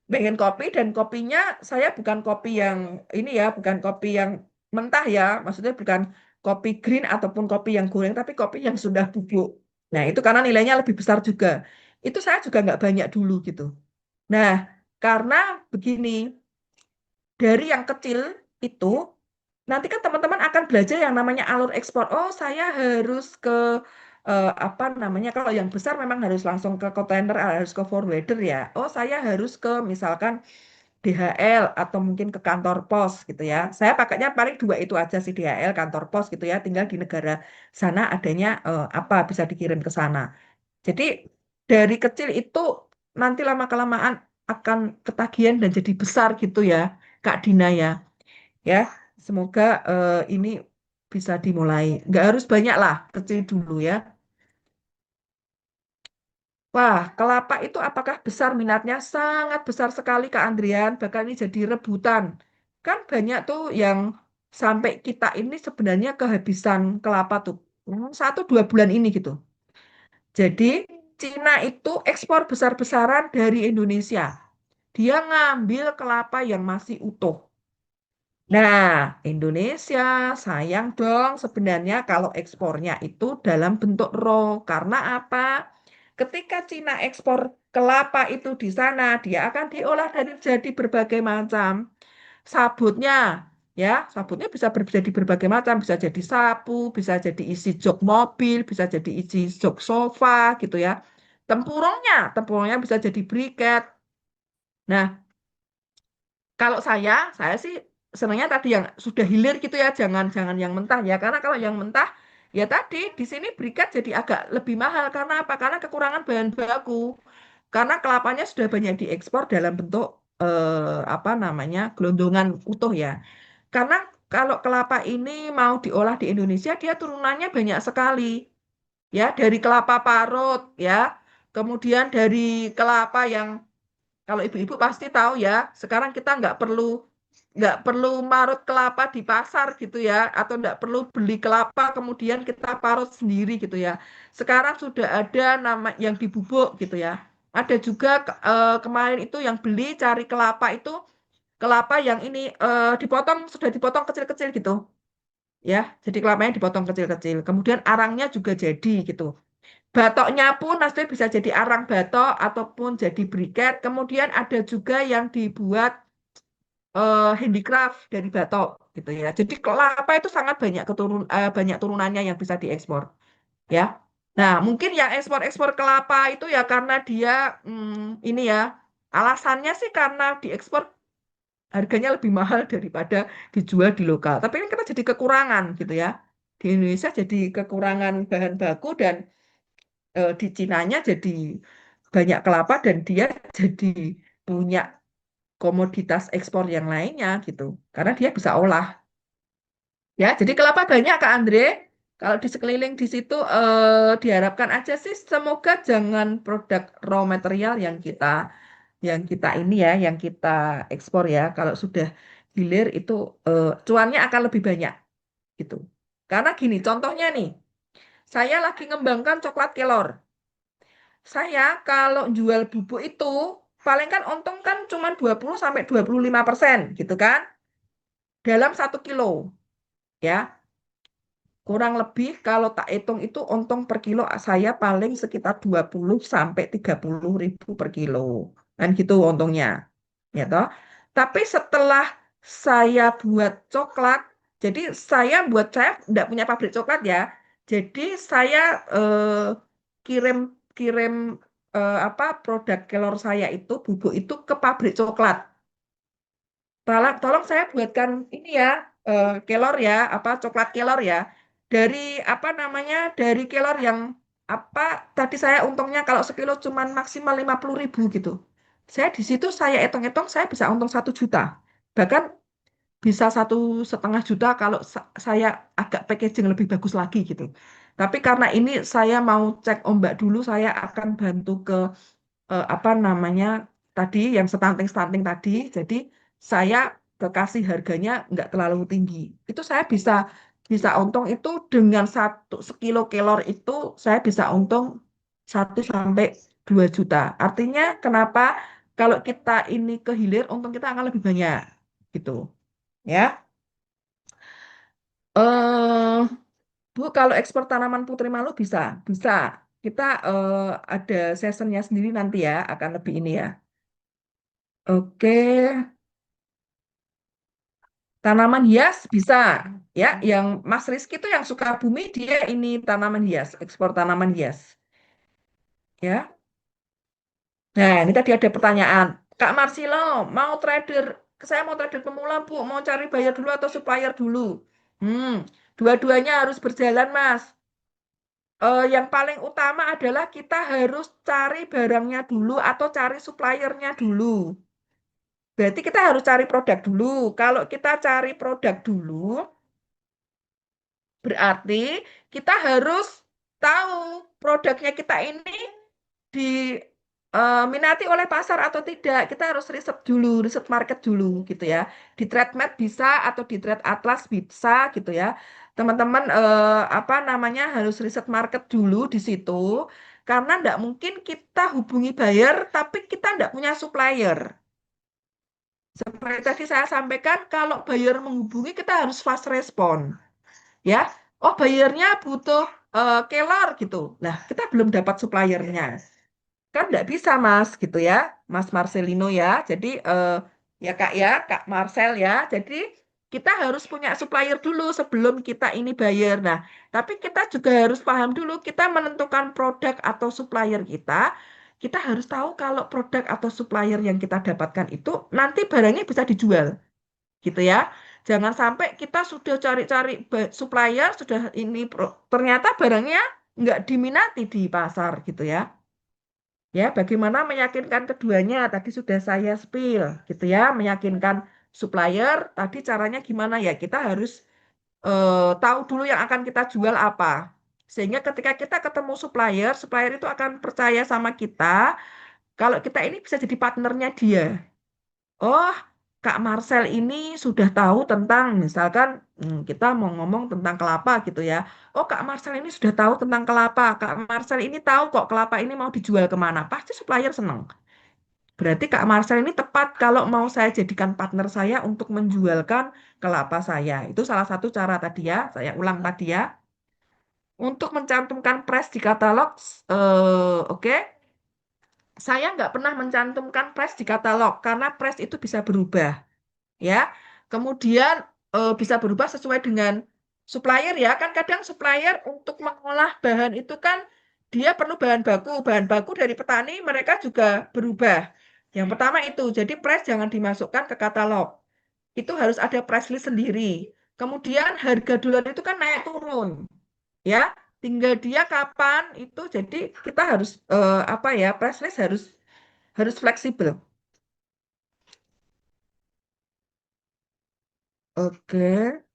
pengen kopi dan kopinya saya bukan kopi yang ini ya, bukan kopi yang mentah ya. Maksudnya bukan kopi green ataupun kopi yang goreng, tapi kopi yang sudah bubuk. Nah, itu karena nilainya lebih besar juga. Itu saya juga nggak banyak dulu gitu. Nah, karena begini, dari yang kecil itu nanti kan teman-teman akan belajar yang namanya alur ekspor. Oh, saya harus ke apa namanya? Kalau yang besar memang harus langsung ke kontainer, harus ke forwarder ya. Oh, saya harus ke misalkan DHL atau mungkin ke kantor pos gitu ya. Saya pakainya paling dua itu aja sih, DHL, kantor pos gitu ya. Tinggal di negara sana adanya apa bisa dikirim ke sana. Jadi dari kecil itu nanti lama kelamaan akan ketagihan dan jadi besar gitu ya, Kak Dina ya. Ya, semoga ini bisa dimulai. Nggak harus banyak lah, kecil dulu ya. Wah, kelapa itu apakah besar minatnya? Sangat besar sekali Kak Andrian, bahkan ini jadi rebutan. Kan banyak tuh yang sampai kita ini sebenarnya kehabisan kelapa tuh 1 2 bulan ini gitu. Jadi Cina itu ekspor besar-besaran dari Indonesia. Dia ngambil kelapa yang masih utuh. Nah, Indonesia sayang dong sebenarnya kalau ekspornya itu dalam bentuk raw. Karena apa? Ketika Cina ekspor kelapa itu di sana, dia akan diolah dari jadi berbagai macam sabutnya. Ya, sabutnya bisa jadi berbagai macam, bisa jadi sapu, bisa jadi isi jok mobil, bisa jadi isi jok sofa gitu ya. Tempurungnya bisa jadi briket. Nah, Kalau saya sih senangnya tadi yang sudah hilir gitu ya, jangan jangan yang mentah ya. Karena kalau yang mentah ya tadi di sini berikat jadi agak lebih mahal karena apa? Karena kekurangan bahan baku. Karena kelapanya sudah banyak diekspor dalam bentuk apa namanya gelondongan utuh ya. Karena kalau kelapa ini mau diolah di Indonesia, dia turunannya banyak sekali. Ya, dari kelapa parut ya, kemudian dari kelapa yang kalau ibu-ibu pasti tahu ya, sekarang kita nggak perlu marut kelapa di pasar gitu ya, atau nggak perlu beli kelapa kemudian kita parut sendiri gitu ya. Sekarang sudah ada nama yang dibubuk gitu ya. Ada juga kemarin itu yang beli cari kelapa itu kelapa yang ini dipotong sudah dipotong kecil-kecil gitu ya. Jadi kelapanya dipotong kecil-kecil. Kemudian arangnya juga jadi gitu. Batoknya pun nasib bisa jadi arang batok ataupun jadi briket. Kemudian ada juga yang dibuat handicraft dari batok gitu ya. Jadi kelapa itu sangat banyak turunannya yang bisa diekspor ya. Nah, mungkin yang ekspor-ekspor kelapa itu ya karena dia ini ya alasannya sih karena diekspor harganya lebih mahal daripada dijual di lokal. Tapi kan kita jadi kekurangan gitu ya. Di Indonesia jadi kekurangan bahan baku dan di Cinanya jadi banyak kelapa dan dia jadi punya komoditas ekspor yang lainnya gitu. Karena dia bisa olah. Ya, jadi kelapa banyak Kak Andre. Kalau di sekeliling di situ diharapkan aja sih semoga jangan produk raw material yang kita ini ya, yang kita ekspor ya. Kalau sudah hilir itu cuannya akan lebih banyak gitu. Karena gini, contohnya nih, saya lagi ngembangkan coklat kelor. Saya kalau jual bubuk itu paling kan untung kan cuma 20 sampai 25% gitu kan dalam 1 kilo ya. Kurang lebih kalau tak hitung itu untung per kilo saya paling sekitar 20 sampai 30 ribu per kilo. Dan gitu untungnya. Ya toh. Tapi setelah saya buat coklat, jadi saya tidak punya pabrik coklat ya. Jadi saya kirim kirim apa produk kelor saya itu bubuk itu ke pabrik coklat. Tolong saya buatkan ini ya, kelor ya, apa coklat kelor ya. Dari apa namanya, dari kelor yang apa tadi saya untungnya kalau sekilo cuman maksimal 50 ribu gitu. Saya di situ saya hitung-hitung saya bisa untung 1 juta. Bahkan bisa 1,5 juta kalau saya agak packaging lebih bagus lagi gitu. Tapi karena ini saya mau cek ombak dulu, saya akan bantu ke apa namanya tadi yang stunting-stunting tadi. Jadi saya kekasih harganya nggak terlalu tinggi. Itu saya bisa bisa untung itu dengan 1 sekilo kelor itu saya bisa untung 1 sampai 2 juta. Artinya kenapa kalau kita ini ke hilir untung kita akan lebih banyak gitu ya. Eh Bu, kalau ekspor tanaman putri malu bisa, bisa. Kita ada seasonnya sendiri nanti ya, akan lebih ini ya. Oke, tanaman hias bisa ya. Yang Mas Rizky itu yang suka bumi dia ini tanaman hias, ekspor tanaman hias ya. Nah, ini tadi ada pertanyaan. Kak Marsilo, saya mau trader pemula Bu, mau cari buyer dulu atau supplier dulu? Hmm, dua-duanya harus berjalan Mas. Yang paling utama adalah kita harus cari barangnya dulu atau cari suppliernya dulu. Berarti kita harus cari produk dulu. Kalau kita cari produk dulu, berarti kita harus tahu produknya kita ini diminati oleh pasar atau tidak. Kita harus riset dulu, riset market dulu gitu ya. Di TradeMed bisa atau di Trade Atlas bisa gitu ya. Teman-teman apa namanya harus riset market dulu di situ karena tidak mungkin kita hubungi buyer tapi kita tidak punya supplier. Seperti tadi saya sampaikan, kalau buyer menghubungi kita harus fast respon, ya. Oh, buyernya butuh kelor gitu. Nah, kita belum dapat suppliernya. Kan nggak bisa, Mas, gitu ya. Mas Marcelino ya. Jadi, ya, Kak Marcel ya. Jadi, kita harus punya supplier dulu sebelum kita ini buyer. Nah, tapi kita juga harus paham dulu, kita menentukan produk atau supplier kita kita harus tahu kalau produk atau supplier yang kita dapatkan itu nanti barangnya bisa dijual, gitu ya. Jangan sampai kita sudah cari-cari supplier, sudah ini ternyata barangnya nggak diminati di pasar, gitu ya. Ya, bagaimana meyakinkan keduanya tadi sudah saya spill, gitu ya. Meyakinkan supplier tadi caranya gimana ya? Kita harus tahu dulu yang akan kita jual apa. Sehingga ketika kita ketemu supplier, supplier itu akan percaya sama kita kalau kita ini bisa jadi partnernya dia. Oh, Kak Marcel ini sudah tahu tentang, misalkan kita mau ngomong tentang kelapa gitu ya. Oh, Kak Marcel ini sudah tahu tentang kelapa. Kak Marcel ini tahu kok kelapa ini mau dijual kemana. Pasti supplier seneng. Berarti Kak Marcel ini tepat kalau mau saya jadikan partner saya untuk menjualkan kelapa saya. Itu salah satu cara tadi ya. Saya ulang tadi ya. Untuk mencantumkan price di katalog, oke. Saya nggak pernah mencantumkan price di katalog karena price itu bisa berubah, ya. Kemudian bisa berubah sesuai dengan supplier ya. Kan kadang supplier untuk mengolah bahan itu kan dia perlu bahan baku. Bahan baku dari petani mereka juga berubah. Yang pertama itu, jadi price jangan dimasukkan ke katalog. Itu harus ada price list sendiri. Kemudian harga dolar itu kan naik turun, ya. Tinggal dia kapan itu, jadi kita harus apa ya, price list harus harus fleksibel. Oke.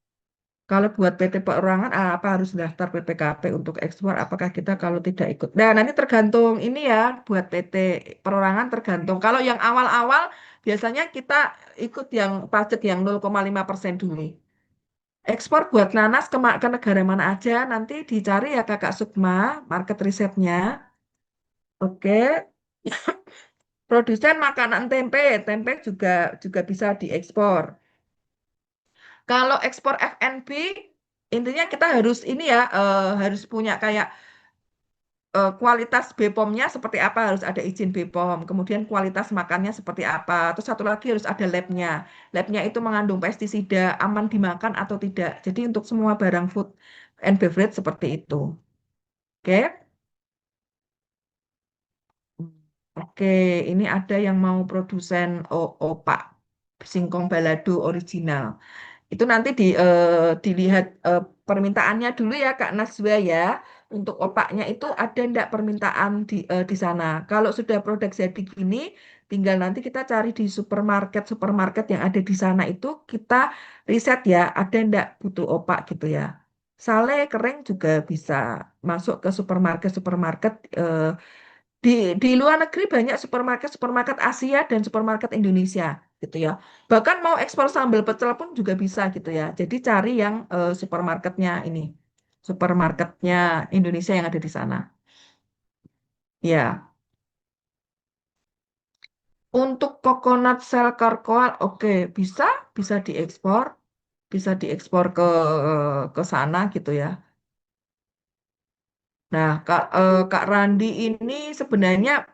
Kalau buat PT perorangan, apa harus daftar PPKP untuk ekspor? Apakah kita kalau tidak ikut? Nah, nanti tergantung ini ya, buat PT perorangan tergantung. Kalau yang awal-awal, biasanya kita ikut yang pajak yang 0,5% dulu. Ekspor buat nanas ke negara mana aja, nanti dicari ya Kakak Sukma, market risetnya. Oke, produsen makanan tempe, tempe juga juga bisa diekspor. Kalau ekspor F&B, intinya kita harus ini ya, harus punya kayak kualitas BPOM-nya seperti apa, harus ada izin BPOM. Kemudian kualitas makannya seperti apa. Terus satu lagi harus ada lab-nya. Lab-nya itu mengandung pestisida, aman dimakan atau tidak. Jadi untuk semua barang food and beverage seperti itu. Oke? Oke, ini ada yang mau produsen opak singkong balado original. Itu nanti dilihat permintaannya dulu ya Kak Najwa ya. Untuk opaknya itu ada ndak permintaan di sana. Kalau sudah produk jadi gini, tinggal nanti kita cari di supermarket yang ada di sana itu kita riset ya, ada ndak butuh opak gitu ya. Sale kering juga bisa masuk ke supermarket di luar negeri banyak supermarket Asia dan supermarket Indonesia gitu ya. Bahkan mau ekspor sambal pecel pun juga bisa gitu ya. Jadi cari yang supermarketnya Indonesia yang ada di sana. Ya, untuk coconut shell charcoal, oke, bisa bisa diekspor ke sana gitu ya. Nah, Kak Randi ini sebenarnya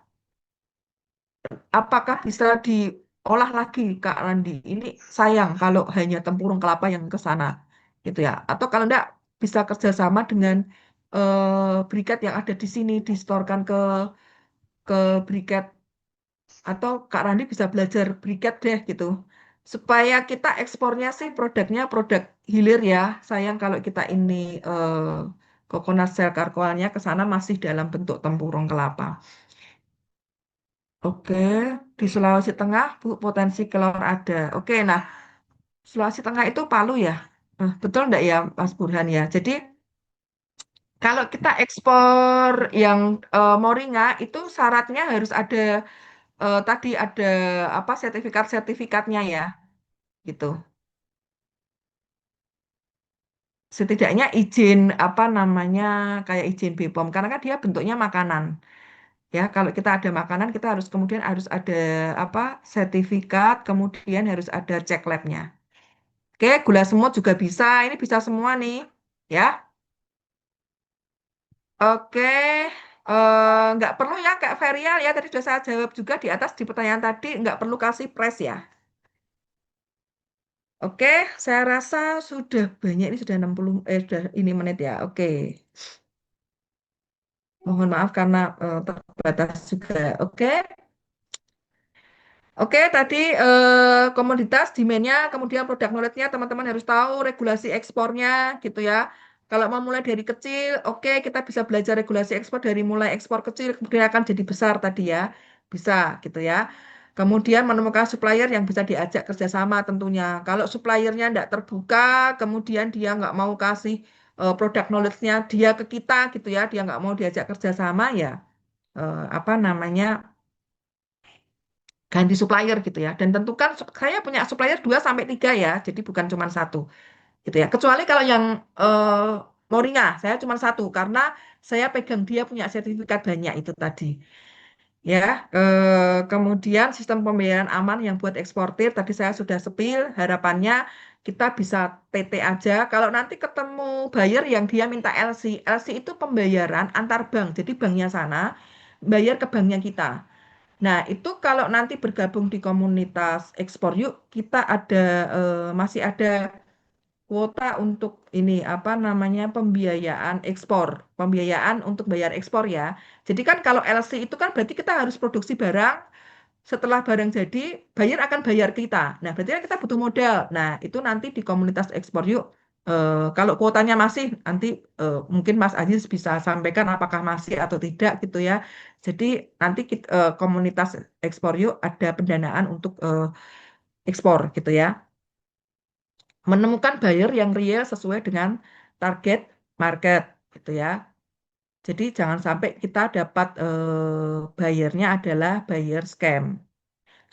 apakah bisa diolah lagi Kak Randi? Ini sayang kalau hanya tempurung kelapa yang ke sana gitu ya. Atau kalau enggak bisa kerjasama dengan briket yang ada di sini distorkan ke briket, atau Kak Randi bisa belajar briket deh gitu. Supaya kita ekspornya sih produknya produk hilir ya. Sayang kalau kita ini eh, coconut shell charcoalnya ke sana masih dalam bentuk tempurung kelapa. Oke, di Sulawesi Tengah, Bu, potensi kelor ada. Oke, nah, Sulawesi Tengah itu Palu ya. Betul enggak ya, Mas Burhan ya? Jadi, kalau kita ekspor yang moringa itu syaratnya harus ada tadi ada apa sertifikatnya ya, gitu. Setidaknya izin apa namanya kayak izin BPOM karena kan dia bentuknya makanan. Ya, kalau kita ada makanan kita harus kemudian harus ada apa sertifikat, kemudian harus ada cek labnya. Oke, gula semut juga bisa. Ini bisa semua nih. Ya, oke. Nggak perlu ya Kak Ferial ya. Tadi sudah saya jawab juga di atas di pertanyaan tadi. Nggak perlu kasih press ya. Oke, saya rasa sudah banyak. Ini sudah 60, sudah ini menit ya. Oke. Mohon maaf karena terbatas juga. Oke. Oke, tadi komoditas, demand-nya, kemudian produk knowledge-nya, teman-teman harus tahu regulasi ekspornya gitu ya. Kalau mau mulai dari kecil, oke, kita bisa belajar regulasi ekspor dari mulai ekspor kecil, kemudian akan jadi besar tadi ya. Bisa gitu ya. Kemudian menemukan supplier yang bisa diajak kerjasama tentunya. Kalau suppliernya tidak terbuka, kemudian dia nggak mau kasih produk knowledge-nya dia ke kita gitu ya, dia nggak mau diajak kerjasama ya, apa namanya, ganti supplier gitu ya. Dan tentukan saya punya supplier 2 sampai 3 ya. Jadi bukan cuma satu gitu ya. Kecuali kalau yang Moringa, saya cuma satu karena saya pegang dia punya sertifikat banyak itu tadi. Ya, kemudian sistem pembayaran aman yang buat eksportir tadi saya sudah sepil. Harapannya kita bisa TT aja. Kalau nanti ketemu buyer yang dia minta LC, LC itu pembayaran antar bank. Jadi banknya sana bayar ke banknya kita. Nah, itu kalau nanti bergabung di komunitas ekspor yuk, kita ada masih ada kuota untuk ini apa namanya pembiayaan ekspor, pembiayaan untuk bayar ekspor ya. Jadi kan kalau LC itu kan berarti kita harus produksi barang, setelah barang jadi, buyer akan bayar kita. Nah, berarti kan kita butuh modal. Nah, itu nanti di komunitas ekspor yuk. Kalau kuotanya masih, nanti mungkin Mas Aziz bisa sampaikan apakah masih atau tidak gitu ya. Jadi nanti komunitas ekspor yuk ada pendanaan untuk ekspor gitu ya. Menemukan buyer yang real sesuai dengan target market gitu ya. Jadi jangan sampai kita dapat buyernya adalah buyer scam.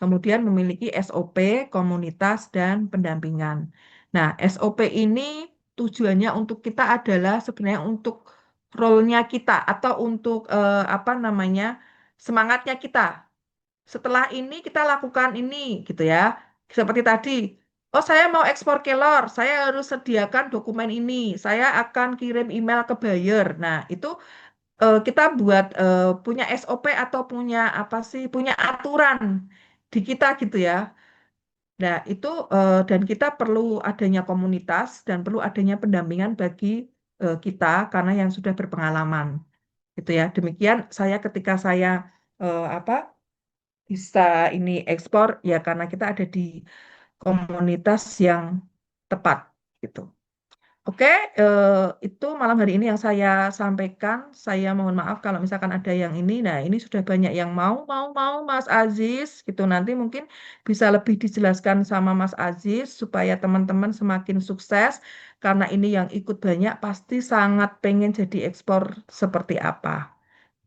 Kemudian memiliki SOP, komunitas, dan pendampingan. Nah, SOP ini tujuannya untuk kita adalah sebenarnya untuk role-nya kita atau untuk apa namanya semangatnya kita. Setelah ini kita lakukan ini gitu ya. Seperti tadi, oh saya mau ekspor kelor, saya harus sediakan dokumen ini, saya akan kirim email ke buyer. Nah, itu kita buat punya SOP atau punya apa sih, punya aturan di kita gitu ya. Nah, itu dan kita perlu adanya komunitas dan perlu adanya pendampingan bagi kita karena yang sudah berpengalaman gitu ya. Demikian saya ketika saya apa bisa ini ekspor ya karena kita ada di komunitas yang tepat gitu. Oke, itu malam hari ini yang saya sampaikan. Saya mohon maaf kalau misalkan ada yang ini. Nah, ini sudah banyak yang mau Mas Aziz gitu. Nanti mungkin bisa lebih dijelaskan sama Mas Aziz supaya teman-teman semakin sukses. Karena ini yang ikut banyak pasti sangat pengen jadi ekspor seperti apa.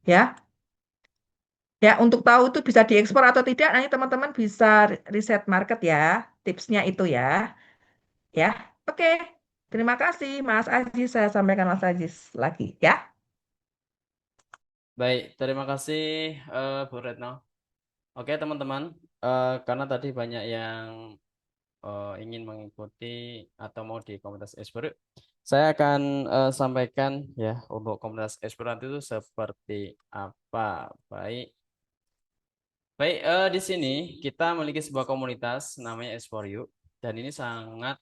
Ya, ya untuk tahu itu bisa diekspor atau tidak, nanti teman-teman bisa riset market ya. Tipsnya itu ya. Ya, oke. Terima kasih, Mas Ajis. Saya sampaikan Mas Ajis lagi, ya. Baik, terima kasih Bu Retno. Oke teman-teman, karena tadi banyak yang ingin mengikuti atau mau di komunitas ekspor, saya akan sampaikan ya untuk komunitas ekspor nanti itu seperti apa. Baik, baik di sini kita memiliki sebuah komunitas namanya Ekspor Yuk dan ini sangat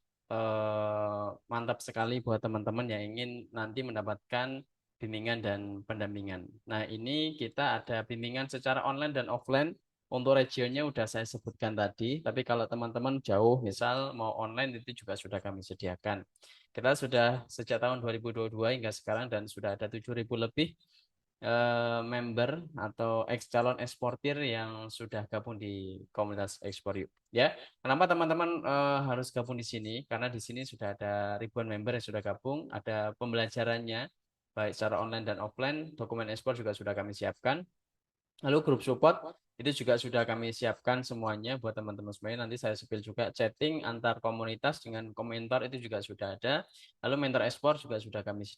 mantap sekali buat teman-teman yang ingin nanti mendapatkan bimbingan dan pendampingan. Nah, ini kita ada bimbingan secara online dan offline. Untuk regionnya udah saya sebutkan tadi, tapi kalau teman-teman jauh, misal mau online itu juga sudah kami sediakan. Kita sudah sejak tahun 2022 hingga sekarang dan sudah ada 7.000 lebih member atau ex calon eksportir yang sudah gabung di komunitas Ekspor Yuk. Ya, kenapa teman-teman harus gabung di sini? Karena di sini sudah ada ribuan member yang sudah gabung, ada pembelajarannya baik secara online dan offline. Dokumen ekspor juga sudah kami siapkan. Lalu grup support itu juga sudah kami siapkan semuanya buat teman-teman semuanya. Nanti saya sepil juga chatting antar komunitas dengan komentar itu juga sudah ada. Lalu mentor ekspor juga sudah kami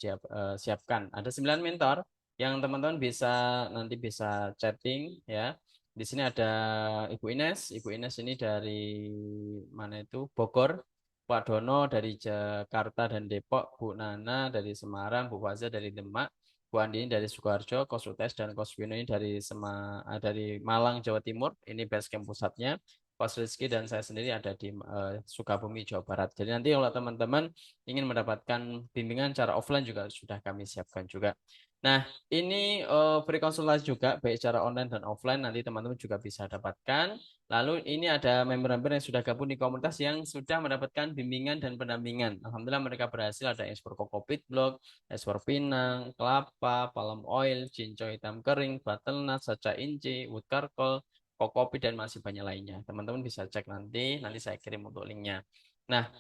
siapkan. Ada 9 mentor yang teman-teman bisa nanti bisa chatting ya. Di sini ada Ibu Ines. Ibu Ines ini dari mana itu? Bogor. Pak Dono dari Jakarta dan Depok, Bu Nana dari Semarang, Bu Faza dari Demak, Bu Andini dari Sukoharjo, Kos UTS dan Kos Wino ini dari dari Malang, Jawa Timur. Ini base camp pusatnya. Kos Rizky dan saya sendiri ada di Sukabumi, Jawa Barat. Jadi nanti kalau teman-teman ingin mendapatkan bimbingan secara offline juga sudah kami siapkan juga. Nah, ini free konsultasi juga, baik secara online dan offline, nanti teman-teman juga bisa dapatkan. Lalu ini ada member-member yang sudah gabung di komunitas yang sudah mendapatkan bimbingan dan pendampingan. Alhamdulillah mereka berhasil, ada ekspor kokopit blok, ekspor pinang, kelapa, palm oil, cincau hitam kering, butternut, saca inci, wood charcoal, kopi dan masih banyak lainnya. Teman-teman bisa cek nanti saya kirim untuk linknya. Nah,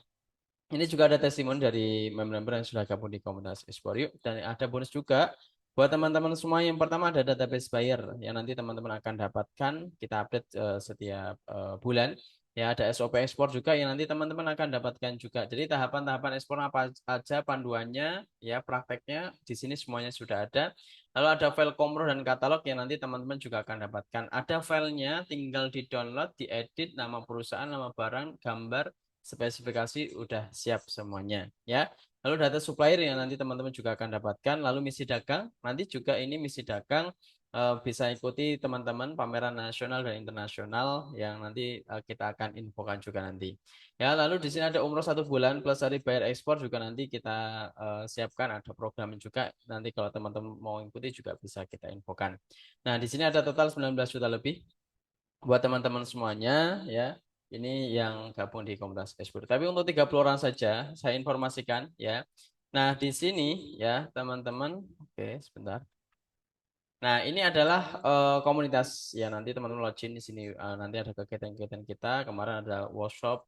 ini juga ada testimoni dari member-member yang sudah gabung di komunitas Explore Yuk dan ada bonus juga buat teman-teman semua. Yang pertama ada database buyer yang nanti teman-teman akan dapatkan, kita update setiap bulan. Ya, ada SOP ekspor juga yang nanti teman-teman akan dapatkan juga. Jadi tahapan-tahapan ekspor apa aja panduannya, ya prakteknya di sini semuanya sudah ada. Lalu ada file komro dan katalog yang nanti teman-teman juga akan dapatkan. Ada filenya, tinggal di-download, diedit, nama perusahaan, nama barang, gambar, spesifikasi udah siap semuanya, ya. Lalu data supplier yang nanti teman-teman juga akan dapatkan. Lalu misi dagang, nanti juga ini misi dagang bisa ikuti teman-teman pameran nasional dan internasional yang nanti kita akan infokan juga nanti. Ya, lalu di sini ada umroh 1 bulan plus hari bayar ekspor juga nanti kita siapkan, ada program juga nanti kalau teman-teman mau ikuti juga bisa kita infokan. Nah, di sini ada total 19 juta lebih buat teman-teman semuanya, ya. Ini yang gabung di komunitas Facebook. Tapi untuk 30 orang saja saya informasikan, ya. Nah, di sini ya teman-teman, oke, sebentar. Nah, ini adalah komunitas ya, nanti teman-teman login di sini, nanti ada kegiatan-kegiatan kita. Kemarin ada workshop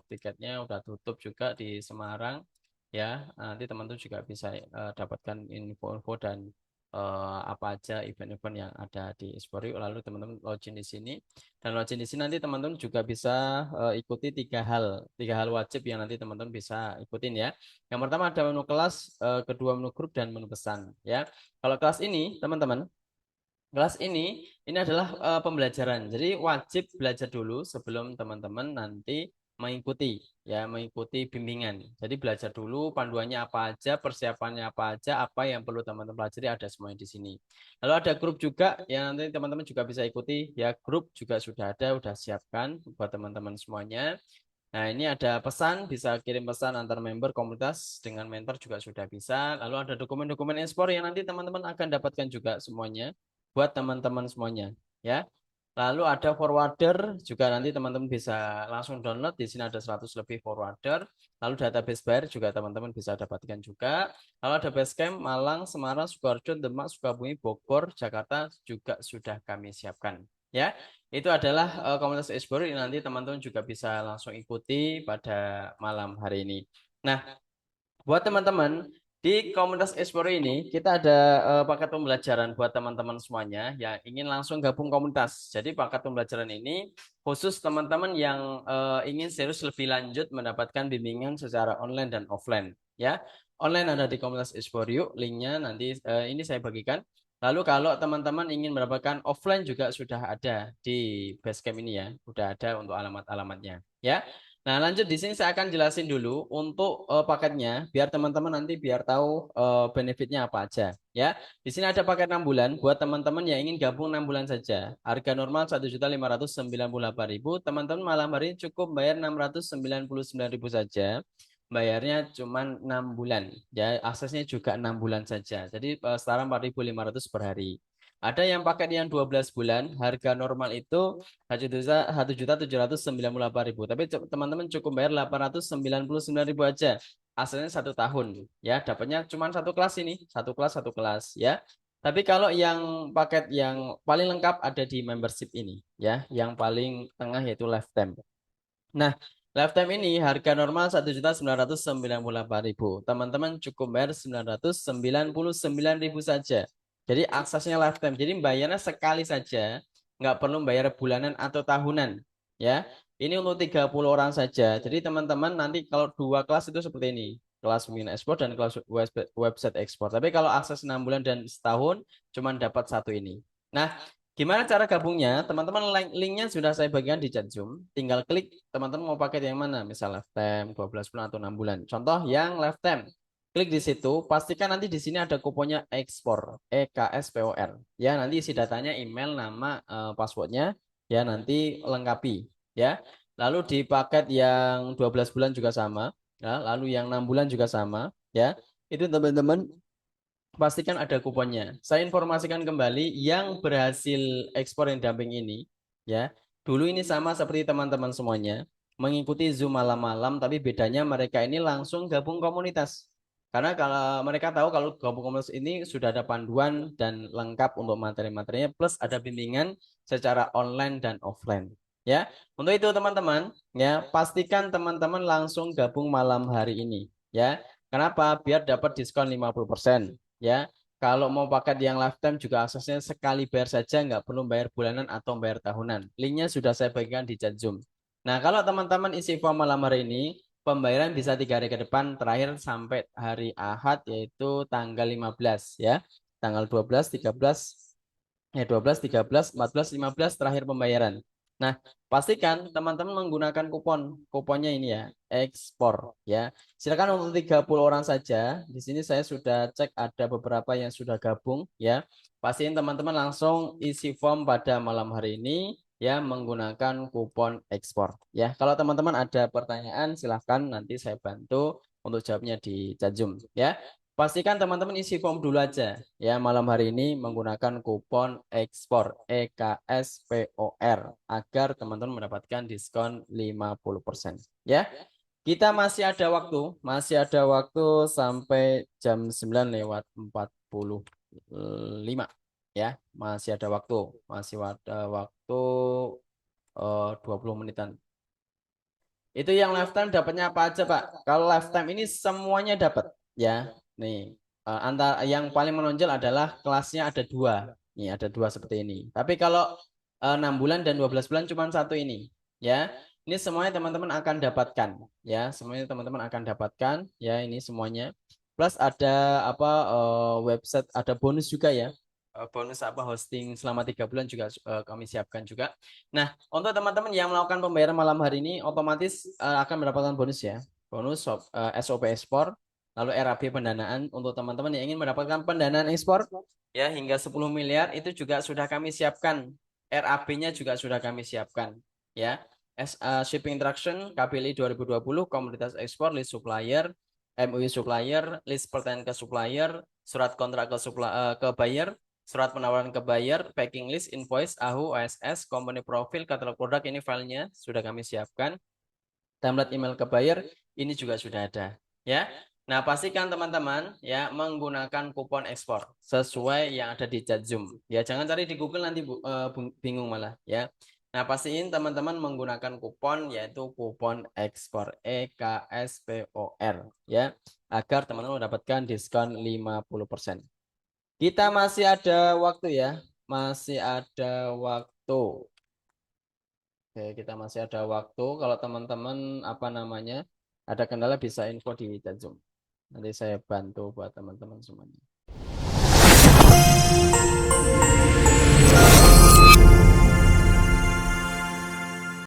tiketnya udah tutup juga di Semarang ya. Nanti teman-teman juga bisa dapatkan info-info dan apa aja event-event yang ada di Esporiu. Lalu teman-teman login di sini dan login di sini nanti teman-teman juga bisa ikuti tiga hal wajib yang nanti teman-teman bisa ikutin ya. Yang pertama ada menu kelas, kedua menu grup dan menu pesan ya. Kalau kelas ini, teman-teman, kelas ini adalah pembelajaran. Jadi wajib belajar dulu sebelum teman-teman nanti mengikuti ya, mengikuti bimbingan. Jadi belajar dulu panduannya apa aja, persiapannya apa aja, apa yang perlu teman-teman pelajari ada semuanya di sini. Lalu ada grup juga yang nanti teman-teman juga bisa ikuti ya, grup juga sudah ada, sudah siapkan buat teman-teman semuanya. Nah, ini ada pesan, bisa kirim pesan antar member komunitas dengan mentor juga sudah bisa. Lalu ada dokumen-dokumen ekspor yang nanti teman-teman akan dapatkan juga semuanya buat teman-teman semuanya, ya. Lalu ada forwarder juga nanti teman-teman bisa langsung download. Di sini ada 100 lebih forwarder. Lalu database buyer juga teman-teman bisa dapatkan juga. Lalu ada Basecamp Malang, Semarang, Sukoharjo, Demak, Sukabumi, Bogor, Jakarta juga sudah kami siapkan, ya. Itu adalah komunitas Explore yang nanti teman-teman juga bisa langsung ikuti pada malam hari ini. Nah, buat teman-teman di komunitas Explore ini kita ada paket pembelajaran buat teman-teman semuanya yang ingin langsung gabung komunitas. Jadi paket pembelajaran ini khusus teman-teman yang ingin serius lebih lanjut mendapatkan bimbingan secara online dan offline. Ya, online ada di komunitas Explore Yuk, linknya nanti ini saya bagikan. Lalu kalau teman-teman ingin mendapatkan offline juga sudah ada di Basecamp ini ya, sudah ada untuk alamat-alamatnya. Ya. Nah, lanjut di sini saya akan jelasin dulu untuk paketnya biar teman-teman nanti biar tahu benefitnya apa aja ya. Di sini ada paket 6 bulan buat teman-teman yang ingin gabung 6 bulan saja. Harga normal 1.598.000. Teman-teman malam hari ini cukup bayar 699.000 saja. Bayarnya cuma 6 bulan ya. Aksesnya juga 6 bulan saja. Jadi setara 4.500 per hari. Ada yang paket yang 12 bulan, harga normal itu 1.798.000. Tapi teman-teman cukup bayar 899.000 aja. Asalnya 1 tahun ya, dapatnya cuma satu kelas ini, satu kelas ya. Tapi kalau yang paket yang paling lengkap ada di membership ini ya, yang paling tengah yaitu lifetime. Nah, lifetime ini harga normal 1.998.000. Teman-teman cukup bayar 999.000 saja. Jadi aksesnya lifetime. Jadi bayarnya sekali saja, nggak perlu bayar bulanan atau tahunan. Ya, ini untuk 30 orang saja. Jadi teman-teman nanti kalau 2 kelas itu seperti ini. Kelas bimbingan ekspor dan kelas website ekspor. Tapi kalau akses 6 bulan dan setahun, cuma dapat satu ini. Nah, gimana cara gabungnya? Teman-teman linknya sudah saya bagikan di chat Zoom. Tinggal klik teman-teman mau paket yang mana. Misal lifetime 12 bulan atau 6 bulan. Contoh yang lifetime. Klik di situ. Pastikan nanti di sini ada kuponnya ekspor. EKSPOR. Ya, nanti isi datanya email, nama, passwordnya. Ya, nanti lengkapi. ya. Lalu di paket yang 12 bulan juga sama, ya. Lalu yang 6 bulan juga sama, ya. Itu teman-teman pastikan ada kuponnya. Saya informasikan kembali yang berhasil ekspor yang damping ini, ya. Dulu ini sama seperti teman-teman semuanya, mengikuti Zoom malam-malam, tapi bedanya mereka ini langsung gabung komunitas. Karena kalau mereka tahu kalau gabung komunitas ini sudah ada panduan dan lengkap untuk materi-materinya, plus ada bimbingan secara online dan offline. Ya, untuk itu teman-teman, ya pastikan teman-teman langsung gabung malam hari ini. Ya, kenapa? Biar dapat diskon 50%. Ya, kalau mau paket yang lifetime juga aksesnya sekali bayar saja, nggak perlu bayar bulanan atau bayar tahunan. Linknya sudah saya bagikan di chat Zoom. Nah, kalau teman-teman isi form malam hari ini, pembayaran bisa 3 hari ke depan, terakhir sampai hari Ahad, yaitu tanggal 15 ya. Tanggal 12, 13, 12, 13, 14, 15 terakhir pembayaran. Nah, pastikan teman-teman menggunakan kupon. Kuponnya ini ya, ekspor ya. Silakan untuk 30 orang saja. Di sini saya sudah cek ada beberapa yang sudah gabung ya. Pastiin teman-teman langsung isi form pada malam hari ini ya menggunakan kupon ekspor ya. Kalau teman-teman ada pertanyaan silahkan nanti saya bantu untuk jawabnya di chat Zoom ya. Pastikan teman-teman isi form dulu aja ya malam hari ini menggunakan kupon ekspor EKSPOR agar teman-teman mendapatkan diskon 50% ya. Kita masih ada waktu sampai jam 9 lewat 45 ya. Masih ada waktu, masih ada waktu 20 menitan. Itu yang lifetime dapatnya apa aja, Pak? Kalau lifetime ini semuanya dapat, ya. Nih, antara yang paling menonjol adalah kelasnya ada dua. Nih, ada dua seperti ini. Tapi kalau 6 bulan dan 12 bulan cuma satu ini, ya. Ini semuanya teman-teman akan dapatkan, ya. Semuanya teman-teman akan dapatkan, ya. Ini semuanya. Plus ada apa website, ada bonus juga ya. Bonus apa hosting selama 3 bulan juga kami siapkan juga. Nah, untuk teman-teman yang melakukan pembayaran malam hari ini otomatis akan mendapatkan bonus ya. Bonus SOP ekspor, lalu RAB pendanaan untuk teman-teman yang ingin mendapatkan pendanaan ekspor ya hingga 10 miliar itu juga sudah kami siapkan. RAB-nya juga sudah kami siapkan ya. Shipping Interaction KPLI 2020 Komoditas Ekspor List Supplier MOU Supplier List pertanyaan ke supplier surat kontrak ke buyer surat penawaran ke buyer, packing list, invoice, AHU, OSS, company profile, katalog produk ini filenya sudah kami siapkan. Template email ke buyer ini juga sudah ada, ya. Nah, pastikan teman-teman ya menggunakan kupon ekspor sesuai yang ada di chat Zoom. Ya, jangan cari di Google nanti bingung malah, ya. Nah, pastiin teman-teman menggunakan kupon yaitu kupon ekspor EKSPOR ya agar teman-teman mendapatkan diskon 50%. Kita masih ada waktu ya. Masih ada waktu. Oke, kita masih ada waktu. Kalau teman-teman apa namanya ada kendala bisa info di chat Zoom. Nanti saya bantu buat teman-teman semuanya.